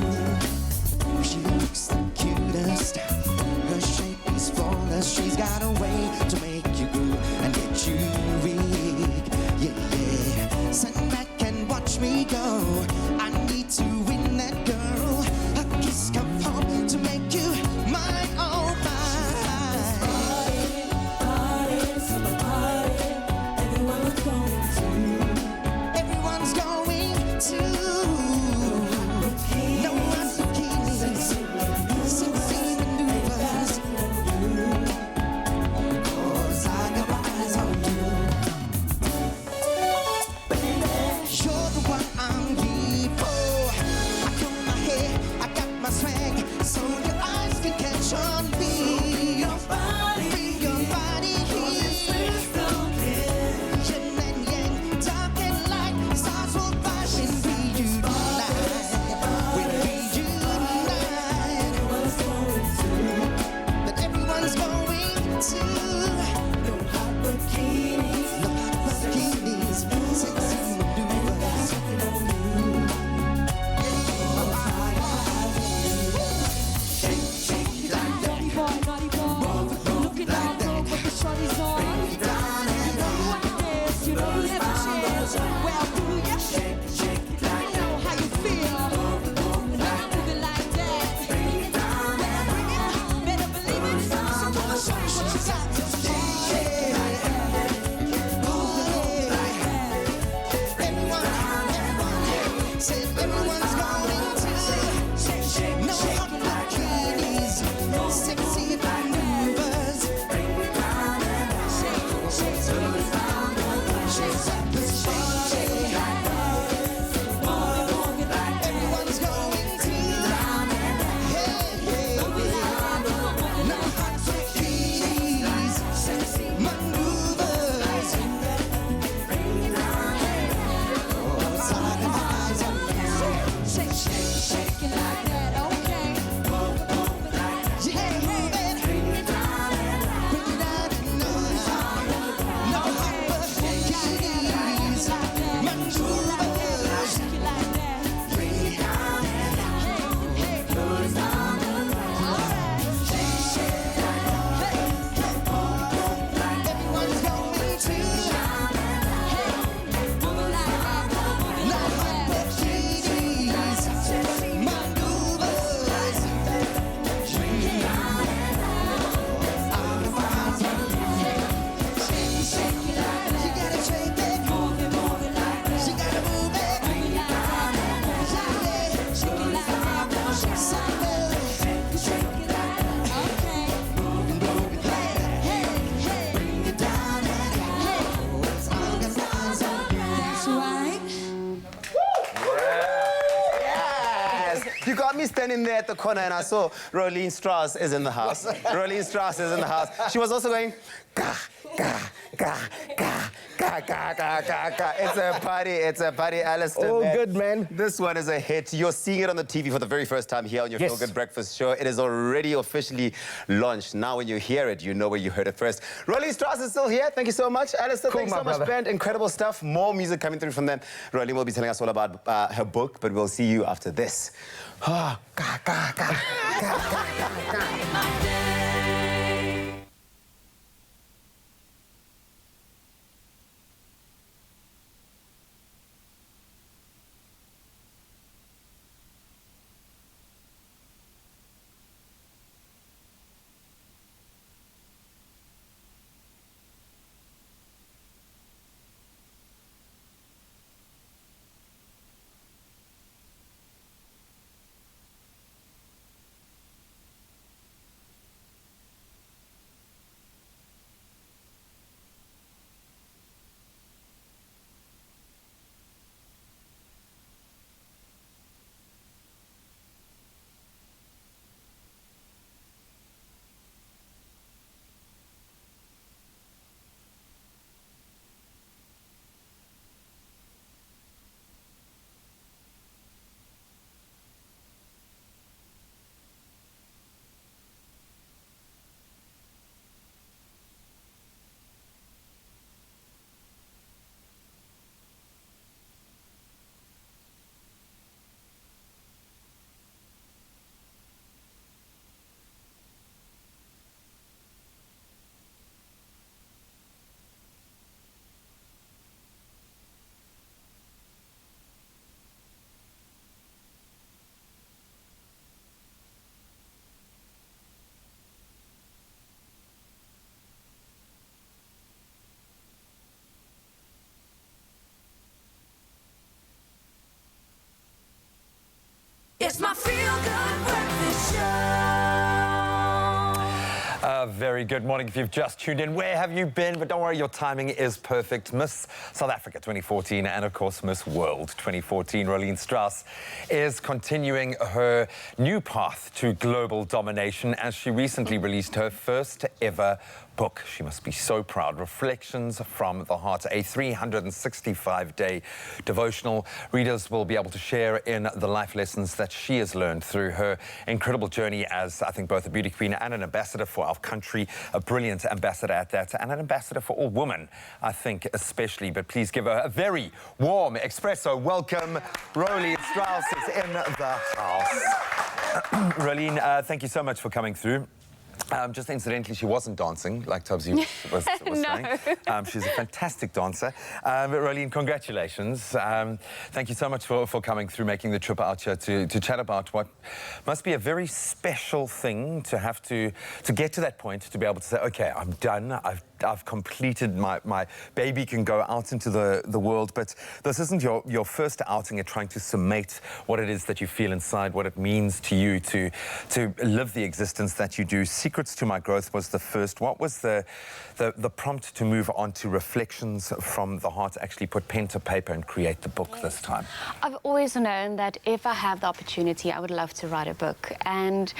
She looks the cutest, her shape is flawless. She's got a way to make you groove and get you weak. Yeah, yeah. Sit back and watch me go. I need to win that girl. A kiss come home to make you mine, oh mine. Party, summer party, everyone's going to. Everyone's going to. No one bikinis, sexy maneuvers. Cause I got my eyes on you. You're the one I'm it like that, okay. Move it like that. Yeah, move it. Bring it down and down. Bring it down and down. No hyper ladies, maneuvers. Shake it like that. Bring it down and down. Hey, clothes on the ground. Alright. Shake it like that. Hey, everyone's going to. You got me standing there at the corner and I saw Rolene Strauss is in the house. Rolene Strauss is in the house. She was also going, gah, gah, gah, gah, gah, gah, gah, gah, gah. It's a party, Alistair. Oh, good, man. This one is a hit. You're seeing it on the TV for the very first time here on your Feel Good Breakfast show. It is already officially launched. Now when you hear it, you know where you heard it first. Rolene Strauss is still here. Thank you so much. Alistair, Cool, thank you so much, band. Incredible stuff. More music coming through from them. Rolene will be telling us all about her book, but we'll see you after this. Ah, gah, gah, gah, gah, gah, gah, gah. It's my Feel Good Breakfast Show. Very good morning if you've just tuned in. Where have you been? But don't worry, your timing is perfect. Miss South Africa 2014 and, of course, Miss World 2014. Rolene Strauss is continuing her new path to global domination as she recently released her first ever book. She must be so proud. Reflections from the Heart, a 365-day devotional. Readers will be able to share in the life lessons that she has learned through her incredible journey as, I think, both a beauty queen and an ambassador for our country, a brilliant ambassador at that, and an ambassador for all women, I think, especially. But please give her a very warm Expresso welcome. Rolene Strauss is in the house. Rolene, thank you so much for coming through. Just incidentally, she wasn't dancing, like Tubbsy was saying. She's a fantastic dancer. But Rolene, congratulations. Thank you so much for coming through, making the trip out here to chat about what must be a very special thing to have to get to that point, to be able to say, OK, I'm done. I've completed my baby can go out into the world. But this isn't your first outing at trying to summate what it is that you feel inside, what it means to you to live the existence that you do. Secrets to My Growth was the first. What was the prompt to move on to Reflections from the Heart, actually put pen to paper and create the book this time? I've always known that if I have the opportunity, I would love to write a book. And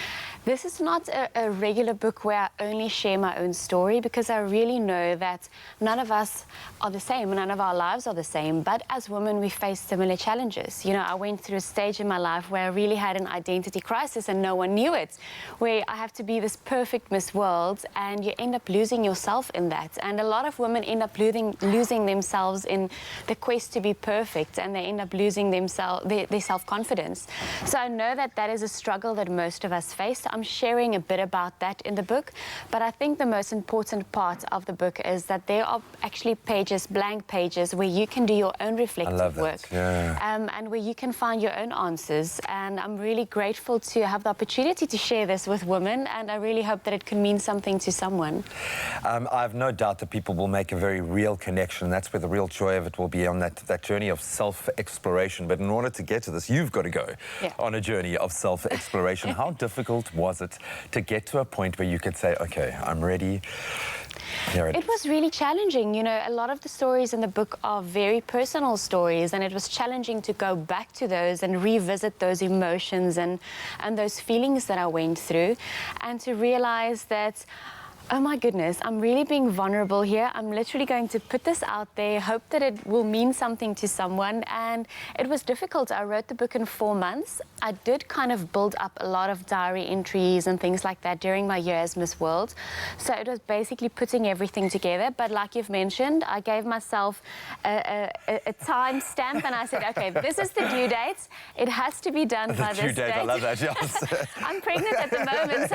this is not a regular book where I only share my own story, because I really clearly know that none of us are the same, none of our lives are the same, but as women we face similar challenges. You know, I went through a stage in my life where I really had an identity crisis and no one knew it, where I have to be this perfect Miss World, and you end up losing yourself in that. And a lot of women end up losing themselves in the quest to be perfect, and they end up losing themselves, their self-confidence. So I know that that is a struggle that most of us face. I'm sharing a bit about that in the book, but I think the most important part of the book is that there are actually pages, blank pages, where you can do your own reflective work, and where you can find your own answers. And I'm really grateful to have the opportunity to share this with women, and I really hope that it can mean something to someone. I have no doubt that people will make a very real connection. That's where the real joy of it will be, on that journey of self-exploration. But in order to get to this, you've got to go on a journey of self-exploration. How difficult was it to get to a point where you could say, okay, I'm ready? It was really challenging. You know, a lot of the stories in the book are very personal stories, and it was challenging to go back to those and revisit those emotions and those feelings that I went through, and to realize that, oh my goodness, I'm really being vulnerable here. I'm literally going to put this out there, hope that it will mean something to someone. And it was difficult. I wrote the book in 4 months. I did kind of build up a lot of diary entries and things like that during my year as Miss World. So it was basically putting everything together. But like you've mentioned, I gave myself a time stamp, and I said, okay, this is the due date. It has to be done by this date. I love that, yes. I'm pregnant at the moment,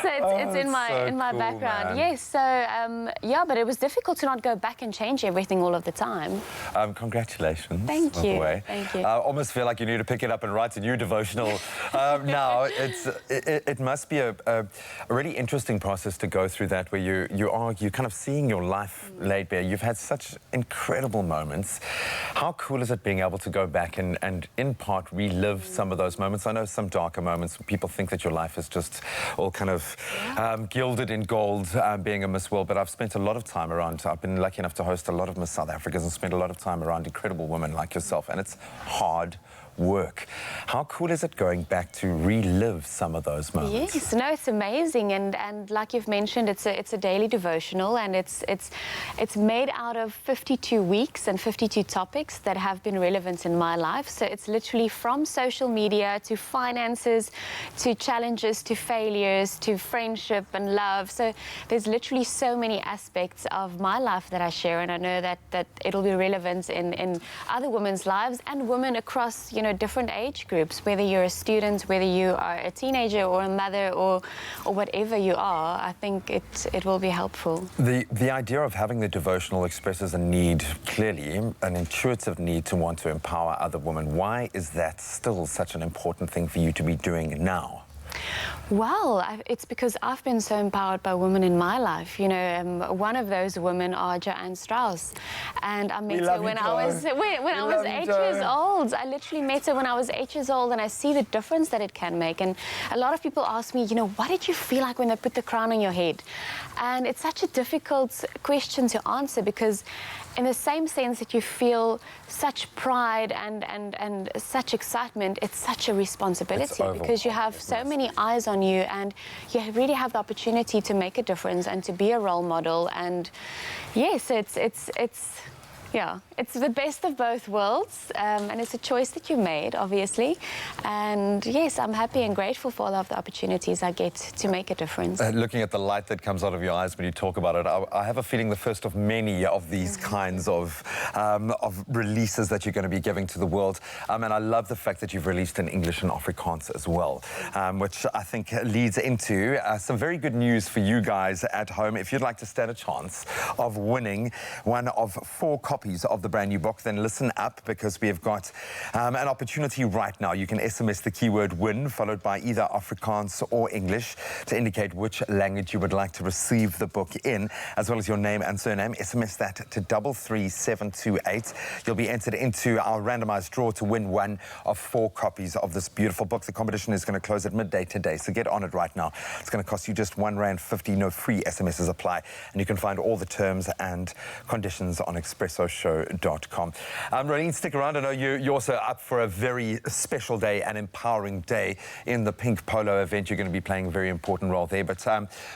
so it's in my background. Yes, so yeah, but it was difficult to not go back and change everything all of the time. Congratulations. Thank you. Thank you. I almost feel like you need to pick it up and write a new devotional now. It must be a really interesting process to go through that, where you're kind of seeing your life laid bare. You've had such incredible moments. How cool is it being able to go back and in part relive some of those moments? I know some darker moments. People think that your life is just all kind of gilded in gold, being a Miss World, but I've spent a lot of time around. I've been lucky enough to host a lot of Miss South Africans and spent a lot of time around incredible women like yourself, and it's hard work. How cool is it going back to relive some of those moments? Yes, no, it's amazing, and like you've mentioned, it's a daily devotional, and it's made out of 52 weeks and 52 topics that have been relevant in my life. So it's literally from social media to finances, to challenges, to failures, to friendship and love. So there's literally so many aspects of my life that I share, and I know that it'll be relevant in other women's lives and women across, you know, different age groups, whether you're a student, whether you are a teenager or a mother or whatever you are. I think it will be helpful. The idea of having the devotional expresses a need, clearly, an intuitive need to want to empower other women. Why is that still such an important thing for you to be doing now? Well, it's because I've been so empowered by women in my life. You know, one of those women are Joanne Strauss, and I met her when I was 8 years old. I literally met her when I was 8 years old, and I see the difference that it can make. And a lot of people ask me, you know, what did you feel like when they put the crown on your head? And it's such a difficult question to answer, because in the same sense that you feel such pride and such excitement, it's such a responsibility, because you have so many eyes on you, and you really have the opportunity to make a difference and to be a role model. And yes, it's the best of both worlds, and it's a choice that you made, obviously. And yes, I'm happy and grateful for all of the opportunities I get to make a difference. Looking at the light that comes out of your eyes when you talk about it, I have a feeling the first of many of these kinds of releases that you're going to be giving to the world. And I love the fact that you've released in English and Afrikaans as well, which I think leads into some very good news for you guys at home. If you'd like to stand a chance of winning one of 4 copies of the brand new book, then listen up, because we have got an opportunity right now. You can SMS the keyword WIN followed by either Afrikaans or English to indicate which language you would like to receive the book in, as well as your name and surname. SMS that to 33728. You'll be entered into our randomized draw to win one of 4 copies of this beautiful book. The competition is going to close at midday today, so get on it right now. It's going to cost you just R1.50. No free SMSs apply, and you can find all the terms and conditions on Expresso expressoshow.com. Rolene, stick around. I know you're also up for a very special day, an empowering day in the Pink Polo event. You're going to be playing a very important role there. But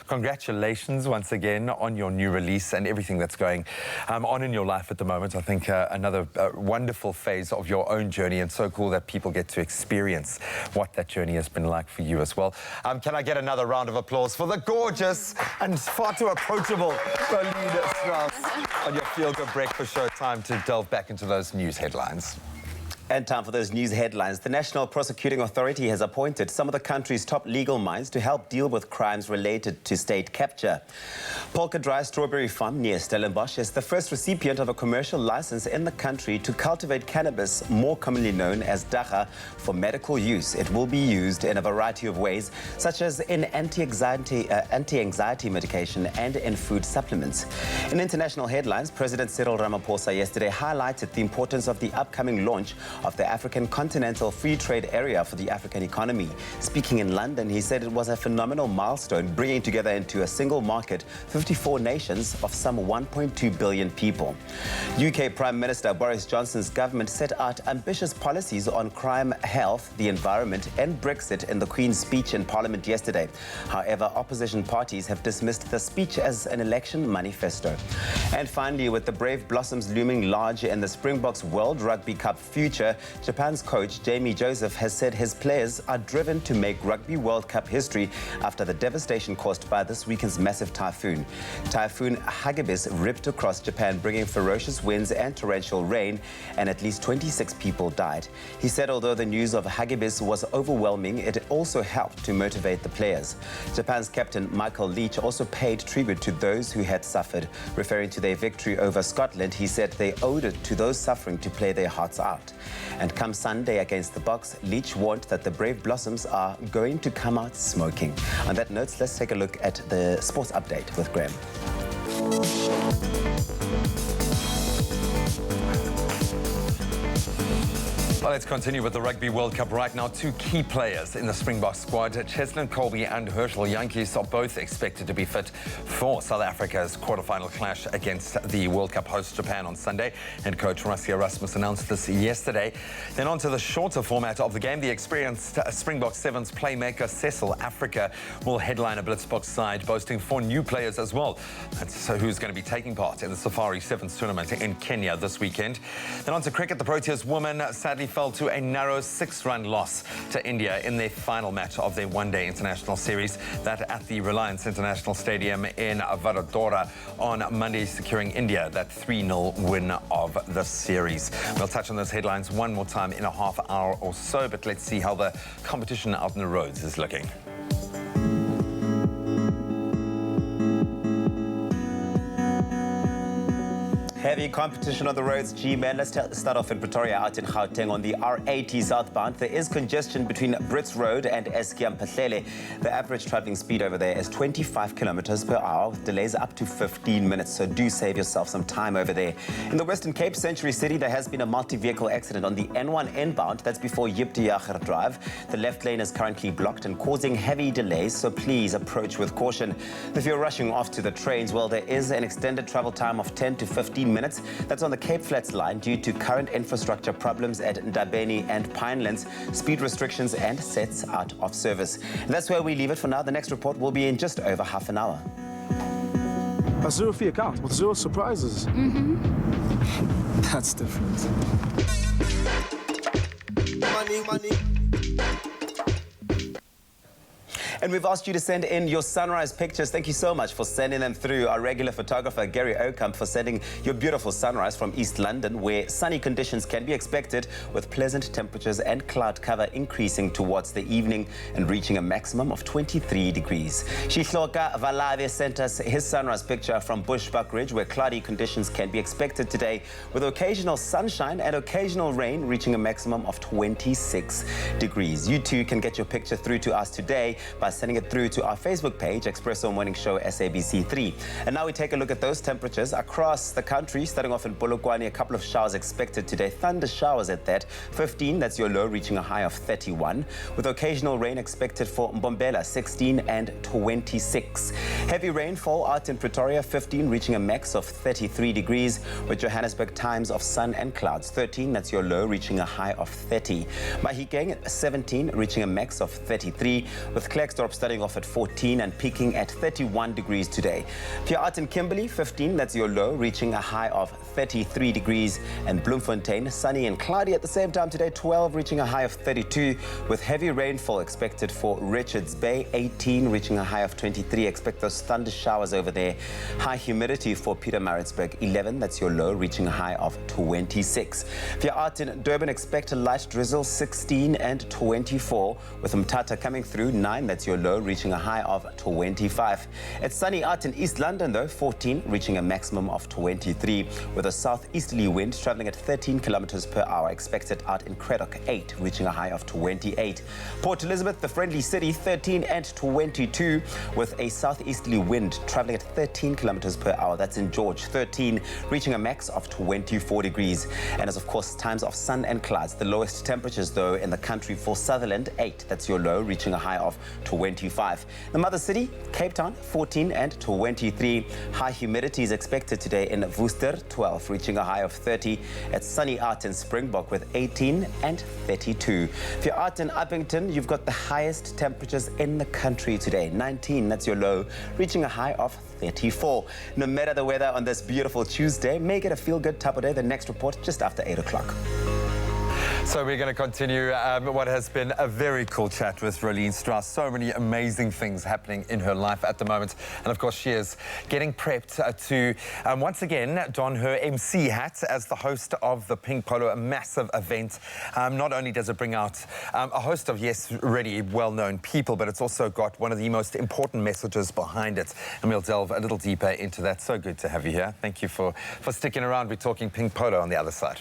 congratulations once again on your new release and everything that's going on in your life at the moment. I think another wonderful phase of your own journey, and so cool that people get to experience what that journey has been like for you as well. Can I get another round of applause for the gorgeous and far too approachable Rolene Strauss on your Feel Good Breakfast Show? Time to delve back into those news headlines. And time for those news headlines. The National Prosecuting Authority has appointed some of the country's top legal minds to help deal with crimes related to state capture. Polka Dry Strawberry Farm near Stellenbosch is the first recipient of a commercial license in the country to cultivate cannabis, more commonly known as dagga, for medical use. It will be used in a variety of ways, such as in anti-anxiety medication and in food supplements. In international headlines, President Cyril Ramaphosa yesterday highlighted the importance of the upcoming launch of the African Continental Free Trade Area for the African economy. Speaking in London, he said it was a phenomenal milestone, bringing together into a single market 54 nations of some 1.2 billion people. UK Prime Minister Boris Johnson's government set out ambitious policies on crime, health, the environment and Brexit in the Queen's speech in Parliament yesterday. However, opposition parties have dismissed the speech as an election manifesto. And finally, with the brave blossoms looming large in the Springboks World Rugby Cup future, Japan's coach Jamie Joseph has said his players are driven to make Rugby World Cup history after the devastation caused by this weekend's massive typhoon. Typhoon Hagibis ripped across Japan, bringing ferocious winds and torrential rain, and at least 26 people died. He said although the news of Hagibis was overwhelming, it also helped to motivate the players. Japan's captain Michael Leach also paid tribute to those who had suffered. Referring to their victory over Scotland, he said they owed it to those suffering to play their hearts out. And come Sunday against the Boks, Leach warned that the brave blossoms are going to come out smoking. On that note, let's take a look at the sports update with Graham. Well, let's continue with the Rugby World Cup right now. Two key players in the Springbok squad, Cheslin Colby and Herschel Jantjies, are both expected to be fit for South Africa's quarterfinal clash against the World Cup host Japan on Sunday. Head coach Rassie Erasmus announced this yesterday. Then on to the shorter format of the game. The experienced Springbok Sevens playmaker Cecil Africa will headline a Blitzboks side, boasting 4 new players as well. That's who's going to be taking part in the Safari Sevens tournament in Kenya this weekend. Then on to cricket. The Proteas women sadly fell to a narrow 6-run loss to India in their final match of their one-day international series, that at the Reliance International Stadium in Vadodara on Monday, securing India that 3-0 win of the series. We'll touch on those headlines one more time in a half hour or so, but let's see how the competition out on the roads is looking. Heavy competition on the roads, G-Man. Let's start off in Pretoria, out in Gauteng on the R80 southbound. There is congestion between Brits Road and Eskia-Mphahlele. The average travelling speed over there is 25 kilometers per hour, with delays up to 15 minutes, so do save yourself some time over there. In the Western Cape, Century City, there has been a multi-vehicle accident on the N1 inbound. That's before Jiptejager Drive. The left lane is currently blocked and causing heavy delays, so please approach with caution. If you're rushing off to the trains, well, there is an extended travel time of 10 to 15 minutes. That's on the Cape Flats line due to current infrastructure problems at Ndabeni and Pinelands, speed restrictions and sets out of service. And that's where we leave it for now. The next report will be in just over half an hour. A 0 fee account with 0 surprises. That's different. Money. And we've asked you to send in your sunrise pictures. Thank you so much for sending them through. Our regular photographer, Gary Oakamp, for sending your beautiful sunrise from East London, where sunny conditions can be expected with pleasant temperatures and cloud cover increasing towards the evening and reaching a maximum of 23 degrees. Shihloka Valave sent us his sunrise picture from Bushbuckridge, where cloudy conditions can be expected today with occasional sunshine and occasional rain, reaching a maximum of 26 degrees. You too can get your picture through to us today by by sending it through to our Facebook page, Expresso Morning Show SABC3. And now we take a look at those temperatures across the country, starting off in Polokwane. A couple of showers expected today, thunder showers at that. 15, that's your low, reaching a high of 31. With occasional rain expected for Mbombela, 16 and 26. Heavy rainfall out in Pretoria, 15, reaching a max of 33 degrees. With Johannesburg, times of sun and clouds, 13, that's your low, reaching a high of 30. Mahikeng, 17, reaching a max of 33. With Klerksdorp starting off at 14 and peaking at 31 degrees today. If you're out in Kimberley, 15, that's your low, reaching a high of 33 degrees. And Bloemfontein, sunny and cloudy at the same time today, 12, reaching a high of 32. With heavy rainfall expected for Richards Bay, 18, reaching a high of 23. Expect those thunder showers over there. High humidity for Pietermaritzburg, 11, that's your low, reaching a high of 26. If you're out in Durban, expect a light drizzle, 16 and 24. With Mthatha coming through, 9, that's your low, reaching a high of 25. It's sunny out in East London though, 14, reaching a maximum of 23. With a southeasterly wind traveling at 13 kilometers per hour. Expected out in Craddock, 8, reaching a high of 28. Port Elizabeth, the friendly city, 13 and 22. With a southeasterly wind traveling at 13 kilometers per hour. That's in George, 13, reaching a max of 24 degrees. And as of course, times of sun and clouds. The lowest temperatures though in the country for Sutherland, 8, that's your low, reaching a high of 25. The mother city, Cape Town, 14 and 23. High humidity is expected today in Worcester, 12, reaching a high of 30. It's sunny out in Springbok with 18 and 32. If you're out in Uppington, you've got the highest temperatures in the country today, 19, that's your low, reaching a high of 34. No matter the weather on this beautiful Tuesday, make it a feel-good type of day. The next report just after 8 o'clock. So we're going to continue what has been a very cool chat with Rolene Strauss. So many amazing things happening in her life at the moment. And of course, she is getting prepped to once again don her MC hat as the host of the Pink Polo, a massive event. Not only does it bring out a host of, yes, really well-known people, but it's also got one of the most important messages behind it. And we'll delve a little deeper into that. So good to have you here. Thank you for sticking around. We're talking Pink Polo on the other side.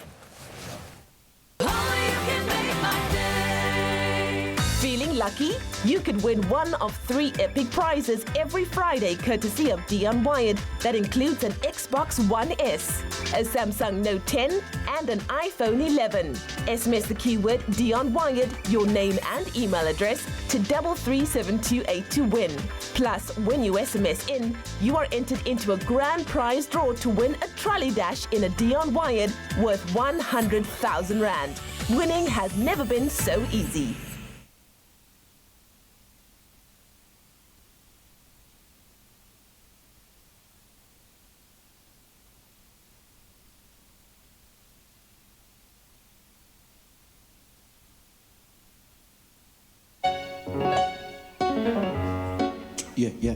Feeling lucky? You could win one of 3 epic prizes every Friday courtesy of Dion Wired. That includes an Xbox One S, a Samsung Note 10 and an iPhone 11. SMS the keyword Dion Wired, your name and email address to 33728 to win. Plus, when you SMS in, you are entered into a grand prize draw to win a trolley dash in a Dion Wired worth 100,000 Rand. Winning has never been so easy. Yeah.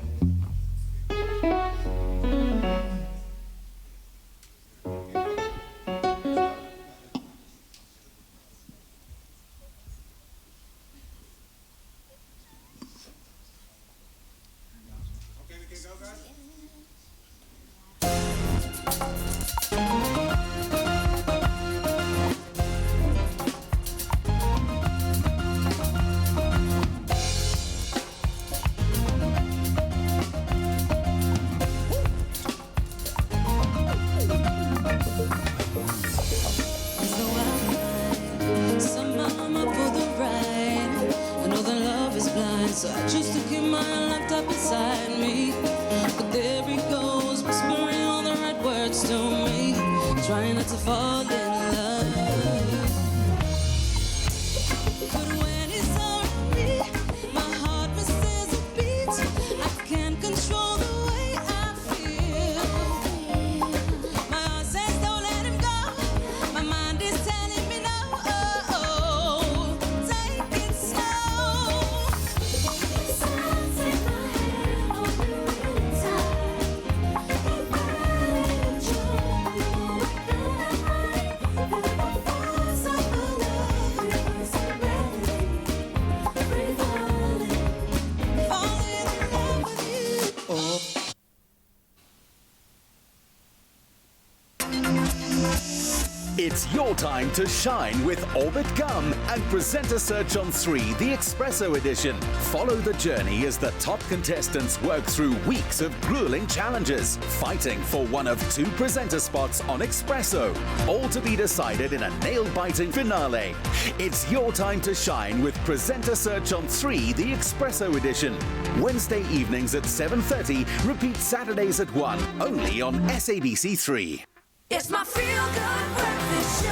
your time to shine with Orbit Gum and Presenter Search on 3, the Expresso edition. Follow the journey as the top contestants work through weeks of grueling challenges, fighting for one of 2 presenter spots on Expresso, all to be decided in a nail-biting finale. It's your time to shine with Presenter Search on 3, the Expresso edition. Wednesday evenings at 7:30, repeat Saturdays at 1, only on SABC 3. It's my feel-good breakfast show.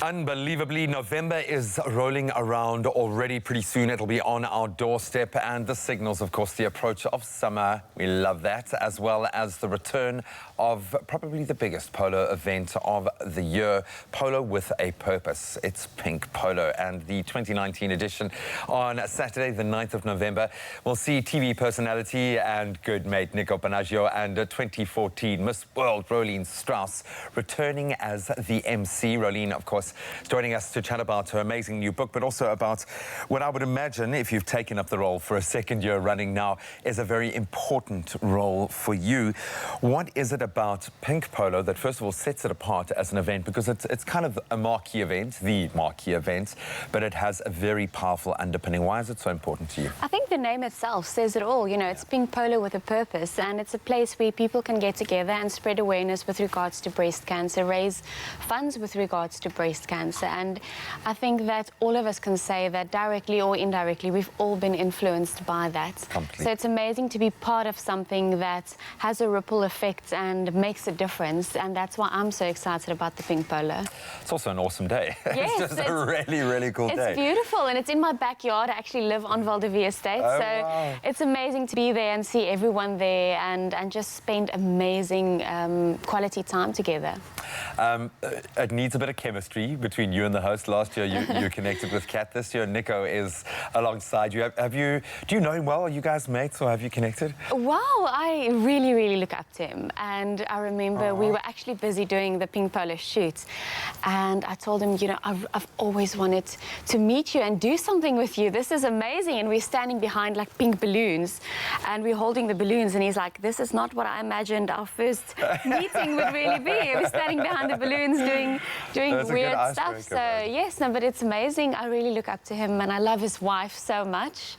Unbelievably, November is rolling around already. Pretty soon it'll be on our doorstep, and this signals, of course, the approach of summer. We love that, as well as the return of probably the biggest polo event of the year, Polo with a Purpose. It's Pink Polo, and the 2019 edition on Saturday, the 9th of November, will see TV personality and good mate Nico Panaggio and 2014 Miss World Rolene Strauss returning as the MC. Rolene, of course, is joining us to chat about her amazing new book, but also about what I would imagine, if you've taken up the role for a second year running now, is a very important role for you. What is it about Pink Polo that, first of all, sets it apart as an event? Because it's kind of a marquee event, the marquee event, but it has a very powerful underpinning. Why is it so important to you? I think the name itself says it all. You know, it's Pink Polo with a purpose, and it's a place where people can get together and spread awareness with regards to breast cancer, raise funds with regards to breast cancer. And I think that all of us can say that directly or indirectly, we've all been influenced by that. Completely. So it's amazing to be part of something that has a ripple effect and makes a difference, and that's why I'm so excited about the Pink Polo. It's also an awesome day. Yes, it's just a really, really cool day. It's beautiful, and it's in my backyard. I actually live on Valdivia Estate, Oh, so wow. it's amazing to be there and see everyone there and just spend amazing quality time together. It needs a bit of chemistry between you and the host. Last year you connected with Kat. This year Nico is alongside you. Do you know him well? Are you guys mates, or have you connected? Wow, I really, really look up to him. And I remember we were actually busy doing the Pink Polo shoot, and I told him, you know, I've always wanted to meet you and do something with you. This is amazing. And we're standing behind like pink balloons, and we're holding the balloons, and he's like, this is not what I imagined our first meeting would really be. We're standing behind the balloons doing weird stuff. So yes, no, but it's amazing. I really look up to him, and I love his wife so much.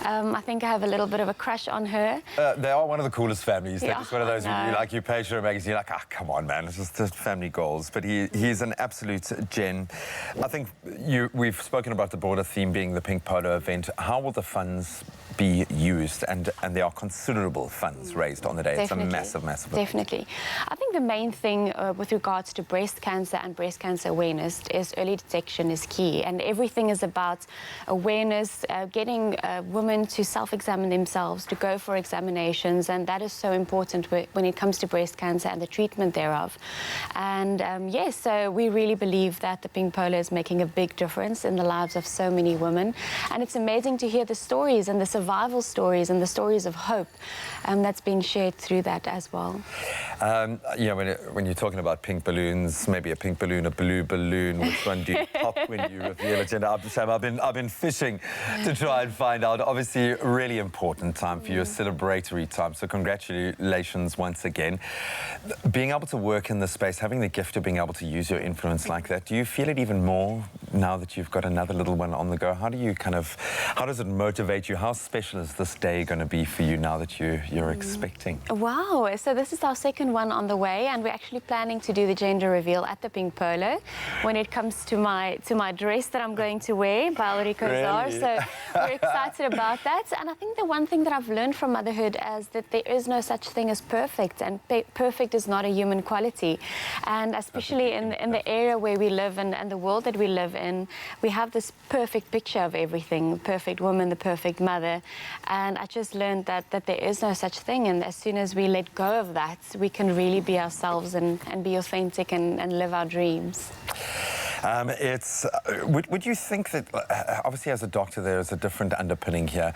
I think I have a little bit of a crush on her. They are one of the coolest families. They're Yeah, just one of those, I know. you page her a magazine, you're like, ah, come on, man, it's just family goals. But he's an absolute gen. I think we've spoken about the broader theme being the Pink Polo event. How will the funds be used? And there are considerable funds raised on the day. Definitely. It's a massive, massive event. Definitely. I think the main thing with regards to breast cancer and breast cancer awareness is early detection is key, and everything is about awareness, getting women to self-examine themselves, to go for examinations, and that is so important when it comes to breast cancer and the treatment thereof. And yes, so we really believe that the Pink Polo is making a big difference in the lives of so many women, and it's amazing to hear the stories and the survival stories and the stories of hope that's being shared through that as well. You know, when you're talking about pink balloons, maybe a pink balloon, a blue balloon, which one do you pop when you reveal it? And I've been fishing to try and find out. Obviously, really important time for you, a celebratory time. So congratulations once again. Being able to work in this space, having the gift of being able to use your influence like that, do you feel it even more now that you've got another little one on the go? How does it motivate you? How special is this day going to be for you now that you're expecting? Wow, so this is our second one on the way, and we're actually planning to do the gender reveal at the Pink Polo when it comes to my dress that I'm going to wear by Ulrika Zar. Really? So we're excited about that. And I think the one thing that I've learned from motherhood is that there is no such thing as perfect, and perfect is not a human quality. And especially in the area where we live and the world that we live in, we have this perfect picture of everything, the perfect woman, the perfect mother. And I just learned that there is no such thing, and as soon as we let go of that, we can really be ourselves and be authentic and live our dreams. Would you think that, obviously as a doctor there is a different underpinning here,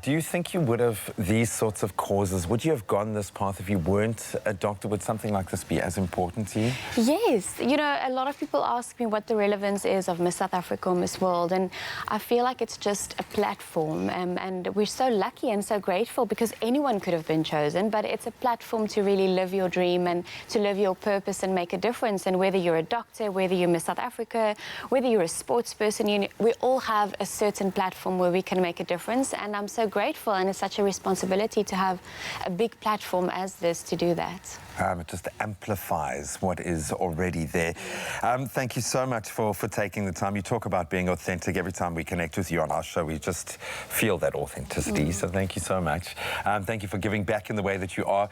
do you think you would have these sorts of causes, would you have gone this path if you weren't a doctor? Would something like this be as important to you? Yes. You know, a lot of people ask me what the relevance is of Miss South Africa or Miss World, and I feel like it's just a platform, and we're so lucky and so grateful because anyone could have been chosen, but it's a platform to really live your dream and to live your purpose and make a difference. And whether you're a doctor, whether you're Miss South Africa, whether you're a sports person, we all have a certain platform where we can make a difference, and I'm so grateful, and it's such a responsibility to have a big platform as this to do that. It just amplifies what is already there. Thank you so much for taking the time. You talk about being authentic. Every time we connect with you on our show, we just feel that authenticity. So thank you so much. Thank you for giving back in the way that you are.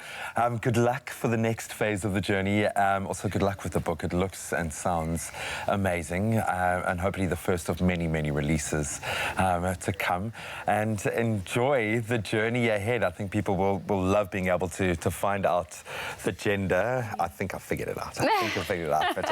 Good luck for the next phase of the journey. Also, good luck with the book. It looks and sounds amazing. And hopefully the first of many, many releases to come. And enjoy the journey ahead. I think people will love being able to find out the gender. I think I figured it out. But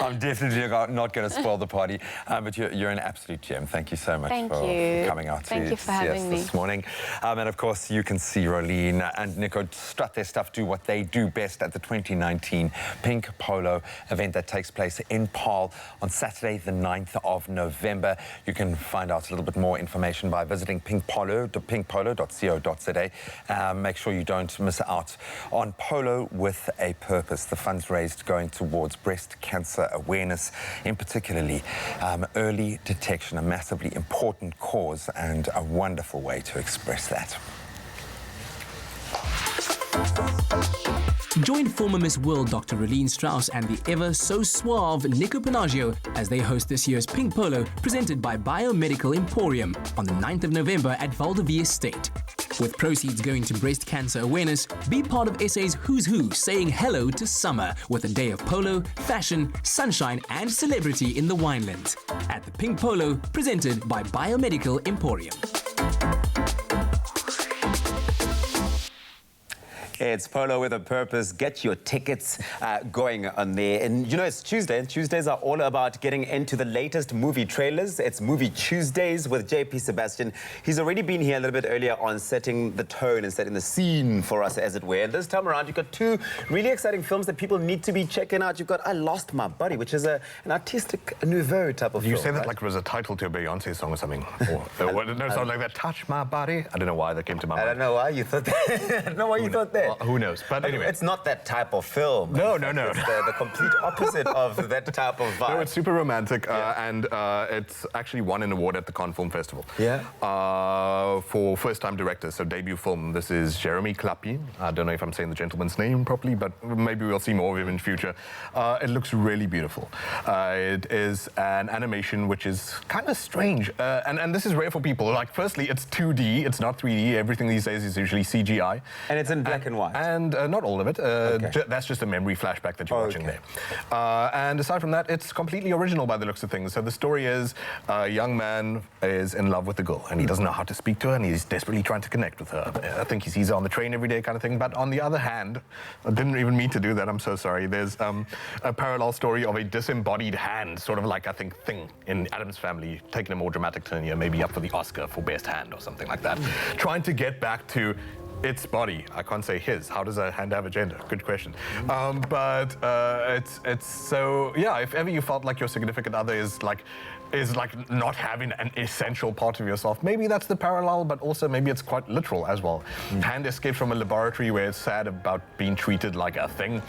I'm definitely not going to spoil the party. But you're an absolute gem. Thank you so much for coming out to see us this morning. And of course, you can see Rolene and Nico strut their stuff, do what they do best at the 2019 Pink Polo event that takes place in Paarl on Saturday, the 9th of November. You can find out a little bit more information by visiting pinkpolo.co.za. Make sure you don't miss out on Polo with a Purpose. The funds raised going towards breast cancer awareness, in particularly early detection, a massively important cause and a wonderful way to express that. Join former Miss World Dr. Rolene Strauss and the ever so suave Nico Panaggio as they host this year's Pink Polo, presented by Biomedical Emporium on the 9th of November at Valdevie Estate. With proceeds going to breast cancer awareness, be part of SA's Who's Who saying hello to summer with a day of polo, fashion, sunshine and celebrity in the winelands. At the Pink Polo, presented by Biomedical Emporium. It's Polo with a Purpose. Get your tickets going on there. And you know, it's Tuesday, and Tuesdays are all about getting into the latest movie trailers. It's Movie Tuesdays with JP Sebastian. He's already been here a little bit earlier on setting the tone and setting the scene for us, as it were. And this time around, you've got two really exciting films that people need to be checking out. You've got I Lost My Body, which is an artistic nouveau type of film. You say that like it was a title to a Beyonce song or something. No, it sounded like that. Touch My Body. I don't know why that came to my mind. I don't know why you thought that. I don't know why you thought that. Who knows? But anyway. It's not that type of film. No. It's the complete opposite of that type of vibe. No, it's super romantic, and it's actually won an award at the Cannes Film Festival. Yeah. For first-time directors, so debut film. This is Jeremy Klappi. I don't know if I'm saying the gentleman's name properly, but maybe we'll see more of him in future. It looks really beautiful. It is an animation which is kind of strange, and this is rare for people. Like, firstly, it's 2D, it's not 3D. Everything these days is usually CGI. And it's in black and white. And not all of it. That's just a memory flashback that you're watching there. And aside from that, it's completely original by the looks of things. So the story is a young man is in love with a girl, and he doesn't know how to speak to her, and he's desperately trying to connect with her. I think he sees her on the train every day kind of thing. But on the other hand, I didn't even mean to do that, I'm so sorry. There's a parallel story of a disembodied hand, sort of like, I think, Thing in Addams Family, taking a more dramatic turn here, maybe up for the Oscar for Best Hand or something like that. Trying to get back to its body. I can't say his. How does a hand have a gender? Good question. But it's so, yeah, if ever you felt like your significant other is like not having an essential part of yourself, maybe that's the parallel, but also maybe it's quite literal as well. Hand escapes from a laboratory where it's sad about being treated like a thing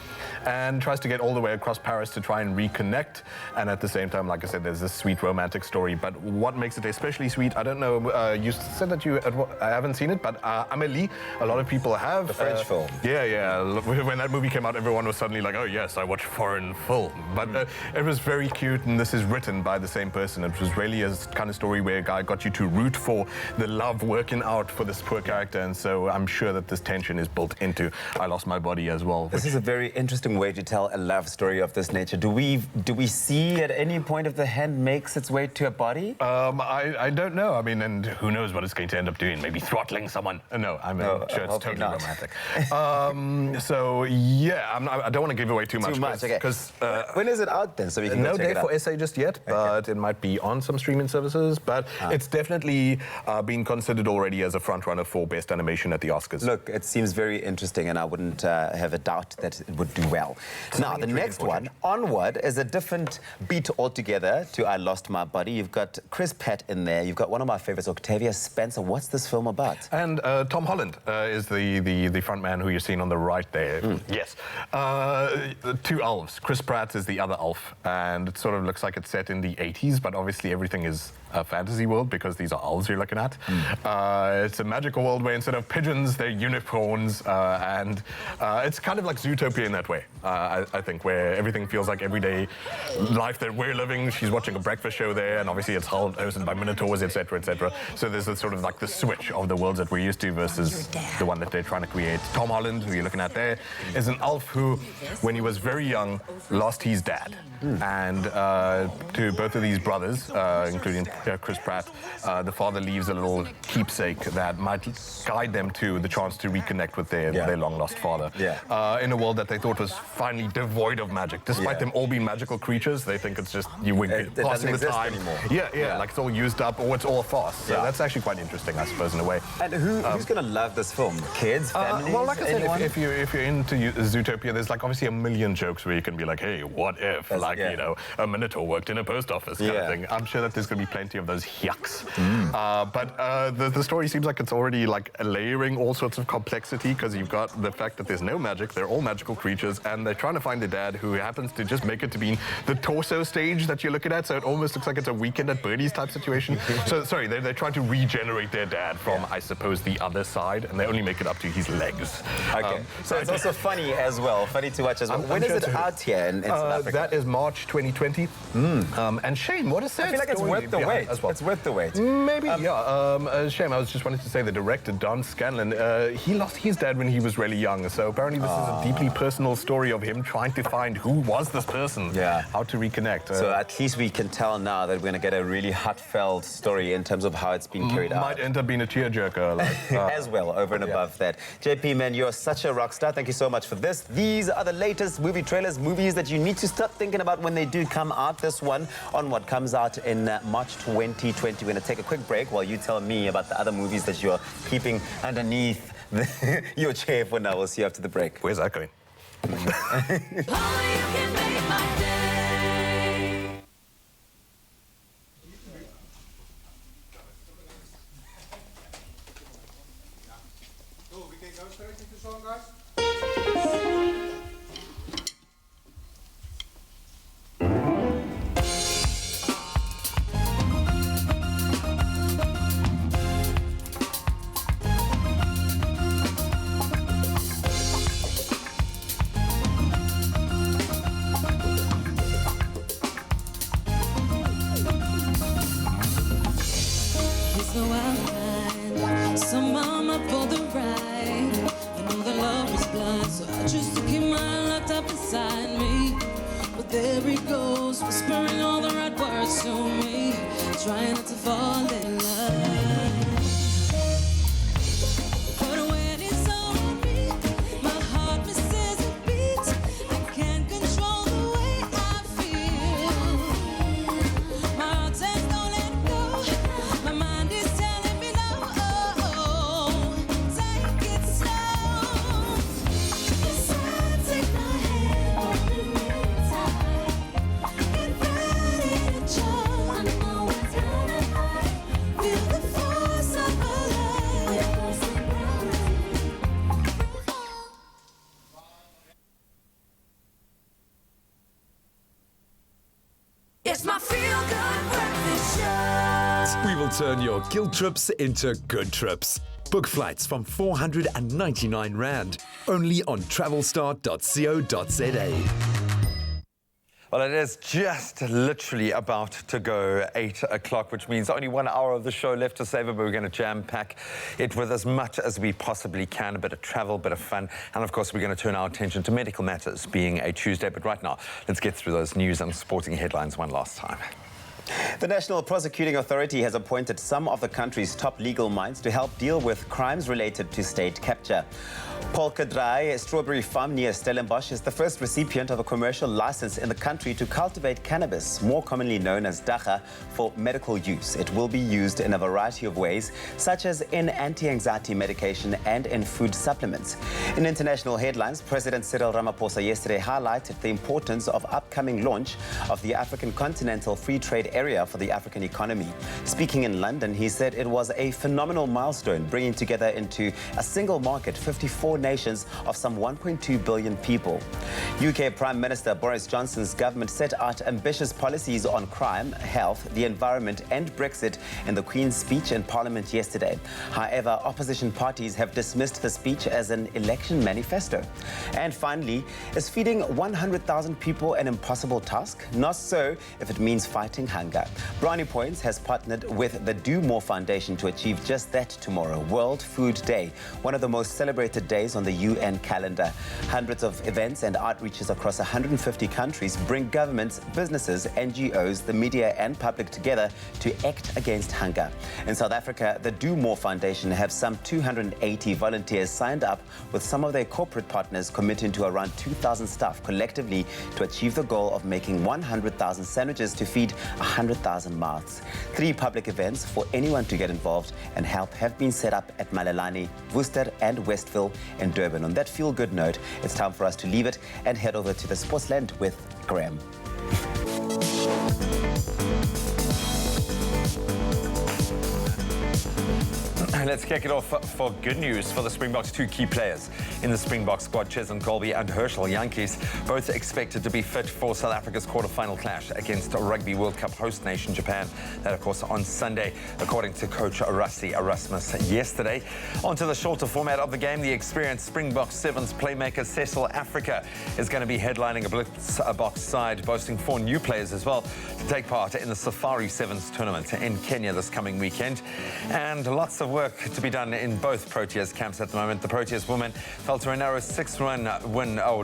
and tries to get all the way across Paris to try and reconnect. And at the same time, like I said, there's this sweet romantic story. But what makes it especially sweet, I don't know, you said that I haven't seen it, but Amélie, a lot of people have. The French film. Yeah. When that movie came out, everyone was suddenly like, oh yes, I watch foreign film. But it was very cute, and this is written by the same person. It was really a kind of story where a guy got you to root for the love working out for this poor character, and so I'm sure that this tension is built into I Lost My Body as well. This is a very interesting way to tell a love story of this nature. Do we see at any point if the hand makes its way to a body? I don't know. I mean, and who knows what it's going to end up doing? Maybe throttling someone. No, I'm sure, it's Hopefully totally not. romantic. So yeah, I don't want to give away too much. Okay. Because when is it out then? So we can no go check date it out. for SA just yet, but it might be on some streaming services. But it's definitely being considered already as a front runner for best animation at the Oscars. Look, it seems very interesting, and I wouldn't have a doubt that it would do well. Now, the next one, Onward, is a different beat altogether to I Lost My Body. You've got Chris Pratt in there. You've got one of my favorites, Octavia Spencer. What's this film about? And Tom Holland is the front man who you're seeing on the right there. Yes. Two elves. Chris Pratt is the other elf, and it sort of looks like it's set in the 80s, but obviously everything is a fantasy world because these are elves you're looking at. It's a magical world where instead of pigeons, they're unicorns, and it's kind of like Zootopia in that way, I think, where everything feels like everyday life that we're living. She's watching a breakfast show there, and obviously it's hosted by minotaurs, etc., etc. So there's a sort of like the switch of the worlds that we're used to versus the one that they're trying to create. Tom Holland, who you're looking at there, is an elf who, when he was very young, lost his dad. And to both of these brothers, including Chris Pratt, the father leaves a little keepsake that might guide them to the chance to reconnect with their long-lost father. In a world that they thought was finally devoid of magic. Despite them all being magical creatures, they think it's just passing the time. Anymore. Yeah, like it's all used up or it's all a farce. So that's actually quite interesting, I suppose, in a way. And who's going to love this film? Kids, families, well, like I said, anyone? if you're into Zootopia, there's like obviously a million jokes where you can be like, hey, what if, you know, a minotaur worked in a post office kind of thing. I'm sure that there's going to be plenty of those yucks. But the story seems like it's already like layering all sorts of complexity because you've got the fact that there's no magic, they're all magical creatures, and they're trying to find their dad who happens to just make it to be the torso stage that you're looking at, so it almost looks like it's a Weekend at Bernie's type situation. So, sorry, they're trying to regenerate their dad from, I suppose, the other side, and they only make it up to his legs. Okay, so it's also funny as well, funny to watch as well. When is it out here in South Africa? That is March 2020. And Shane, what a sad I feel like it's worth the wait. As well. It's worth the wait. Maybe, Shane, I was just wanting to say the director, Don Scanlon, he lost his dad when he was really young, so apparently this is a deeply personal story of him trying to find who was this person, how to reconnect. So at least we can tell now that we're going to get a really heartfelt story in terms of how it's been carried out. Might end up being a tearjerker. Like, as well, over and above that. JP, man, you're such a rock star. Thank you so much for this. These are the latest movie trailers, movies that you need to start thinking about when they do come out. This one, Onward, comes out in March 2020. We're going to take a quick break while you tell me about the other movies that you're keeping underneath your chair for now. We'll see you after the break. Where's that going? So I'm blind, so mama for the ride. I know that love is blind, so I choose to keep mine locked up inside me. But there he goes, whispering all the right words to me, trying not to fall in love. But when it's on me, my heart misses a beat. I can't control the way I feel. My heart says don't let go. My mind is telling me no. Take it slow. Yes, I take my hand, hold me tight. Get ready to jump. I know it's gonna hurt. Feel the force of our love. It's my feel-good breakfast show. We will turn your guilt trips into good trips. Book flights from 499 Rand, only on travelstar.co.za. Well, it is just literally about to go 8 o'clock, which means only 1 hour of the show left to savor, but we're going to jam-pack it with as much as we possibly can, a bit of travel, a bit of fun, and of course we're going to turn our attention to medical matters, being a Tuesday. But right now, let's get through those news and sporting headlines one last time. The National Prosecuting Authority has appointed some of the country's top legal minds to help deal with crimes related to state capture. Paul Kadrai Strawberry Farm near Stellenbosch is the first recipient of a commercial license in the country to cultivate cannabis, more commonly known as dagga, for medical use. It will be used in a variety of ways, such as in anti-anxiety medication and in food supplements. In international headlines, President Cyril Ramaphosa yesterday highlighted the importance of upcoming launch of the African Continental Free Trade Area for the African economy. Speaking in London, he said it was a phenomenal milestone, bringing together into a single market 54 nations of some 1.2 billion people. UK Prime Minister Boris Johnson's government set out ambitious policies on crime, health, the environment and Brexit in the Queen's speech in Parliament yesterday. However, opposition parties have dismissed the speech as an election manifesto. And finally, is feeding 100,000 people an impossible task? Not so if it means fighting hunger. Brownie Points has partnered with the Do More Foundation to achieve just that tomorrow, World Food Day, one of the most celebrated days on the UN calendar. Hundreds of events and outreaches across 150 countries bring governments, businesses, NGOs, the media and public together to act against hunger. In South Africa, the Do More Foundation have some 280 volunteers signed up, with some of their corporate partners committing to around 2,000 staff collectively to achieve the goal of making 100,000 sandwiches to feed 100,000 mouths. 3 public events for anyone to get involved and help have been set up at Malelane, Worcester and Westville in Durban. On that feel-good note, it's time for us to leave it and head over to the Sportsland with Graham. Let's kick it off for good news for the Springboks. 2 key players in the Springbok squad, Cheslin Colby and Herschel Yankees, both expected to be fit for South Africa's quarter-final clash against Rugby World Cup host nation Japan. That, of course, on Sunday, according to coach Rassie Erasmus yesterday. Onto the shorter format of the game, the experienced Springbok Sevens playmaker Cecil Africa is going to be headlining a blitz box side, boasting 4 new players as well to take part in the Safari Sevens tournament in Kenya this coming weekend. And lots of work to be done in both Proteas camps at the moment. The Proteas women fell to a narrow 6-run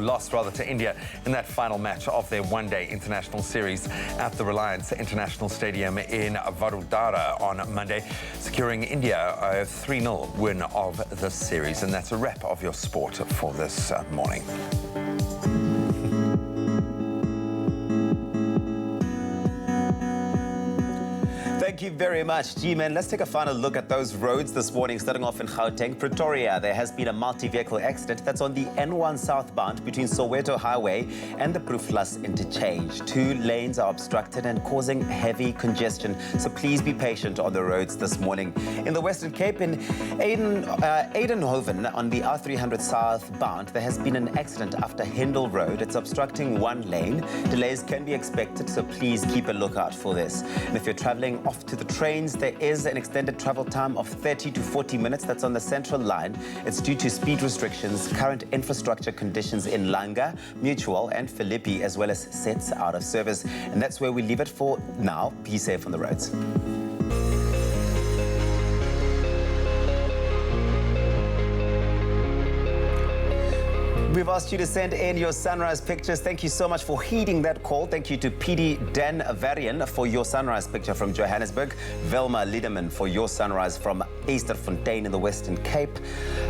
loss to India in that final match of their one-day international series at the Reliance International Stadium in Vadodara on Monday, securing India a 3-0 win of the series. And that's a wrap of your sport for this morning. Thank you very much, G-Man. Let's take a final look at those roads this morning, starting off in Gauteng. Pretoria, there has been a multi-vehicle accident that's on the N1 southbound between Soweto Highway and the Proeflas interchange. 2 lanes are obstructed and causing heavy congestion, so please be patient on the roads this morning. In the Western Cape, in Aidenhoven on the R300 southbound, there has been an accident after Hindle Road. It's obstructing 1 lane. Delays can be expected, so please keep a lookout for this. And if you're traveling off to the trains, there is an extended travel time of 30 to 40 minutes. That's on the Central Line. It's due to speed restrictions, current infrastructure conditions in Langa, Mutual and Philippi, as well as sets out of service. And that's where we leave it for now. Be safe on the roads. We've asked you to send in your sunrise pictures. Thank you so much for heeding that call. Thank you to PD Dan Varian for your sunrise picture from Johannesburg, Velma Liederman for your sunrise from Easterfontein in the Western Cape,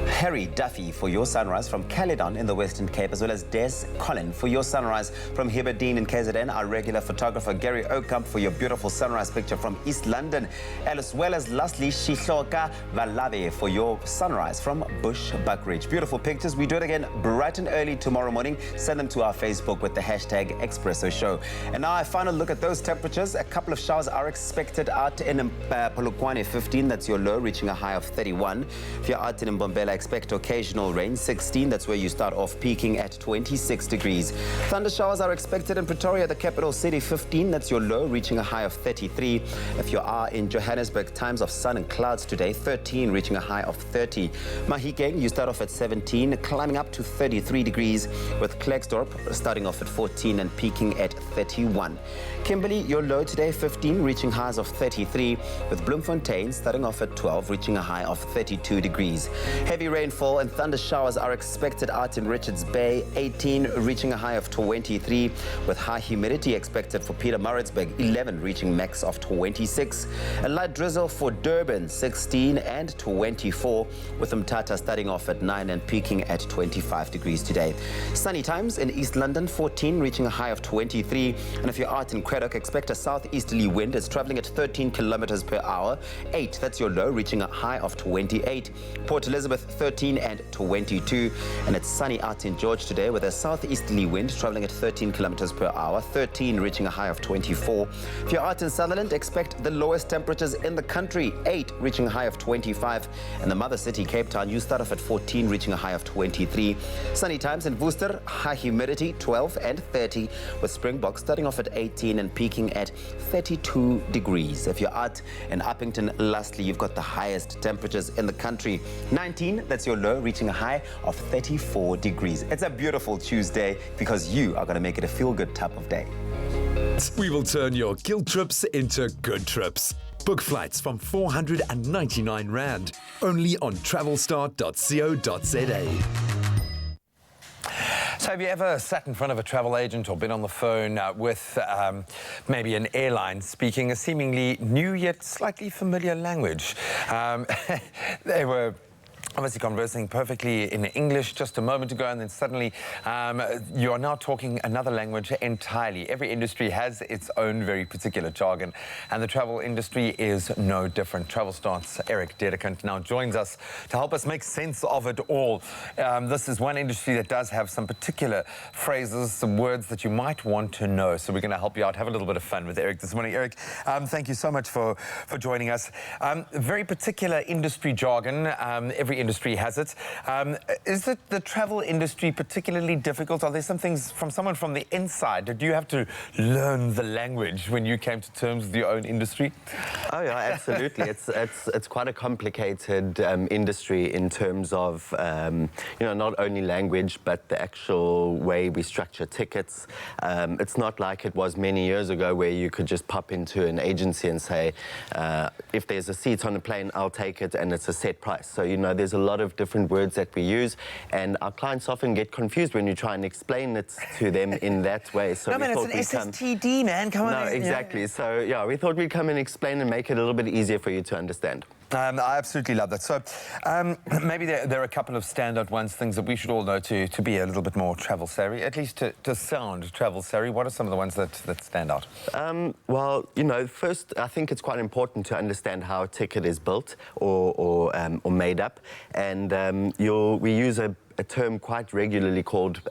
Harry Duffy for your sunrise from Caledon in the Western Cape, as well as Des Collin for your sunrise from Heberdean in KZN, our regular photographer Gary Okamp for your beautiful sunrise picture from East London, as well as lastly Shihloka Valave for your sunrise from Bush Buckridge. Beautiful pictures. We do it again bright and early tomorrow morning. Send them to our Facebook with the hashtag Expresso Show. And now a final look at those temperatures. A couple of showers are expected out in Polokwane, 15. That's your low, reaching a high of 31. If you're out in Mbombela, expect occasional rain, 16. That's where you start off peaking at 26 degrees. Thunder showers are expected in Pretoria, the capital city, 15. That's your low, reaching a high of 33. If you are in Johannesburg, times of sun and clouds today, 13, reaching a high of 30. Mahikeng, you start off at 17, climbing up to 39. 23 degrees, with Klerksdorp starting off at 14 and peaking at 31. Kimberley, your low today, 15, reaching highs of 33, with Bloemfontein starting off at 12, reaching a high of 32 degrees. Heavy rainfall and thunder showers are expected out in Richards Bay, 18, reaching a high of 23, with high humidity expected for Pietermaritzburg, 11, reaching max of 26. A light drizzle for Durban, 16 and 24, with Mthatha starting off at 9 and peaking at 25 degrees today. Sunny times in East London, 14, reaching a high of 23. And if you're out in Craddock, expect a southeasterly wind. It's traveling at 13 kilometers per hour. 8, that's your low, reaching a high of 28. Port Elizabeth, 13 and 22. And it's sunny out in George today with a southeasterly wind traveling at 13 kilometers per hour. 13, reaching a high of 24. If you're out in Sutherland, expect the lowest temperatures in the country. 8, reaching a high of 25. And the mother city, Cape Town, you start off at 14, reaching a high of 23. Sunny times in Worcester, high humidity, 12 and 30, with Springbok starting off at 18 and peaking at 32 degrees. If you're out in Uppington, lastly, you've got the highest temperatures in the country. 19, that's your low, reaching a high of 34 degrees. It's a beautiful Tuesday because you are going to make it a feel-good type of day. We will turn your guilt trips into good trips. Book flights from 499 Rand, only on travelstar.co.za. So have you ever sat in front of a travel agent or been on the phone with maybe an airline speaking a seemingly new yet slightly familiar language? They were obviously conversing perfectly in English just a moment ago, and then suddenly you are now talking another language entirely. Every industry has its own very particular jargon, and the travel industry is no different. Travel Star's Eric Dedekant now joins us to help us make sense of it all. This is one industry that does have some particular phrases, some words that you might want to know. So we're going to help you out, have a little bit of fun with Eric this morning. Eric, thank you so much for joining us. Very particular industry jargon. Every industry has it. Is it the travel industry particularly difficult? Are there some things from someone from the inside? Did you have to learn the language when you came to terms with your own industry? Oh yeah, absolutely. It's quite a complicated industry in terms of not only language but the actual way we structure tickets. It's not like it was many years ago where you could just pop into an agency and say, if there's a seat on a plane, I'll take it, and it's a set price. So there's a lot of different words that we use, and our clients often get confused when you try and explain it to them in that way. So it's an SSTD, man. Come on. No, exactly. Yeah. So yeah, we thought we'd come and explain and make it a little bit easier for you to understand. I absolutely love that. So maybe there are a couple of standout ones, things that we should all know to be a little bit more travel savvy, at least to sound travel savvy. What are some of the ones that stand out? Well, first, I think it's quite important to understand how a ticket is built or made up. And we use a term quite regularly called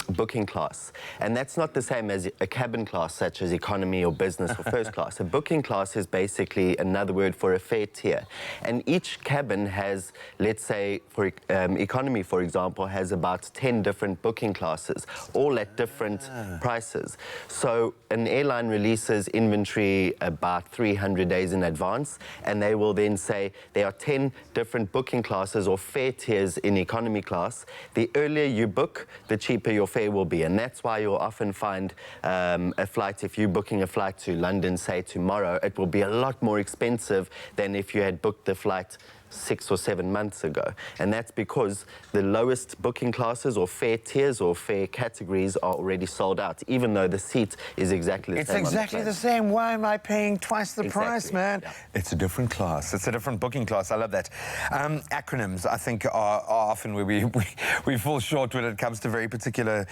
booking class. And that's not the same as a cabin class, such as economy or business or first class. A booking class is basically another word for a fare tier. And each cabin has, let's say, for economy, for example, has about 10 different booking classes, all at different prices. So an airline releases inventory about 300 days in advance, and they will then say there are 10 different booking classes or fare tiers in economy class. The earlier you book, the cheaper your fare will be. And that's why you'll often find a flight, if you're booking a flight to London, say tomorrow, it will be a lot more expensive than if you had booked the flight 6 or 7 months ago. And that's because the lowest booking classes or fare tiers or fare categories are already sold out, even though the seat is exactly the same. It's exactly the same. Why am I paying twice the price, man? Yeah. It's a different class. It's a different booking class. I love that. Acronyms, I think, are often where we fall short when it comes to very particular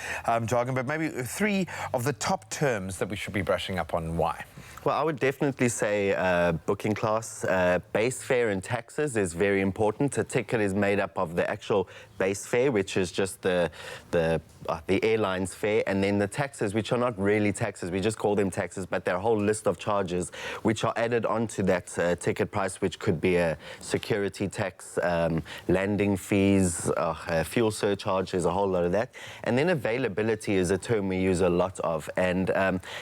jargon, but maybe 3 of the top terms that we should be brushing up on. Why? Well, I would definitely say booking class. Base fare and taxes is very important. A ticket is made up of the actual base fare, which is just the the airline's fare, and then the taxes, which are not really taxes, we just call them taxes, but they're a whole list of charges which are added onto that ticket price, which could be a security tax, landing fees, fuel surcharges, a whole lot of that. And then availability is a term we use a lot of, and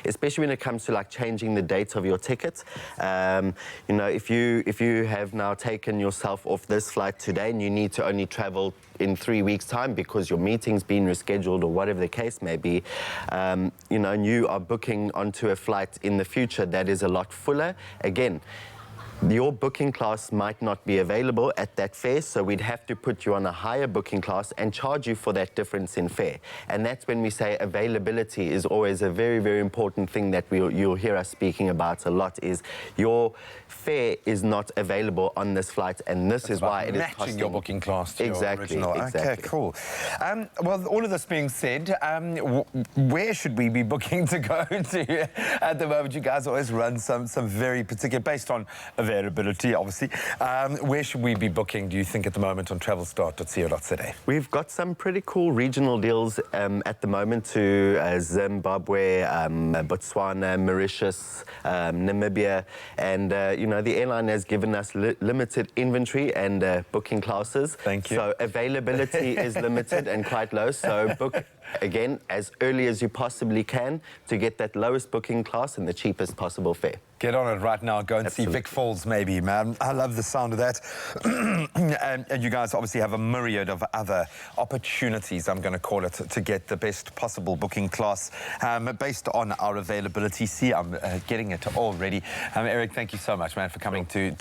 especially when it comes to like changing the date of your ticket. You know, if you have now taken yourself off this flight today and you need to only travel in 3 weeks' time because your meeting's been rescheduled or whatever the case may be, you know, and you are booking onto a flight in the future that is a lot fuller, again, your booking class might not be available at that fare, so we'd have to put you on a higher booking class and charge you for that difference in fare. And that's when we say availability is always a very, very important thing that you'll hear us speaking about a lot, is your fare is not available on this flight, and this is why it is costing. Matching your booking class to exactly, your original. exactly. Okay, cool. Well, all of this being said, where should we be booking to go to at the moment? You guys always run some very particular, based on availability, obviously. Where should we be booking, do you think, at the moment on travelstart.co.za? We've got some pretty cool regional deals at the moment to Zimbabwe, Botswana, Mauritius, Namibia, and you know, the airline has given us limited inventory and booking classes. Thank you. So availability is limited and quite low, so book again as early as you possibly can to get that lowest booking class and the cheapest possible fare. Get on it right now. Go and see Vic Falls, maybe, man. I love the sound of that. and you guys obviously have a myriad of other opportunities, I'm going to call it, to get the best possible booking class based on our availability. See, I'm getting it already. Eric, thank you so much, man, for coming to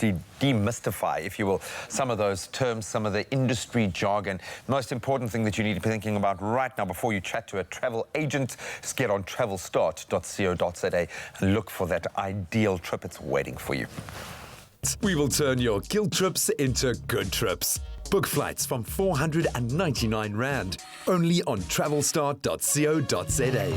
demystify, if you will, some of those terms, some of the industry jargon. Most important thing that you need to be thinking about right now before you chat to a travel agent is get on travelstart.co.za and look for that ideal trip. It's waiting for you. We will turn your guilt trips into good trips. Book flights from 499 Rand, only on travelstart.co.za.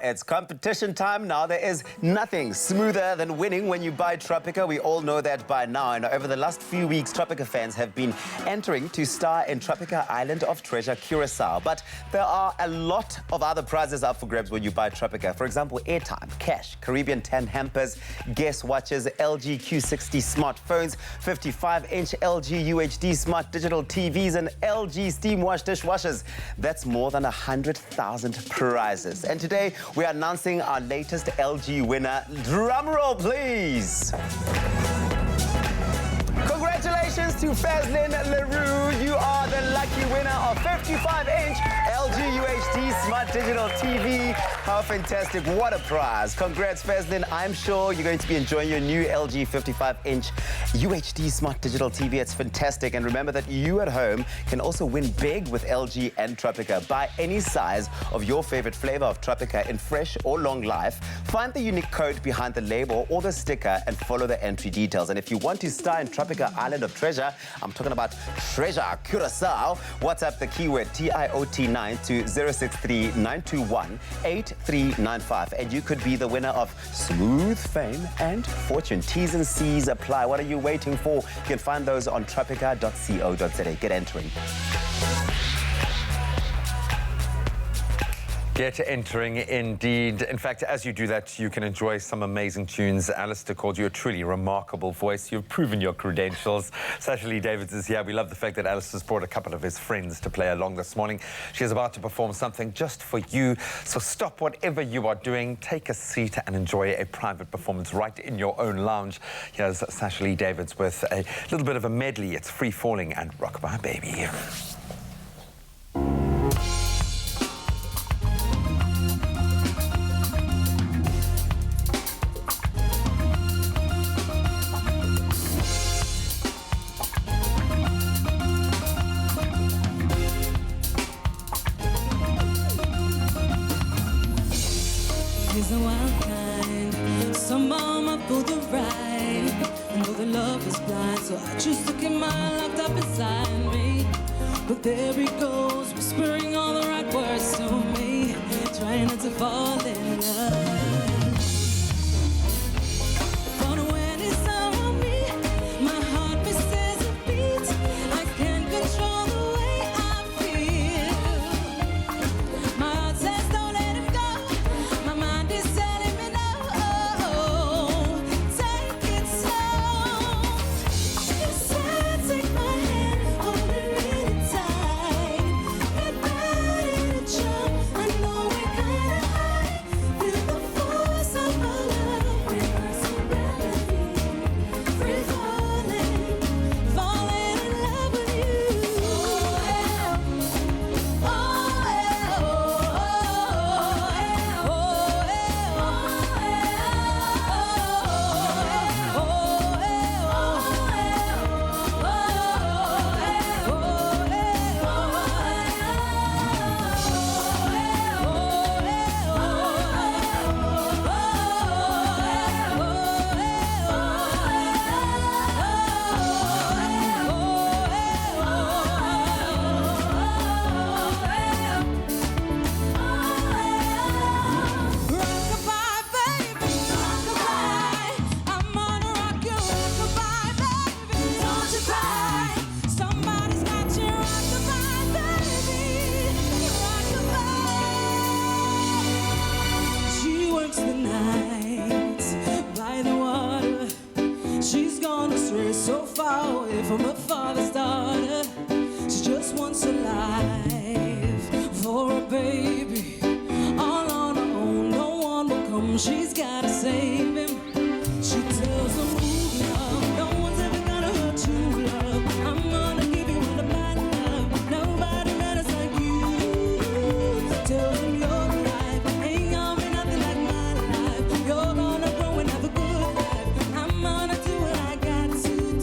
It's competition time now. There is nothing smoother than winning when you buy Tropica. We all know that by now. And over the last few weeks, Tropica fans have been entering to star in Tropica Island of Treasure, Curacao. But there are a lot of other prizes up for grabs when you buy Tropica. For example, airtime, cash, Caribbean 10 hampers, guest watches, LG Q60 smartphones, 55-inch LG UHD smart digital TVs, and LG steam wash dishwashers. That's more than 100,000 prizes. And today, we are announcing our latest LG winner. Drum roll, please. Congratulations to Fazlin LaRue. You are the lucky winner of 55-inch LG UHD Smart Digital TV. How fantastic. What a prize. Congrats, Fazlin. I'm sure you're going to be enjoying your new LG 55-inch UHD Smart Digital TV. It's fantastic. And remember that you at home can also win big with LG and Tropica. Buy any size of your favorite flavor of Tropica in fresh or long life. Find the unique code behind the label or the sticker and follow the entry details. And if you want to star in Tropica Island of Treasure, I'm talking about Treasure Curacao, WhatsApp the keyword TIOT9 to 063-921-8395. And you could be the winner of smooth fame and fortune. T's and C's apply. What are you waiting for? You can find those on tropica.co.za. Get entering. Get entering, indeed. In fact, as you do that, you can enjoy some amazing tunes. Alistair called you a truly remarkable voice. You've proven your credentials. Sasha Lee Davids is here. We love the fact that Alistair's brought a couple of his friends to play along this morning. She's about to perform something just for you. So stop whatever you are doing, take a seat and enjoy a private performance right in your own lounge. Here's Sasha Lee Davids with a little bit of a medley. It's Free Falling and Rockabye Baby. He's a wild kind, some mama pulled the ride. I know that love is blind, so I choose to keep mine locked up inside me. But there he goes, whispering all the right words to me, trying not to fall in love. But when it's around me, my heart misses a beat. I can't control the way I feel. she's gotta save him. She tells him, ooh, love, no one's ever gonna hurt you, love. I'm gonna give you all of my love. Nobody matters like you. Tells him your life ain't gonna be nothing like my life. You're gonna grow and have a good life. I'm gonna do what I got to do.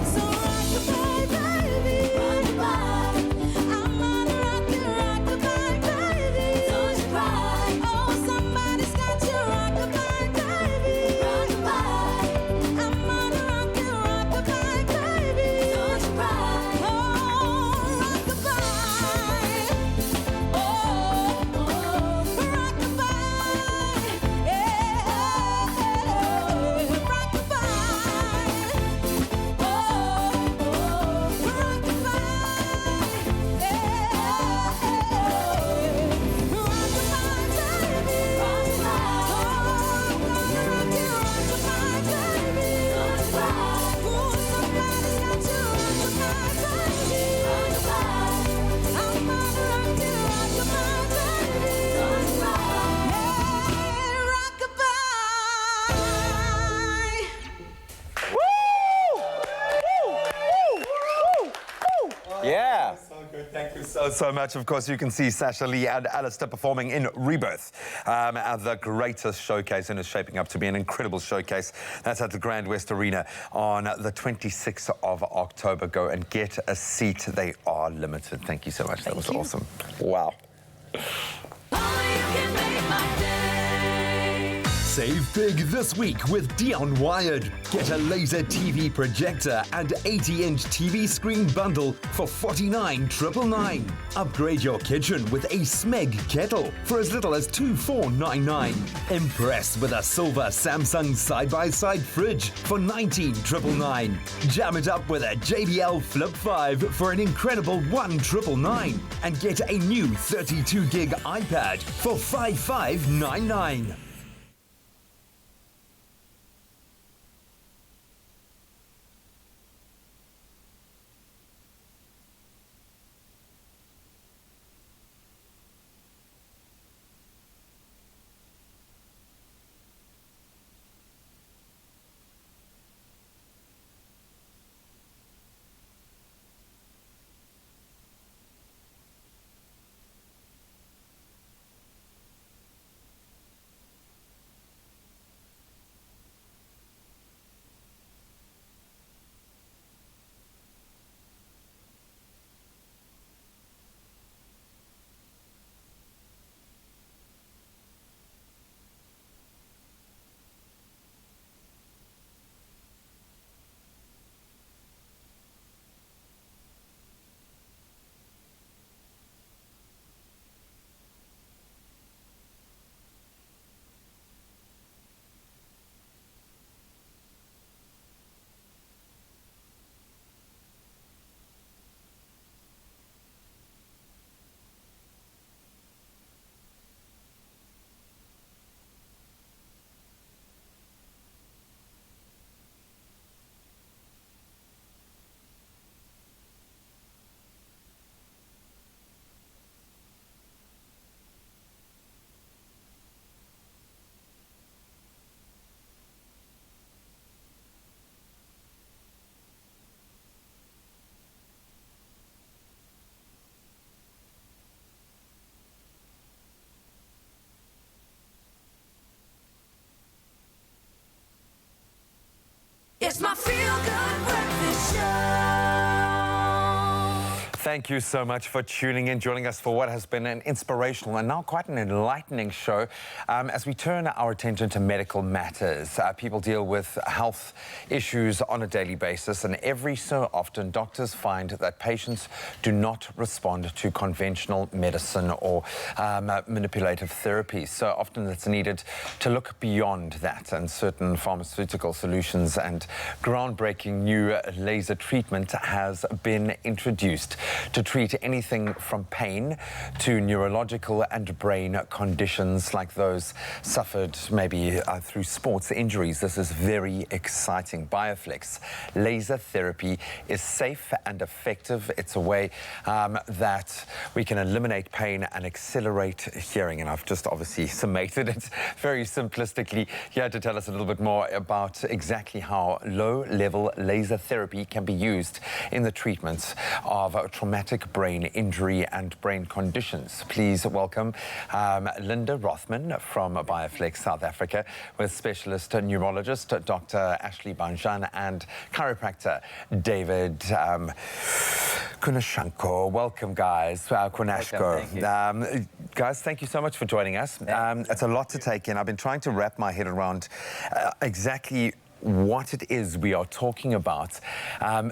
So rock-a-bye, baby. Rock-a-bye. I'm gonna rock you, baby. Don't you cry. Oh, somebody's got you, rock-a-bye, baby. Rock-a-bye. I'm gonna rock you, baby. Don't you cry. Oh, rock-a-bye. Oh, rock-a-bye. Yeah, rock-a-bye. Yeah. Thank you so much. Of course, you can see Sasha Lee and Alistair performing in Rebirth at the greatest showcase, and it's shaping up to be an incredible showcase. That's at the Grand West Arena on the 26th of October. Go and get a seat. They are limited. Thank you so much. That was awesome. Wow. Save big this week with Dion Wired. Get a laser TV projector and 80-inch TV screen bundle for $49,999. Upgrade your kitchen with a Smeg kettle for as little as $24,999. Impress with a silver Samsung side-by-side fridge for $19,999. Jam it up with a JBL Flip 5 for an incredible $1,999. And get a new 32-gig iPad for $55,999. It's my feel-good breakfast show. Thank you so much for tuning in, joining us for what has been an inspirational and now quite an enlightening show. As we turn our attention to medical matters, people deal with health issues on a daily basis, and every so often doctors find that patients do not respond to conventional medicine or manipulative therapies. So often it's needed to look beyond that, and certain pharmaceutical solutions and groundbreaking new laser treatment has been introduced. to treat anything from pain to neurological and brain conditions like those suffered maybe through sports injuries. This is very exciting. BioFlex laser therapy is safe and effective. It's a way that we can eliminate pain and accelerate hearing. And I've just obviously summated it very simplistically here to tell us a little bit more about exactly how low-level laser therapy can be used in the treatment of traumatic brain injury and brain conditions. Please welcome Linda Rothman from BioFlex South Africa with specialist neurologist Dr. Ashley Banjan and chiropractor David Kunashanko. Welcome, guys. Kunashko. Guys, thank you so much for joining us. It's a lot to take in. I've been trying to wrap my head around exactly what it is we are talking about,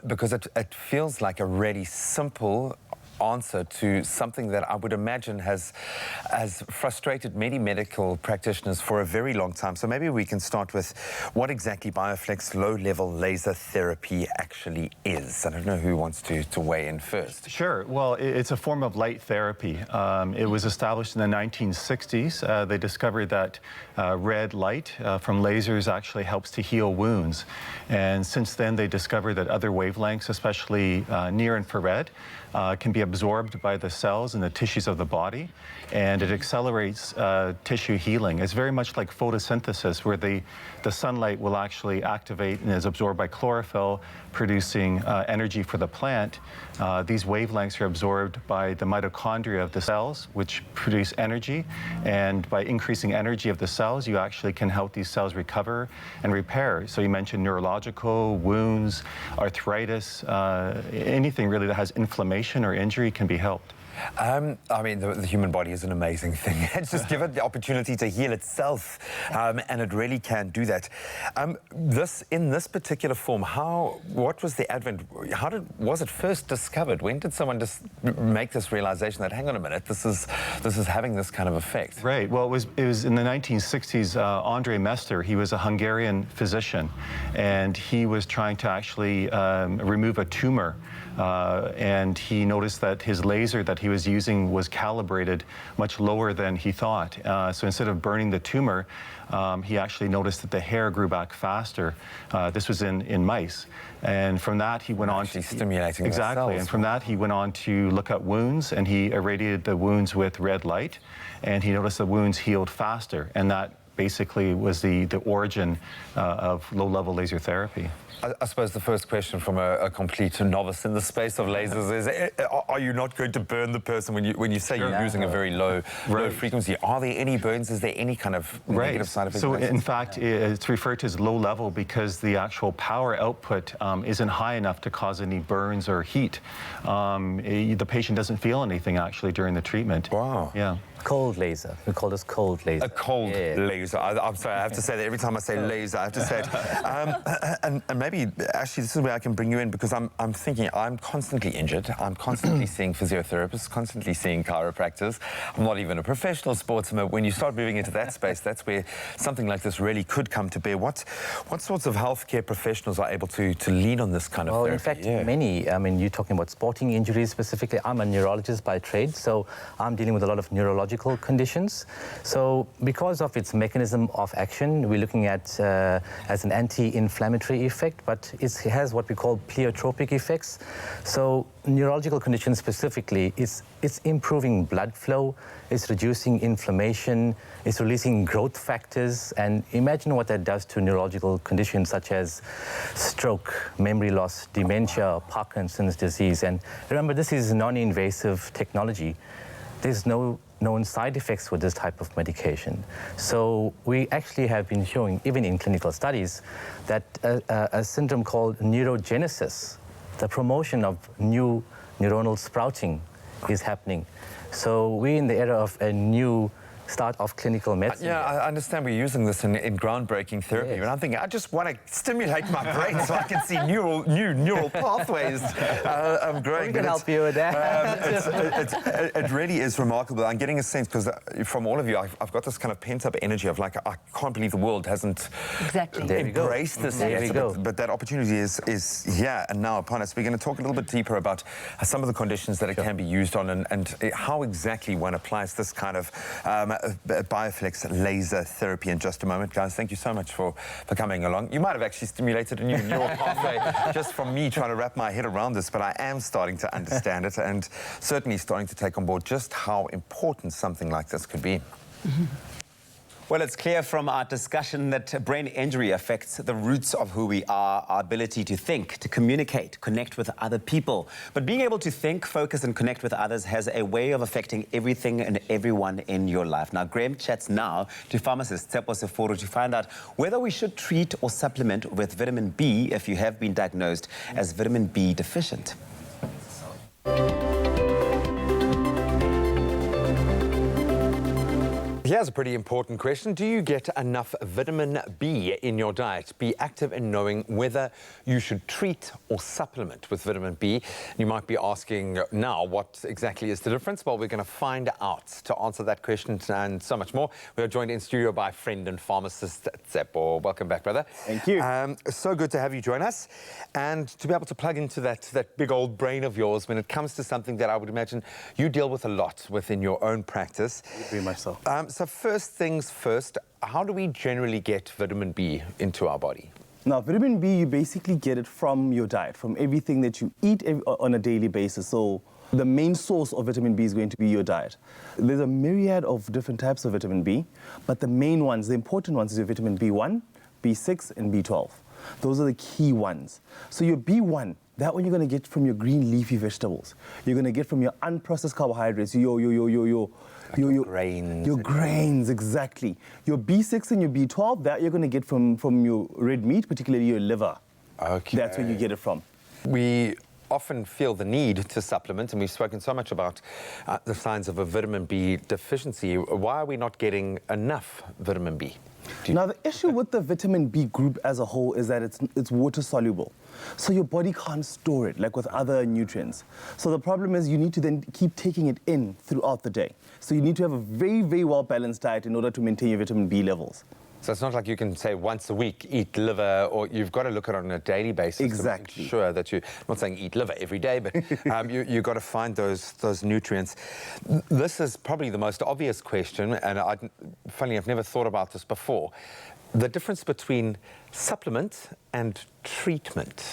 because it feels like a really simple answer to something that I would imagine has frustrated many medical practitioners for a very long time. So maybe we can start with what exactly BioFlex low-level laser therapy actually is. I don't know who wants to weigh in first. Sure. Well, it's a form of light therapy. It was established in the 1960s. They discovered that red light from lasers actually helps to heal wounds. And since then, they discovered that other wavelengths, especially near infrared, can be absorbed by the cells and the tissues of the body, and it accelerates tissue healing. It's very much like photosynthesis, where the sunlight will actually activate and is absorbed by chlorophyll, producing energy for the plant. These wavelengths are absorbed by the mitochondria of the cells, which produce energy, and by increasing energy of the cells, you actually can help these cells recover and repair. So you mentioned neurological, wounds, arthritis, anything really that has inflammation or injury can be helped. I mean, the human body is an amazing thing. It's just given the opportunity to heal itself, and it really can do that. In this particular form, what was the advent? Was it first discovered? When did someone just make this realization that, hang on a minute, this is having this kind of effect? Right. Well, it was in the 1960s. Andre Mester, he was a Hungarian physician, and he was trying to actually remove a tumor. And he noticed that his laser that he was using was calibrated much lower than he thought. So instead of burning the tumor, he actually noticed that the hair grew back faster. This was in mice. And from that, he went on to stimulating exactly. The cells. And from that, he went on to look at wounds, and he irradiated the wounds with red light, and he noticed the wounds healed faster. And that basically was the origin of low-level laser therapy. I suppose the first question from a complete novice in the space of lasers is, are you not going to burn the person when you say you're using a very low frequency? Are there any burns? Is there any kind of negative side effects? So in fact, it's referred to as low level because the actual power output isn't high enough to cause any burns or heat. The patient doesn't feel anything actually during the treatment. Wow. Yeah. Cold laser. We call this cold laser. A cold laser. I'm sorry, I have to say that every time I say laser, I have to say it. And maybe, Ashley, this is where I can bring you in, because I'm thinking I'm constantly injured. I'm constantly seeing physiotherapists, constantly seeing chiropractors. I'm not even a professional sportsman. When you start moving into that space, that's where something like this really could come to bear. What sorts of healthcare professionals are able to lean on this kind of therapy? Well, in fact, many. I mean, you're talking about sporting injuries specifically. I'm a neurologist by trade, so I'm dealing with a lot of neurological conditions. So because of its mechanism of action, we're looking at as an anti-inflammatory effect, but it has what we call pleiotropic effects. So neurological conditions specifically, it's improving blood flow, it's reducing inflammation, it's releasing growth factors, and imagine what that does to neurological conditions such as stroke, memory loss, dementia, Parkinson's disease. And remember, this is non-invasive technology. There's no known side effects with this type of medication. So we actually have been showing, even in clinical studies, that a syndrome called neurogenesis, the promotion of new neuronal sprouting, is happening. So we're in the era of a new start of clinical medicine. Yeah, I understand we're using this in groundbreaking therapy, Yes. but I'm thinking I just want to stimulate my brain so I can see new neural pathways growing. We can help you with that. It really is remarkable. I'm getting a sense, because from all of you, I've got this kind of pent-up energy of like, I can't believe the world hasn't embraced this yet. But that opportunity is here and now upon us. We're going to talk a little bit deeper about some of the conditions that it can be used on, and how exactly one applies this kind of Bioflex laser therapy in just a moment. Guys, thank you so much for coming along. You might have actually stimulated a new neural pathway just from me trying to wrap my head around this, but I am starting to understand it, and certainly starting to take on board just how important something like this could be. Well, it's clear from our discussion that brain injury affects the roots of who we are, our ability to think, to communicate, connect with other people. But being able to think, focus and connect with others has a way of affecting everything and everyone in your life. Now, Graham chats now to pharmacist Tsepo Seforo to find out whether we should treat or supplement with vitamin B if you have been diagnosed as vitamin B deficient. Here's a pretty important question. Do you get enough vitamin B in your diet? Be active in knowing whether you should treat or supplement with vitamin B. You might be asking now, what exactly is the difference? Well, we're going to find out. To answer that question and so much more, we are joined in studio by friend and pharmacist Tsepo. Welcome back, brother. Thank you. So good to have you join us, and to be able to plug into that big old brain of yours when it comes to something that I would imagine you deal with a lot within your own practice. Be myself. So first things first, how do we generally get vitamin B into our body? Now, vitamin B, you basically get it from your diet, from everything that you eat on a daily basis. So the main source of vitamin B is going to be your diet. There's a myriad of different types of vitamin B, but the main ones, the important ones, is your vitamin B1, B6, and B12. Those are the key ones. So your B1, that one you're going to get from your green leafy vegetables. You're going to get from your unprocessed carbohydrates, your grains. Your grains, exactly. Your B6 and your B12, that you're going to get from your red meat, particularly your liver. Okay. That's where you get it from. We often feel the need to supplement, and we've spoken so much about the signs of a vitamin B deficiency. Why are we not getting enough vitamin B? Now, the issue with the vitamin B group as a whole is that it's water soluble. So your body can't store it like with other nutrients. So the problem is you need to then keep taking it in throughout the day. So you need to have a very, very well-balanced diet in order to maintain your vitamin B levels. So it's not like you can say once a week eat liver, or you've got to look at it on a daily basis. Exactly. To make sure that I'm not saying eat liver every day, but you've got to find those nutrients. This is probably the most obvious question, and funny, I've never thought about this before. The difference between supplement and treatment.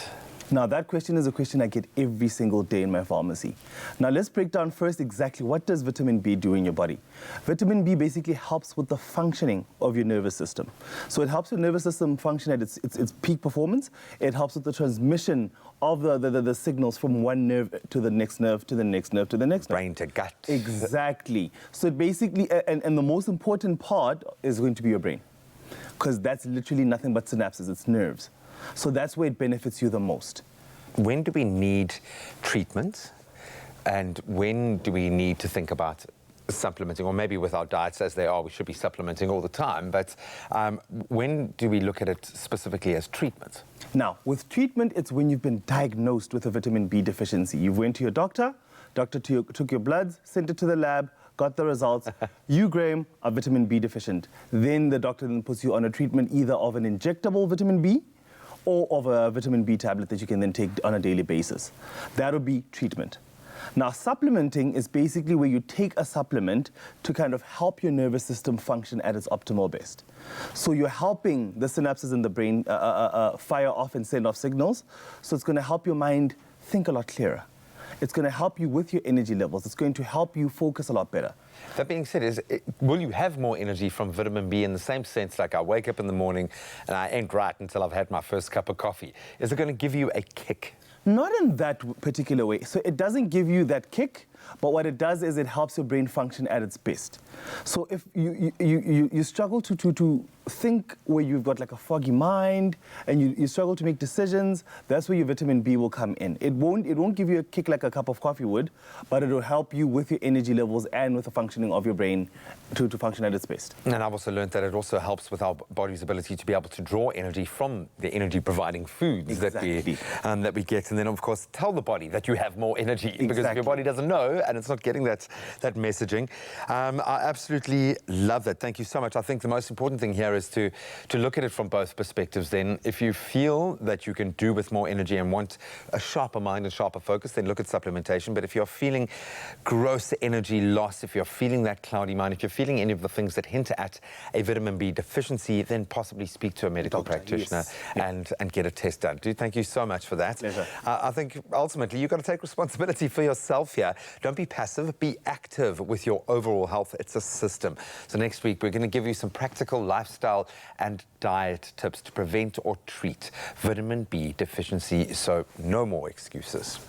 Now, that question is a question I get every single day in my pharmacy. Now, let's break down first exactly what does vitamin B do in your body. Vitamin B basically helps with the functioning of your nervous system. So it helps your nervous system function at its peak performance. It helps with the transmission of the signals from one nerve to the next nerve, to the next nerve, to the next nerve. Brain to gut. Exactly. So it basically, and the most important part is going to be your brain, because that's literally nothing but synapses, it's nerves. So that's where it benefits you the most. When do we need treatment, and when do we need to think about supplementing, or maybe with our diets as they are, we should be supplementing all the time, but when do we look at it specifically as treatment? Now, with treatment, it's when you've been diagnosed with a vitamin B deficiency. You went to your doctor took your bloods, sent it to the lab, got the results. You, Graham, are vitamin B deficient. Then the doctor then puts you on a treatment either of an injectable vitamin B or of a vitamin B tablet that you can then take on a daily basis. That would be treatment. Now, supplementing is basically where you take a supplement to kind of help your nervous system function at its optimal best. So you're helping the synapses in the brain fire off and send off signals. So it's going to help your mind think a lot clearer. It's going to help you with your energy levels. It's going to help you focus a lot better. That being said, will you have more energy from vitamin B in the same sense, like I wake up in the morning and I ain't right until I've had my first cup of coffee? Is it going to give you a kick? Not in that particular way. So it doesn't give you that kick, but what it does is it helps your brain function at its best. So if you struggle to think where you've got like a foggy mind and you struggle to make decisions, that's where your vitamin B will come in. It won't give you a kick like a cup of coffee would, but it will help you with your energy levels and with the functioning of your brain to function at its best. And I've also learned that it also helps with our body's ability to be able to draw energy from the energy-providing foods that we get. And then, of course, tell the body that you have more energy. Because if your body doesn't know and it's not getting that messaging. I absolutely love that. Thank you so much. I think the most important thing here is to look at it from both perspectives. Then if you feel that you can do with more energy and want a sharper mind and sharper focus, then look at supplementation. But if you're feeling gross energy loss, if you're feeling that cloudy mind, if you're feeling any of the things that hint at a vitamin B deficiency, then possibly speak to a medical practitioner and get a test done. Thank you so much for that. Pleasure. I think ultimately you've got to take responsibility for yourself here. Don't be passive, be active with your overall health. It's a system. So next week we're going to give you some practical lifestyle and diet tips to prevent or treat vitamin B deficiency. So no more excuses.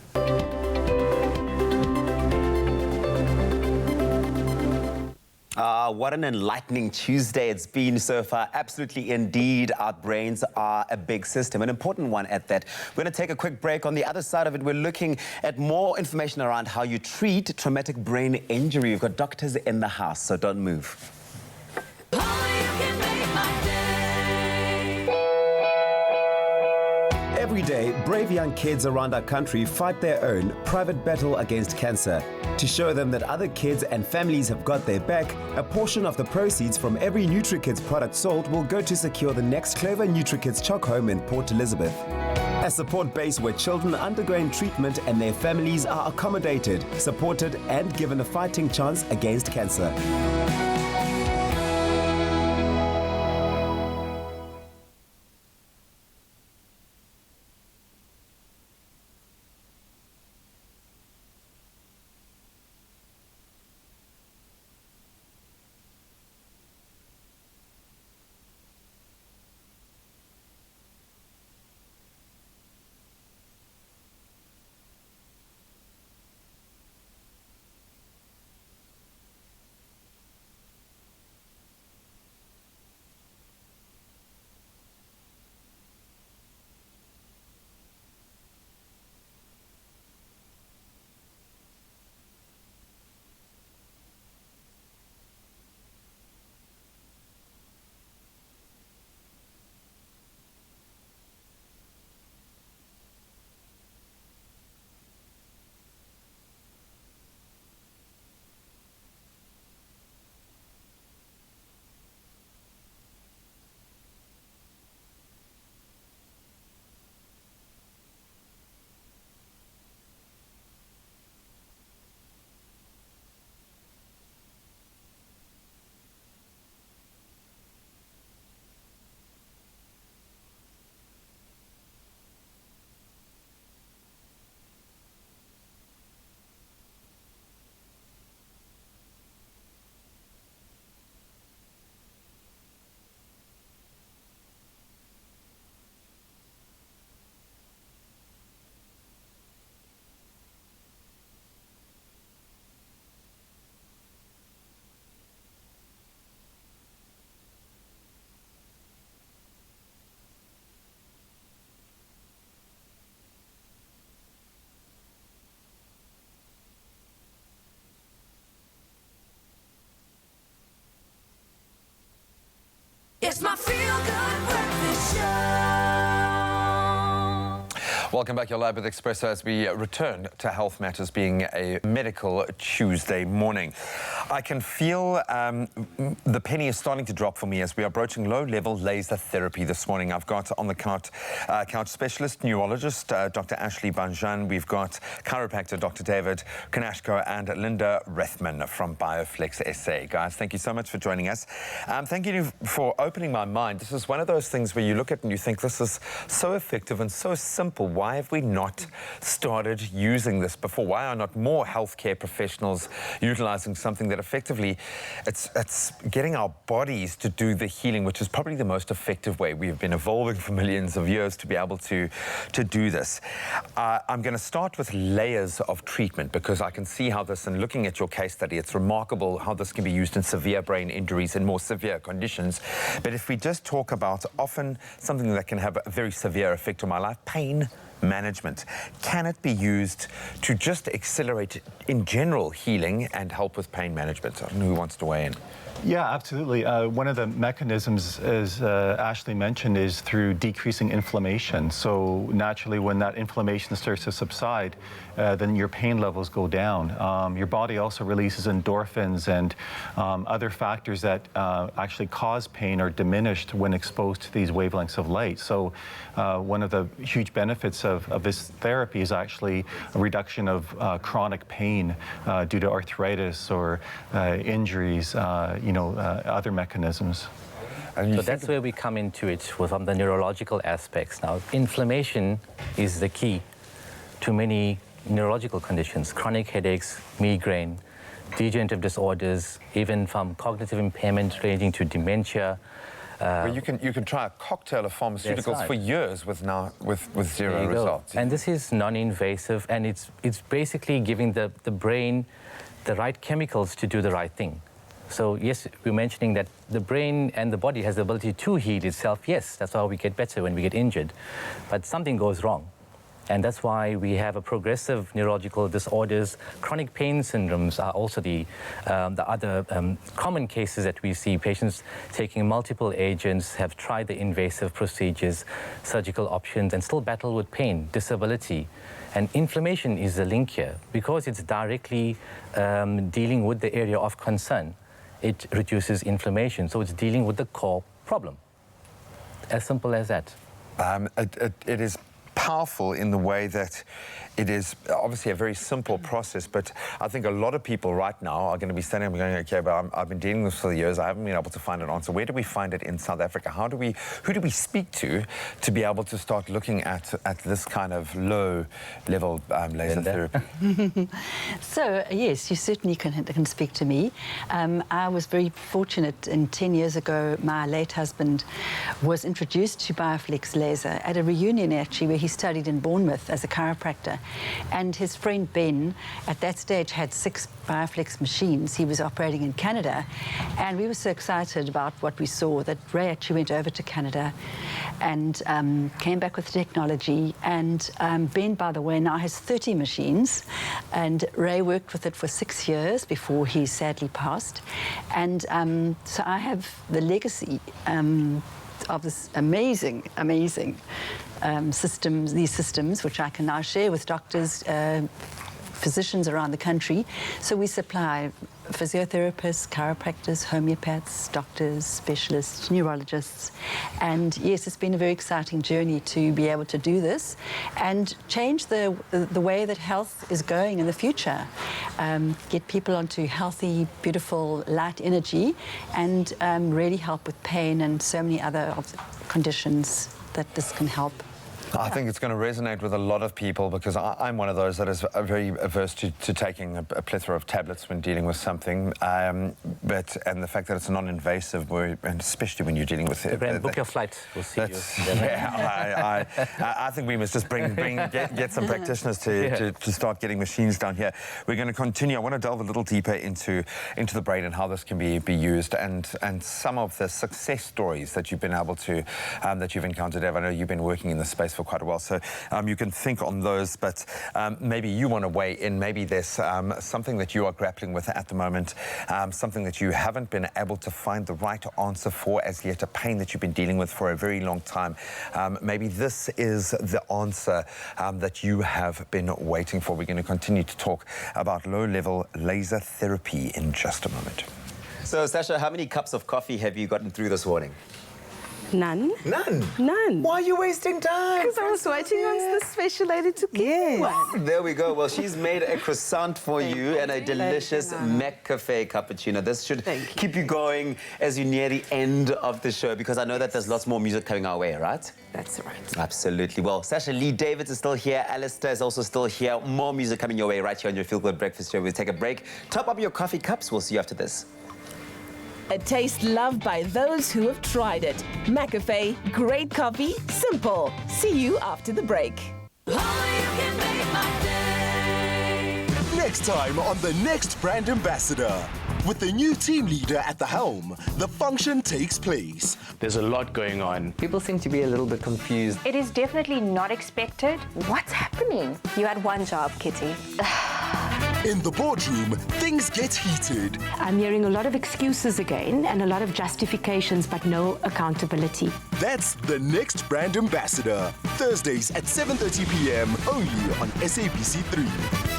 What an enlightening Tuesday it's been so far. Absolutely indeed, our brains are a big system, an important one at that. We're going to take a quick break. On the other side of it, we're looking at more information around how you treat traumatic brain injury. We've got doctors in the house, so don't move. Every day, brave young kids around our country fight their own private battle against cancer. To show them that other kids and families have got their back, a portion of the proceeds from every NutriKids product sold will go to secure the next Clover NutriKids Choc Home in Port Elizabeth. A support base where children undergoing treatment and their families are accommodated, supported and given a fighting chance against cancer. It's my feel-good breakfast show. Welcome back. You're live with Expresso as we return to Health Matters, being a medical Tuesday morning. I can feel the penny is starting to drop for me as we are broaching low-level laser therapy this morning. I've got on the couch specialist neurologist Dr. Ashley Banjan. We've got chiropractor Dr. David Kanashko and Linda Rethman from Bioflex SA. Guys, thank you so much for joining us. Thank you for opening my mind. This is one of those things where you look at it and you think this is so effective and so simple. Why have we not started using this before? Why are not more healthcare professionals utilizing something that effectively, it's getting our bodies to do the healing, which is probably the most effective way. We've been evolving for millions of years to be able to do this. I'm going to start with layers of treatment, because I can see how this, and looking at your case study, it's remarkable how this can be used in severe brain injuries and more severe conditions. But if we just talk about often something that can have a very severe effect on my life, pain management, can it be used to just accelerate in general healing and help with pain management? I don't know who wants to weigh in. Yeah, absolutely. One of the mechanisms, as Ashley mentioned, is through decreasing inflammation. So naturally, when that inflammation starts to subside, then your pain levels go down. Your body also releases endorphins, and other factors that actually cause pain are diminished when exposed to these wavelengths of light. So one of the huge benefits of this therapy is actually a reduction of chronic pain due to arthritis or injuries, other mechanisms. So that's where we come into it from the neurological aspects. Now, inflammation is the key to many neurological conditions: chronic headaches, migraine, degenerative disorders, even from cognitive impairment ranging to dementia. Well, you can try a cocktail of pharmaceuticals for years with zero results. And this is non-invasive, and it's basically giving the brain the right chemicals to do the right thing. So yes, we're mentioning that the brain and the body has the ability to heal itself. Yes, that's how we get better when we get injured. But something goes wrong. And that's why we have a progressive neurological disorders. Chronic pain syndromes are also the other common cases that we see. Patients taking multiple agents, have tried the invasive procedures, surgical options, and still battle with pain, disability. And inflammation is the link here, because it's directly dealing with the area of concern. It reduces inflammation, so it's dealing with the core problem. As simple as that. It is powerful in the way that it is obviously a very simple process, but I think a lot of people right now are going to be standing up and going, okay, but I've been dealing with this for years, I haven't been able to find an answer. Where do we find it in South Africa? Who do we speak to be able to start looking at this kind of low-level laser therapy? So, yes, you certainly can speak to me. I was very fortunate, 10 years ago, my late husband was introduced to Bioflex laser at a reunion, actually, where he studied in Bournemouth as a chiropractor. And his friend Ben, at that stage, had 6 Bioflex machines. He was operating in Canada. And we were so excited about what we saw that Ray actually went over to Canada and came back with technology. And Ben, by the way, now has 30 machines. And Ray worked with it for 6 years before he sadly passed. And so I have the legacy of this amazing these systems, which I can now share with doctors, physicians around the country. So we supply physiotherapists, chiropractors, homeopaths, doctors, specialists, neurologists. And yes, it's been a very exciting journey to be able to do this and change the way that health is going in the future. Get people onto healthy, beautiful, light energy, and really help with pain and so many other conditions that this can help. I think it's going to resonate with a lot of people, because I'm one of those that is very averse to taking a plethora of tablets when dealing with something. And the fact that it's non-invasive, and especially when you're dealing with it. Book your flight. We'll see you. Yeah, I think we must just get some practitioners to start getting machines down here. We're going to continue. I want to delve a little deeper into the brain and how this can be used, and some of the success stories that you've been able to that you've encountered. Ev, I know you've been working in this space for quite a while, so you can think on those, but maybe you want to weigh in. Maybe there's something that you are grappling with at the moment, something that you haven't been able to find the right answer for as yet, a pain that you've been dealing with for a very long time. Maybe this is the answer that you have been waiting for. We're going to continue to talk about low-level laser therapy in just a moment. So, Sasha, how many cups of coffee have you gotten through this morning? None. None? None. Why are you wasting time? Because I was waiting on the special lady to give one. There we go. Well, she's made a croissant for you and a delicious McCafe cappuccino. This should keep you going as you near the end of the show, because I know that there's lots more music coming our way, right? That's right. Absolutely. Well, Sasha Lee Davids is still here. Alistair is also still here. More music coming your way right here on your Feel Good Breakfast Show. We'll take a break. Top up your coffee cups. We'll see you after this. A taste loved by those who have tried it. McCafe, great coffee, simple. See you after the break. Next time on The Next Brand Ambassador. With the new team leader at the helm, the function takes place. There's a lot going on. People seem to be a little bit confused. It is definitely not expected. What's happening? You had one job, Kitty. In the boardroom, things get heated. I'm hearing a lot of excuses again and a lot of justifications, but no accountability. That's The Next Brand Ambassador. Thursdays at 7:30 p.m. only on SABC 3.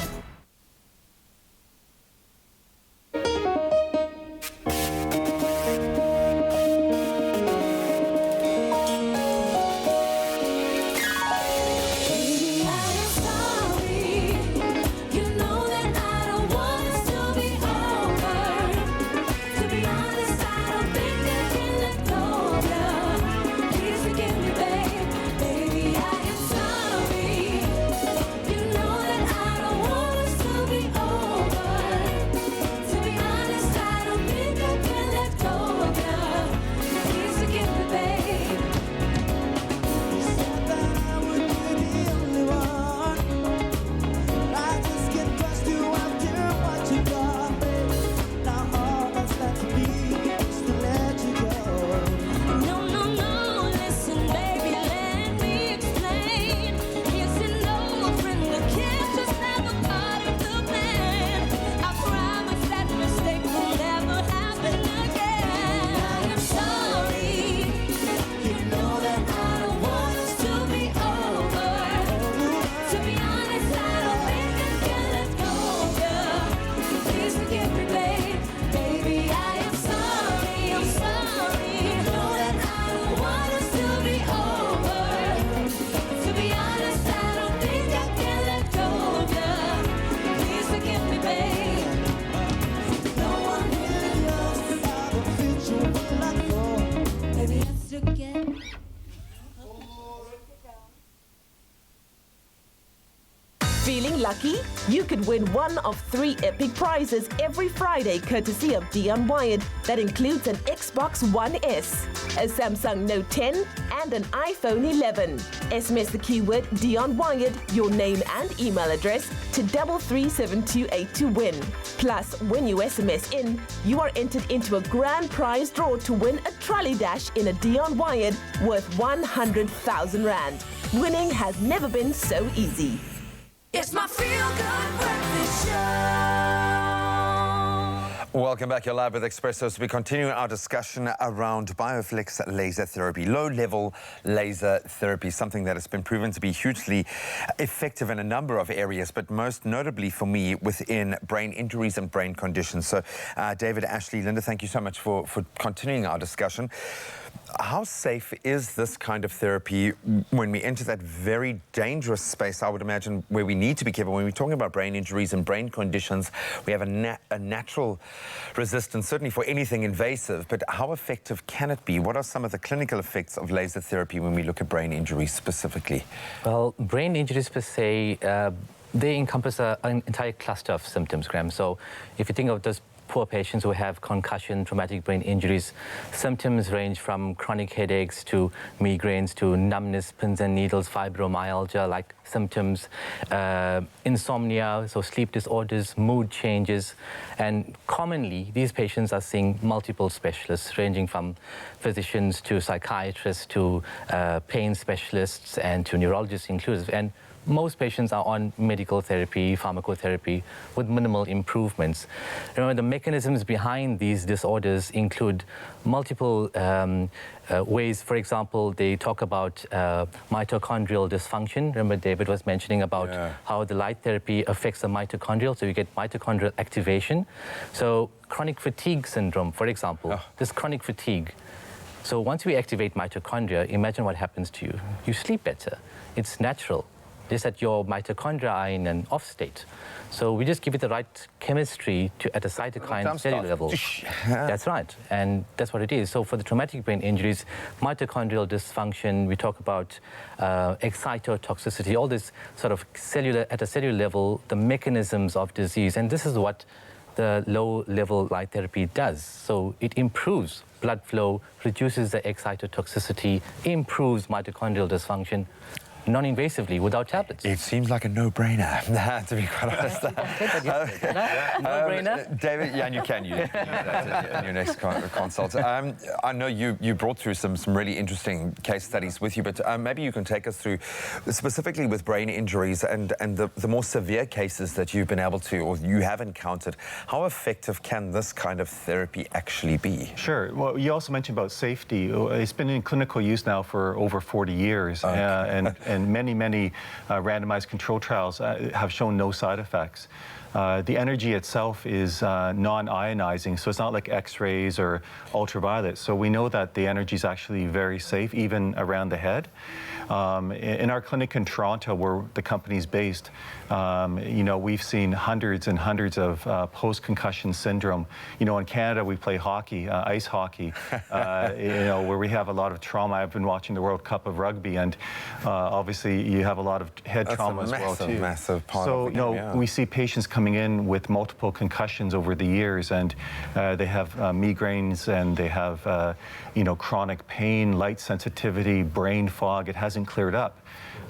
Feeling lucky? You could win one of 3 epic prizes every Friday courtesy of Dion Wired. That includes an Xbox One S, a Samsung Note 10 and an iPhone 11. SMS the keyword Dion Wired, your name and email address to 33728 to win. Plus, when you SMS in, you are entered into a grand prize draw to win a trolley dash in a Dion Wired worth 100,000 Rand. Winning has never been so easy. It's my Feel Good Breakfast Show. Welcome back. You're live with Expresso. So we're continuing our discussion around Bioflex laser therapy, low-level laser therapy, something that has been proven to be hugely effective in a number of areas, but most notably for me within brain injuries and brain conditions. So David, Ashley, Linda, thank you so much for continuing our discussion. How safe is this kind of therapy when we enter that very dangerous space, I would imagine, where we need to be careful? When we're talking about brain injuries and brain conditions, we have a natural resistance, certainly for anything invasive, but how effective can it be? What are some of the clinical effects of laser therapy when we look at brain injuries specifically? Well, brain injuries per se, they encompass an entire cluster of symptoms, Graham. So if you think of those poor patients who have concussion, traumatic brain injuries, symptoms range from chronic headaches to migraines to numbness, pins and needles, fibromyalgia-like symptoms, insomnia, so sleep disorders, mood changes. And commonly, these patients are seeing multiple specialists, ranging from physicians to psychiatrists to pain specialists and to neurologists inclusive. And most patients are on medical therapy, pharmacotherapy, with minimal improvements. Remember, the mechanisms behind these disorders include multiple ways. For example, they talk about mitochondrial dysfunction. Remember, David was mentioning about how the light therapy affects the mitochondrial, so you get mitochondrial activation. So chronic fatigue syndrome, for example, this chronic fatigue, So once we activate mitochondria, imagine what happens to you. You sleep better. It's natural. Just that your mitochondria are in an off state. So we just give it the right chemistry at a cytokine cellular level. That's right, and that's what it is. So for the traumatic brain injuries, mitochondrial dysfunction, we talk about excitotoxicity, all this sort of at a cellular level, the mechanisms of disease, and this is what the low-level light therapy does. So it improves blood flow, reduces the excitotoxicity, improves mitochondrial dysfunction, non-invasively, without tablets. It seems like a no-brainer, to be quite honest. No-brainer? David, yeah, and you can use that in your next consult. I know you brought through some really interesting case studies with you, but maybe you can take us through, specifically with brain injuries and the more severe cases that you've been able to, or you have encountered. How effective can this kind of therapy actually be? Sure. Well, you also mentioned about safety. It's been in clinical use now for over 40 years, and many randomized control trials have shown no side effects. The energy itself is non-ionizing, so it's not like X-rays or ultraviolet. So we know that the energy is actually very safe, even around the head. In our clinic in Toronto, where the company's based, we've seen hundreds and hundreds of post-concussion syndrome. In Canada, we play hockey, ice hockey, where we have a lot of trauma. I've been watching the World Cup of Rugby, and obviously you have a lot of head trauma as well, too. Massive part of the game, yeah. We see patients coming in with multiple concussions over the years, and they have migraines, and they have chronic pain, light sensitivity, brain fog. It hasn't cleared up.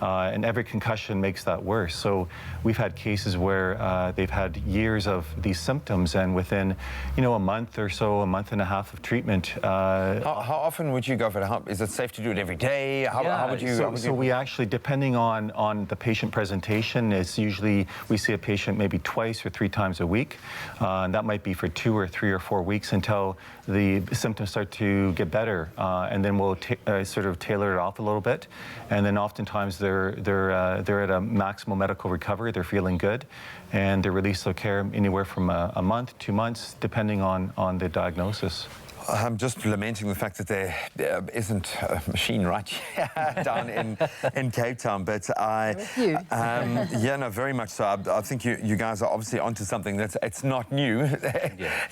And every concussion makes that worse. So we've had cases where they've had years of these symptoms, and within, a month or so, a month and a half of treatment. How often would you go for help? Is it safe to do it every day? How would you? So we actually, depending on the patient presentation, it's usually we see a patient maybe twice or 3 times a week. And that might be for 2 or 3 or 4 weeks until the symptoms start to get better, and then we'll sort of tailor it off a little bit, and then oftentimes they're at a maximal medical recovery. They're feeling good, and they're released of care anywhere from a month, 2 months, depending on the diagnosis. I'm just lamenting the fact that there isn't a machine right here down in Cape Town, but very much so. I think you guys are obviously onto something it's not new.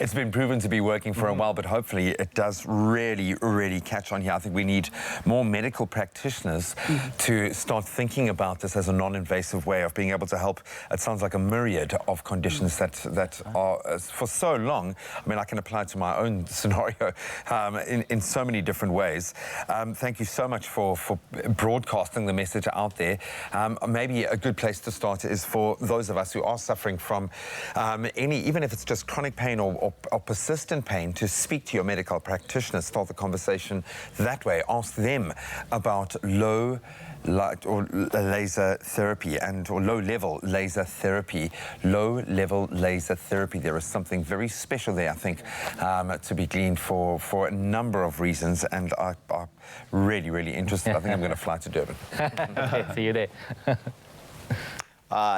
It's been proven to be working for a while, but hopefully it does really, really catch on here. I think we need more medical practitioners to start thinking about this as a non-invasive way of being able to help. It sounds like a myriad of conditions that are for so long. I mean, I can apply it to my own scenario in so many different ways. Thank you so much for broadcasting the message out there. Maybe a good place to start is for those of us who are suffering from even if it's just chronic pain or persistent pain, to speak to your medical practitioner, start the conversation that way. Ask them about low light or laser therapy or low-level laser therapy. Low-level laser therapy. There is something very special there, I think, to be gleaned for a number of reasons, and I'm really, really interested. I think I'm going to fly to Durban. Okay, see you there.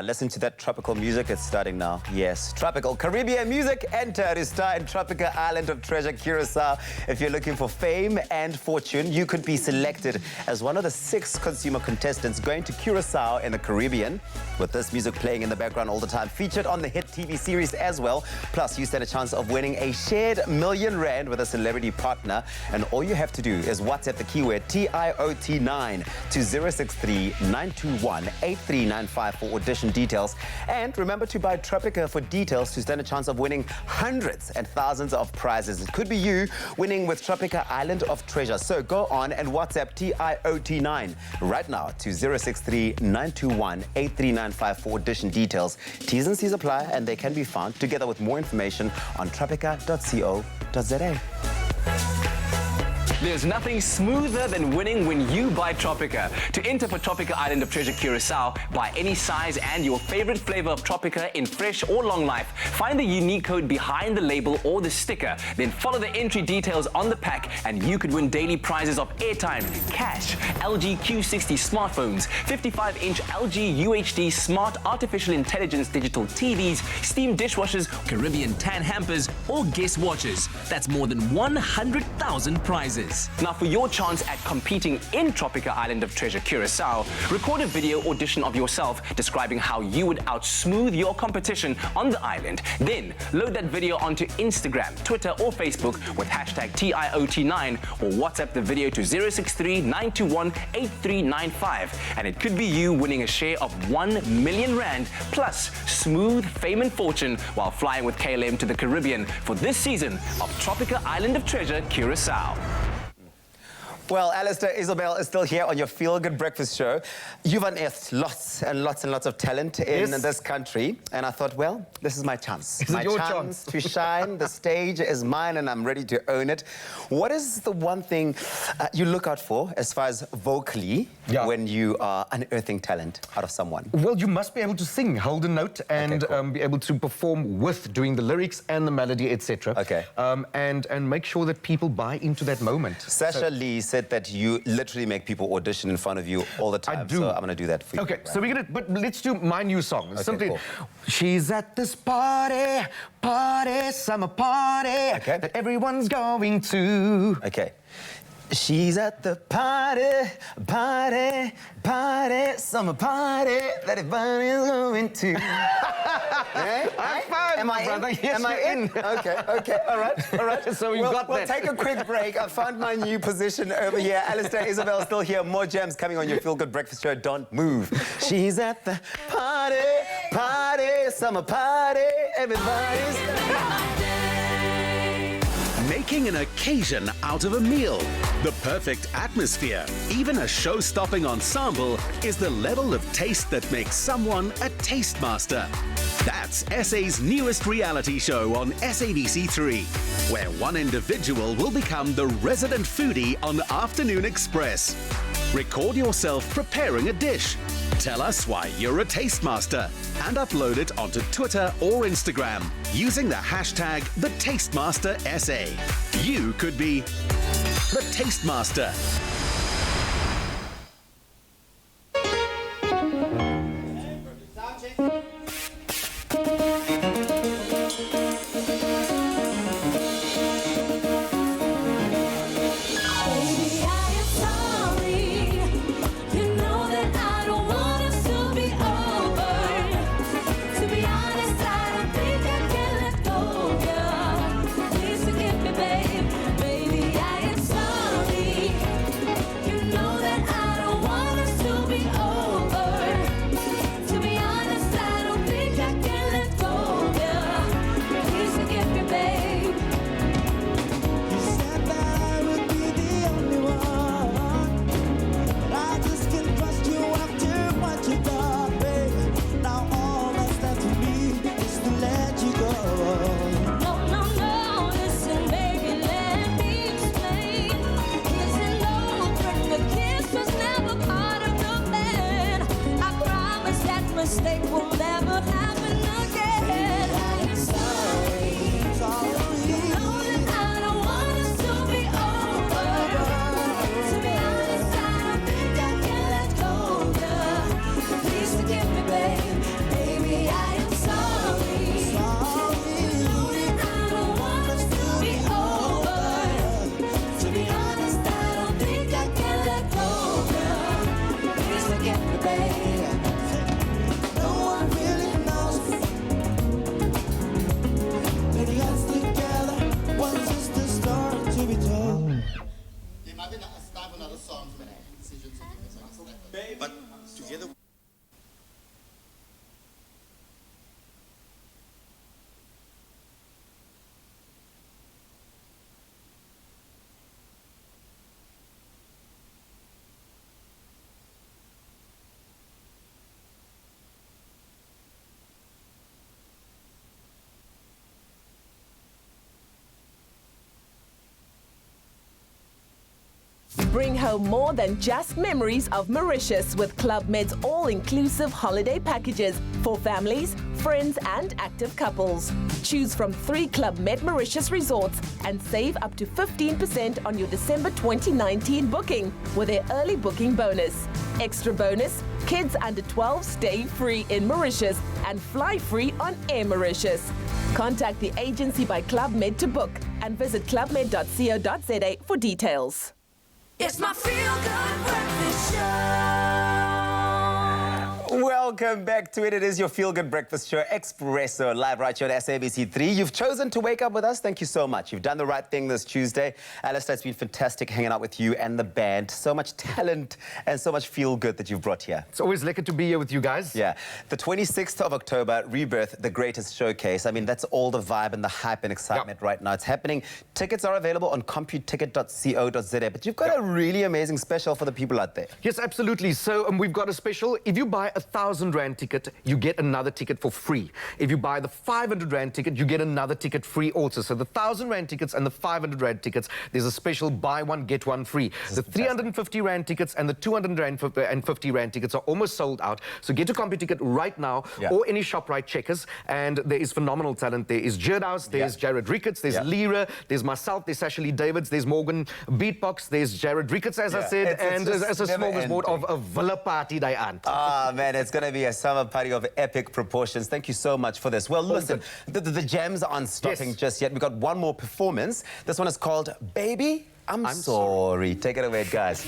Listen to that tropical music. It's starting now. Yes, tropical Caribbean music. Enter to star in tropical island of treasure, Curacao. If you're looking for fame and fortune, you could be selected as one of the 6 consumer contestants going to Curacao in the Caribbean, with this music playing in the background all the time. Featured on the hit TV series as well. Plus, you stand a chance of winning a shared R1,000,000 with a celebrity partner. And all you have to do is WhatsApp the keyword TIOT9 to 063-921-8395 for audition details. And remember to buy Tropica for details to stand a chance of winning hundreds and thousands of prizes. It could be you winning with Tropica Island of Treasure. So go on and WhatsApp TIOT9 right now to 063-921-8395 for audition details. T's and C's apply, and they can be found together with more information on tropica.co.za. There's nothing smoother than winning when you buy Tropica. To enter for Tropica Island of Treasure Curacao, buy any size and your favorite flavor of Tropica in fresh or long life. Find the unique code behind the label or the sticker. Then follow the entry details on the pack, and you could win daily prizes of airtime, cash, LG Q60 smartphones, 55-inch LG UHD smart artificial intelligence digital TVs, steam dishwashers, Caribbean tan hampers, or guest watches. That's more than 100,000 prizes. days. Now, for your chance at competing in Tropica Island of Treasure Curacao, record a video audition of yourself describing how you would outsmooth your competition on the island. Then, load that video onto Instagram, Twitter, or Facebook with hashtag TIOT9 or WhatsApp the video to 063-921-8395. And it could be you winning a share of R1 million plus smooth fame and fortune while flying with KLM to the Caribbean for this season of Tropica Island of Treasure Curacao. Well, Alistair, Isabel is still here on your Feel Good Breakfast show. You've unearthed lots and lots and lots of talent in this country. And I thought, well, this is my chance. Is it your chance to shine. The stage is mine and I'm ready to own it. What is the one thing you look out for as far as vocally when you are unearthing talent out of someone? Well, you must be able to sing, hold a note, and be able to perform with doing the lyrics and the melody, etc. Okay. And make sure that people buy into that moment. Sasha Lee said that you literally make people audition in front of you all the time. I do. So I'm going to do that for you. Okay, so we're going to, but let's do my new song. Okay, Simply, cool. She's at this party, summer party, that everyone's going to. Okay. She's at the party, summer party that everybody's going to. Right? I'm fine, am I brother. in? Yes, am I you're in? Okay, all right. So we've got we'll that. take a quick break. I found my new position over here. Alistair, Isabel still here. More gems coming on your Feel Good Breakfast show. Don't move. She's at the party, summer party, everybody's... Making an occasion out of a meal. The perfect atmosphere, even a show-stopping ensemble, is the level of taste that makes someone a taste master. That's SA's newest reality show on SABC3, where one individual will become the resident foodie on Afternoon Express. Record yourself preparing a dish. Tell us why you're a taste master and upload it onto Twitter or Instagram using the hashtag #TasteMasterSA. You could be the Taste Master. Mistake will never happen again. I'm sorry. You know that I don't want us to be over. To be honest, I don't think I can let go of you. Please forgive me, babe. Baby, I am sorry. You know that I don't want us to be over. To be honest, I don't think I can let go of you. Please forgive me, babe. But together. Bring home more than just memories of Mauritius with Club Med's all-inclusive holiday packages for families, friends and active couples. Choose from 3 Club Med Mauritius resorts and save up to 15% on your December 2019 booking with their early booking bonus. Extra bonus, kids under 12 stay free in Mauritius and fly free on Air Mauritius. Contact the agency by Club Med to book and visit clubmed.co.za for details. It's my feel-good breakfast show. Welcome back to it. It is your feel-good breakfast show, Expresso, live right here on SABC3. You've chosen to wake up with us. Thank you so much. You've done the right thing this Tuesday. Alistair, it's been fantastic hanging out with you and the band. So much talent and so much feel-good that you've brought here. It's always lekker to be here with you guys. Yeah. The 26th of October, Rebirth, the greatest showcase. I mean, that's all the vibe and the hype and excitement right now. It's happening. Tickets are available on computicket.co.za. But you've got a really amazing special for the people out there. Yes, absolutely. So we've got a special. If you buy a 1,000 Rand ticket, you get another ticket for free. If you buy the 500 Rand ticket, you get another ticket free also. So the 1,000 Rand tickets and the 500 Rand tickets, there's a special buy one, get one free. The 350 Rand tickets and the 250 Rand tickets are almost sold out. So get to CompuTicket right now or any ShopRite checkers. And there is phenomenal talent. There is Jerdhouse, there's Jared Ricketts, there's Lyra, there's myself, there's Ashley Davids, there's Morgan Beatbox, there's Jared Ricketts, as I said, and there's a smorgasbord of a villa party day aunt. Ah, man, it's going to be a summer party of epic proportions. Thank you so much for this. Well, listen, the jams aren't stopping just yet. We've got one more performance. This one is called Baby, I'm Sorry. Take it away, guys.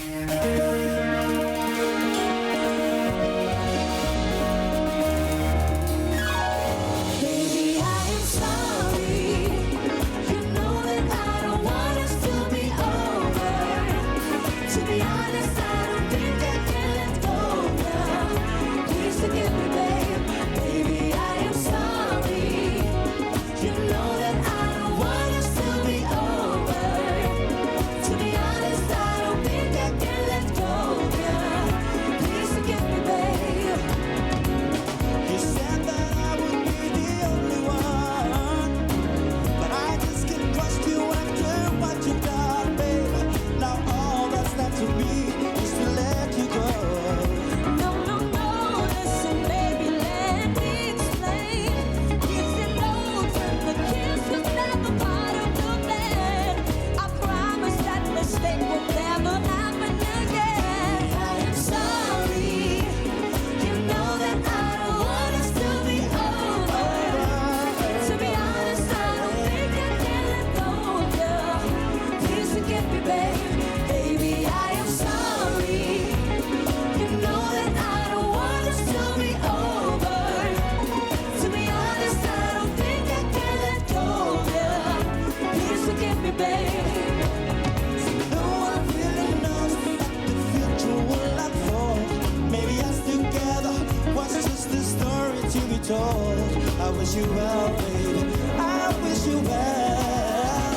I wish you well, baby. I wish you well.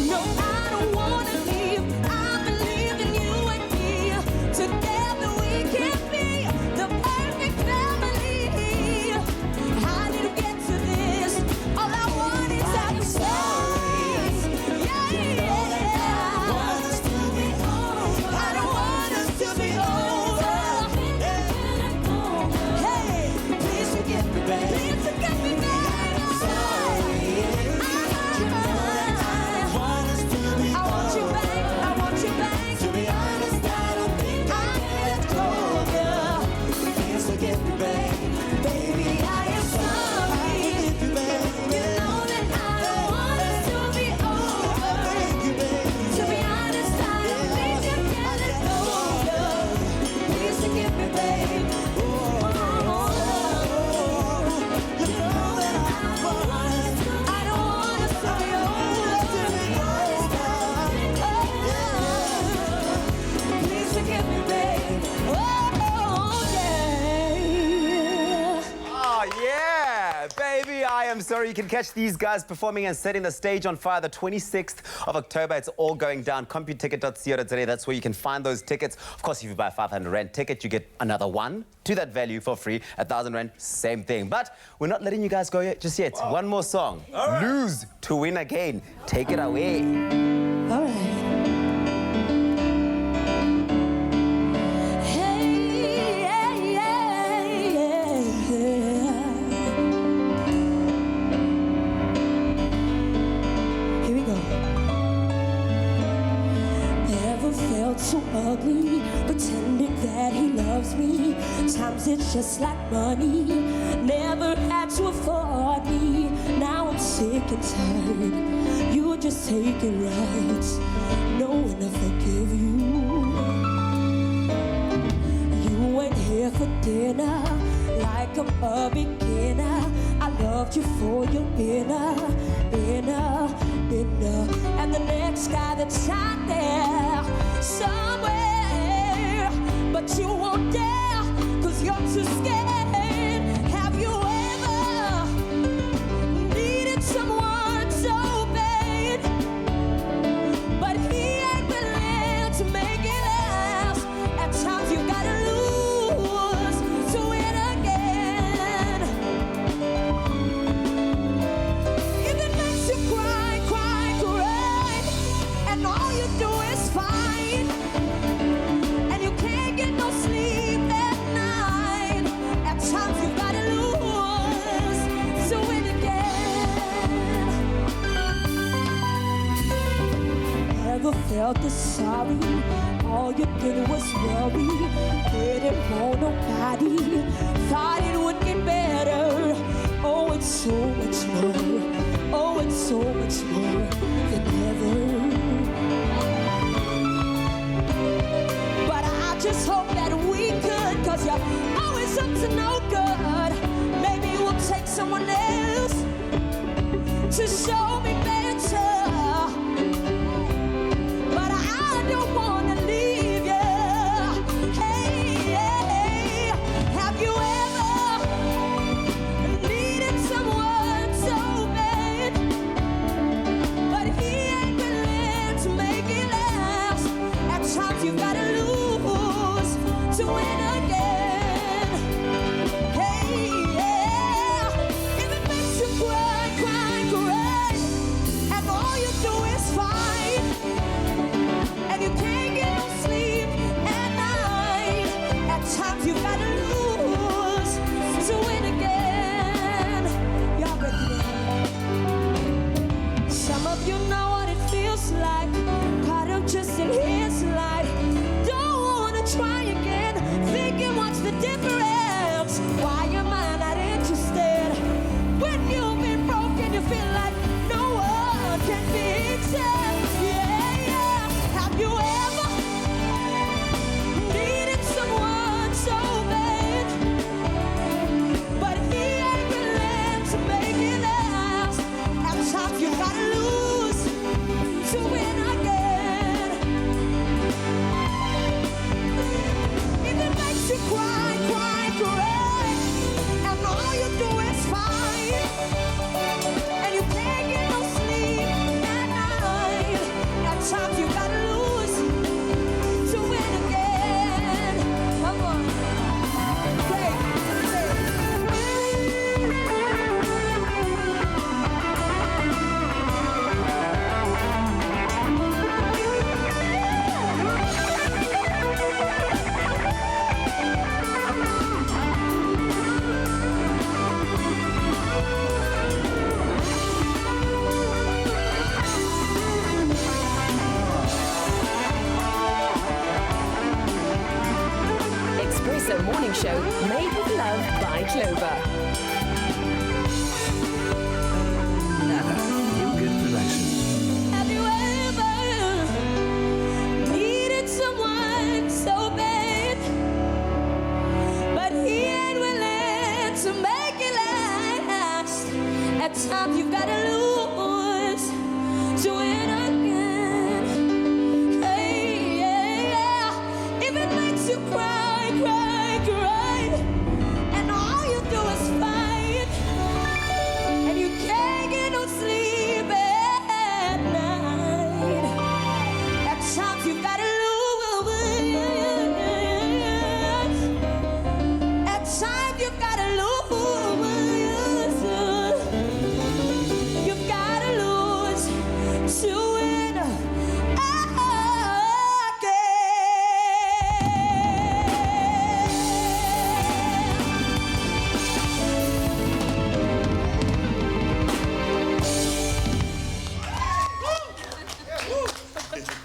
No, I don't wanna leave. I believe in you and me. Together we can be the perfect family. How did we get to this? All I want is our stories. Yeah. I don't want us to be over. I don't want us to be over. Hey, please forgive me, baby. Please forgive me, baby. I'm sorry. You know that I want us to be over. I want you back. I want you back. To be honest, I don't think I can let go of you. Please forgive me, baby. Baby, I am sorry. You know that I don't want us to be over. To be honest, I don't think I can let go of you. Please forgive me, baby. Baby, I am sorry. You can catch these guys performing and setting the stage on fire the 26th of October. It's all going down. CompuTicket.co.za. That's where you can find those tickets. Of course, if you buy a 500 Rand ticket, you get another one to that value for free. 1,000 Rand, same thing. But we're not letting you guys go yet, just yet. One more song. Lose to win again. Take it away. All right. So ugly, pretending that he loves me. Times it's just like money, never had to afford me. Now I'm sick and tired. You just take it right, knowing I forgive you. You went here for dinner like I'm a beginner. I loved you for your inner. And the next guy that's out there somewhere, but you won't dare, 'cause you're too scared. Have you ever needed someone so bad, but he ain't willing to make it last? At times you gotta lose to win again. If it makes you cry, cry, cry, and all you do is fight, and you can't get no sleep at night, at times you gotta lose to win again. Ever felt this sorry? All you did was worry. Didn't want nobody. Thought it would get better. Oh, it's so much more. Oh, it's so much more than ever. But I just hope that we could, 'cause you're always up to no good. Maybe we'll take someone else to show me better. But I don't wanna leave you. Hey, have you ever needed someone so bad, but he ain't willing to make it last? At times you gotta lose to win again. Hey, if it makes you cry, cry, cry, and all you do is fight, and you can't get no sleep at night, at times you gotta lose to win again. Y'all ready now? Some of you know what it feels like, caught up just in his light. Don't wanna try again, thinking what's the difference? Why am I not interested? When you've been broken, you feel like no one can fix it. Yeah. Have you ever needed someone so bad, but he ain't willing to make it last? At times you gotta lose to win again. If it makes you cry, cry, cry, and all you do is fight, and you can't get no sleep at night, at times you gotta lose to win again. Come on. Say, Expresso Morning Show, made with love by Clover. have you ever needed someone so bad, but he ain't willing to make it last? At times you've gotta lose to win again. Hey, if it makes you cry, cry, cry, and all you do is fight, and you can't get no sleep at night, at times you gotta lose. At times you gotta lose. You've gotta lose to win again.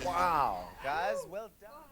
Wow, guys, well done.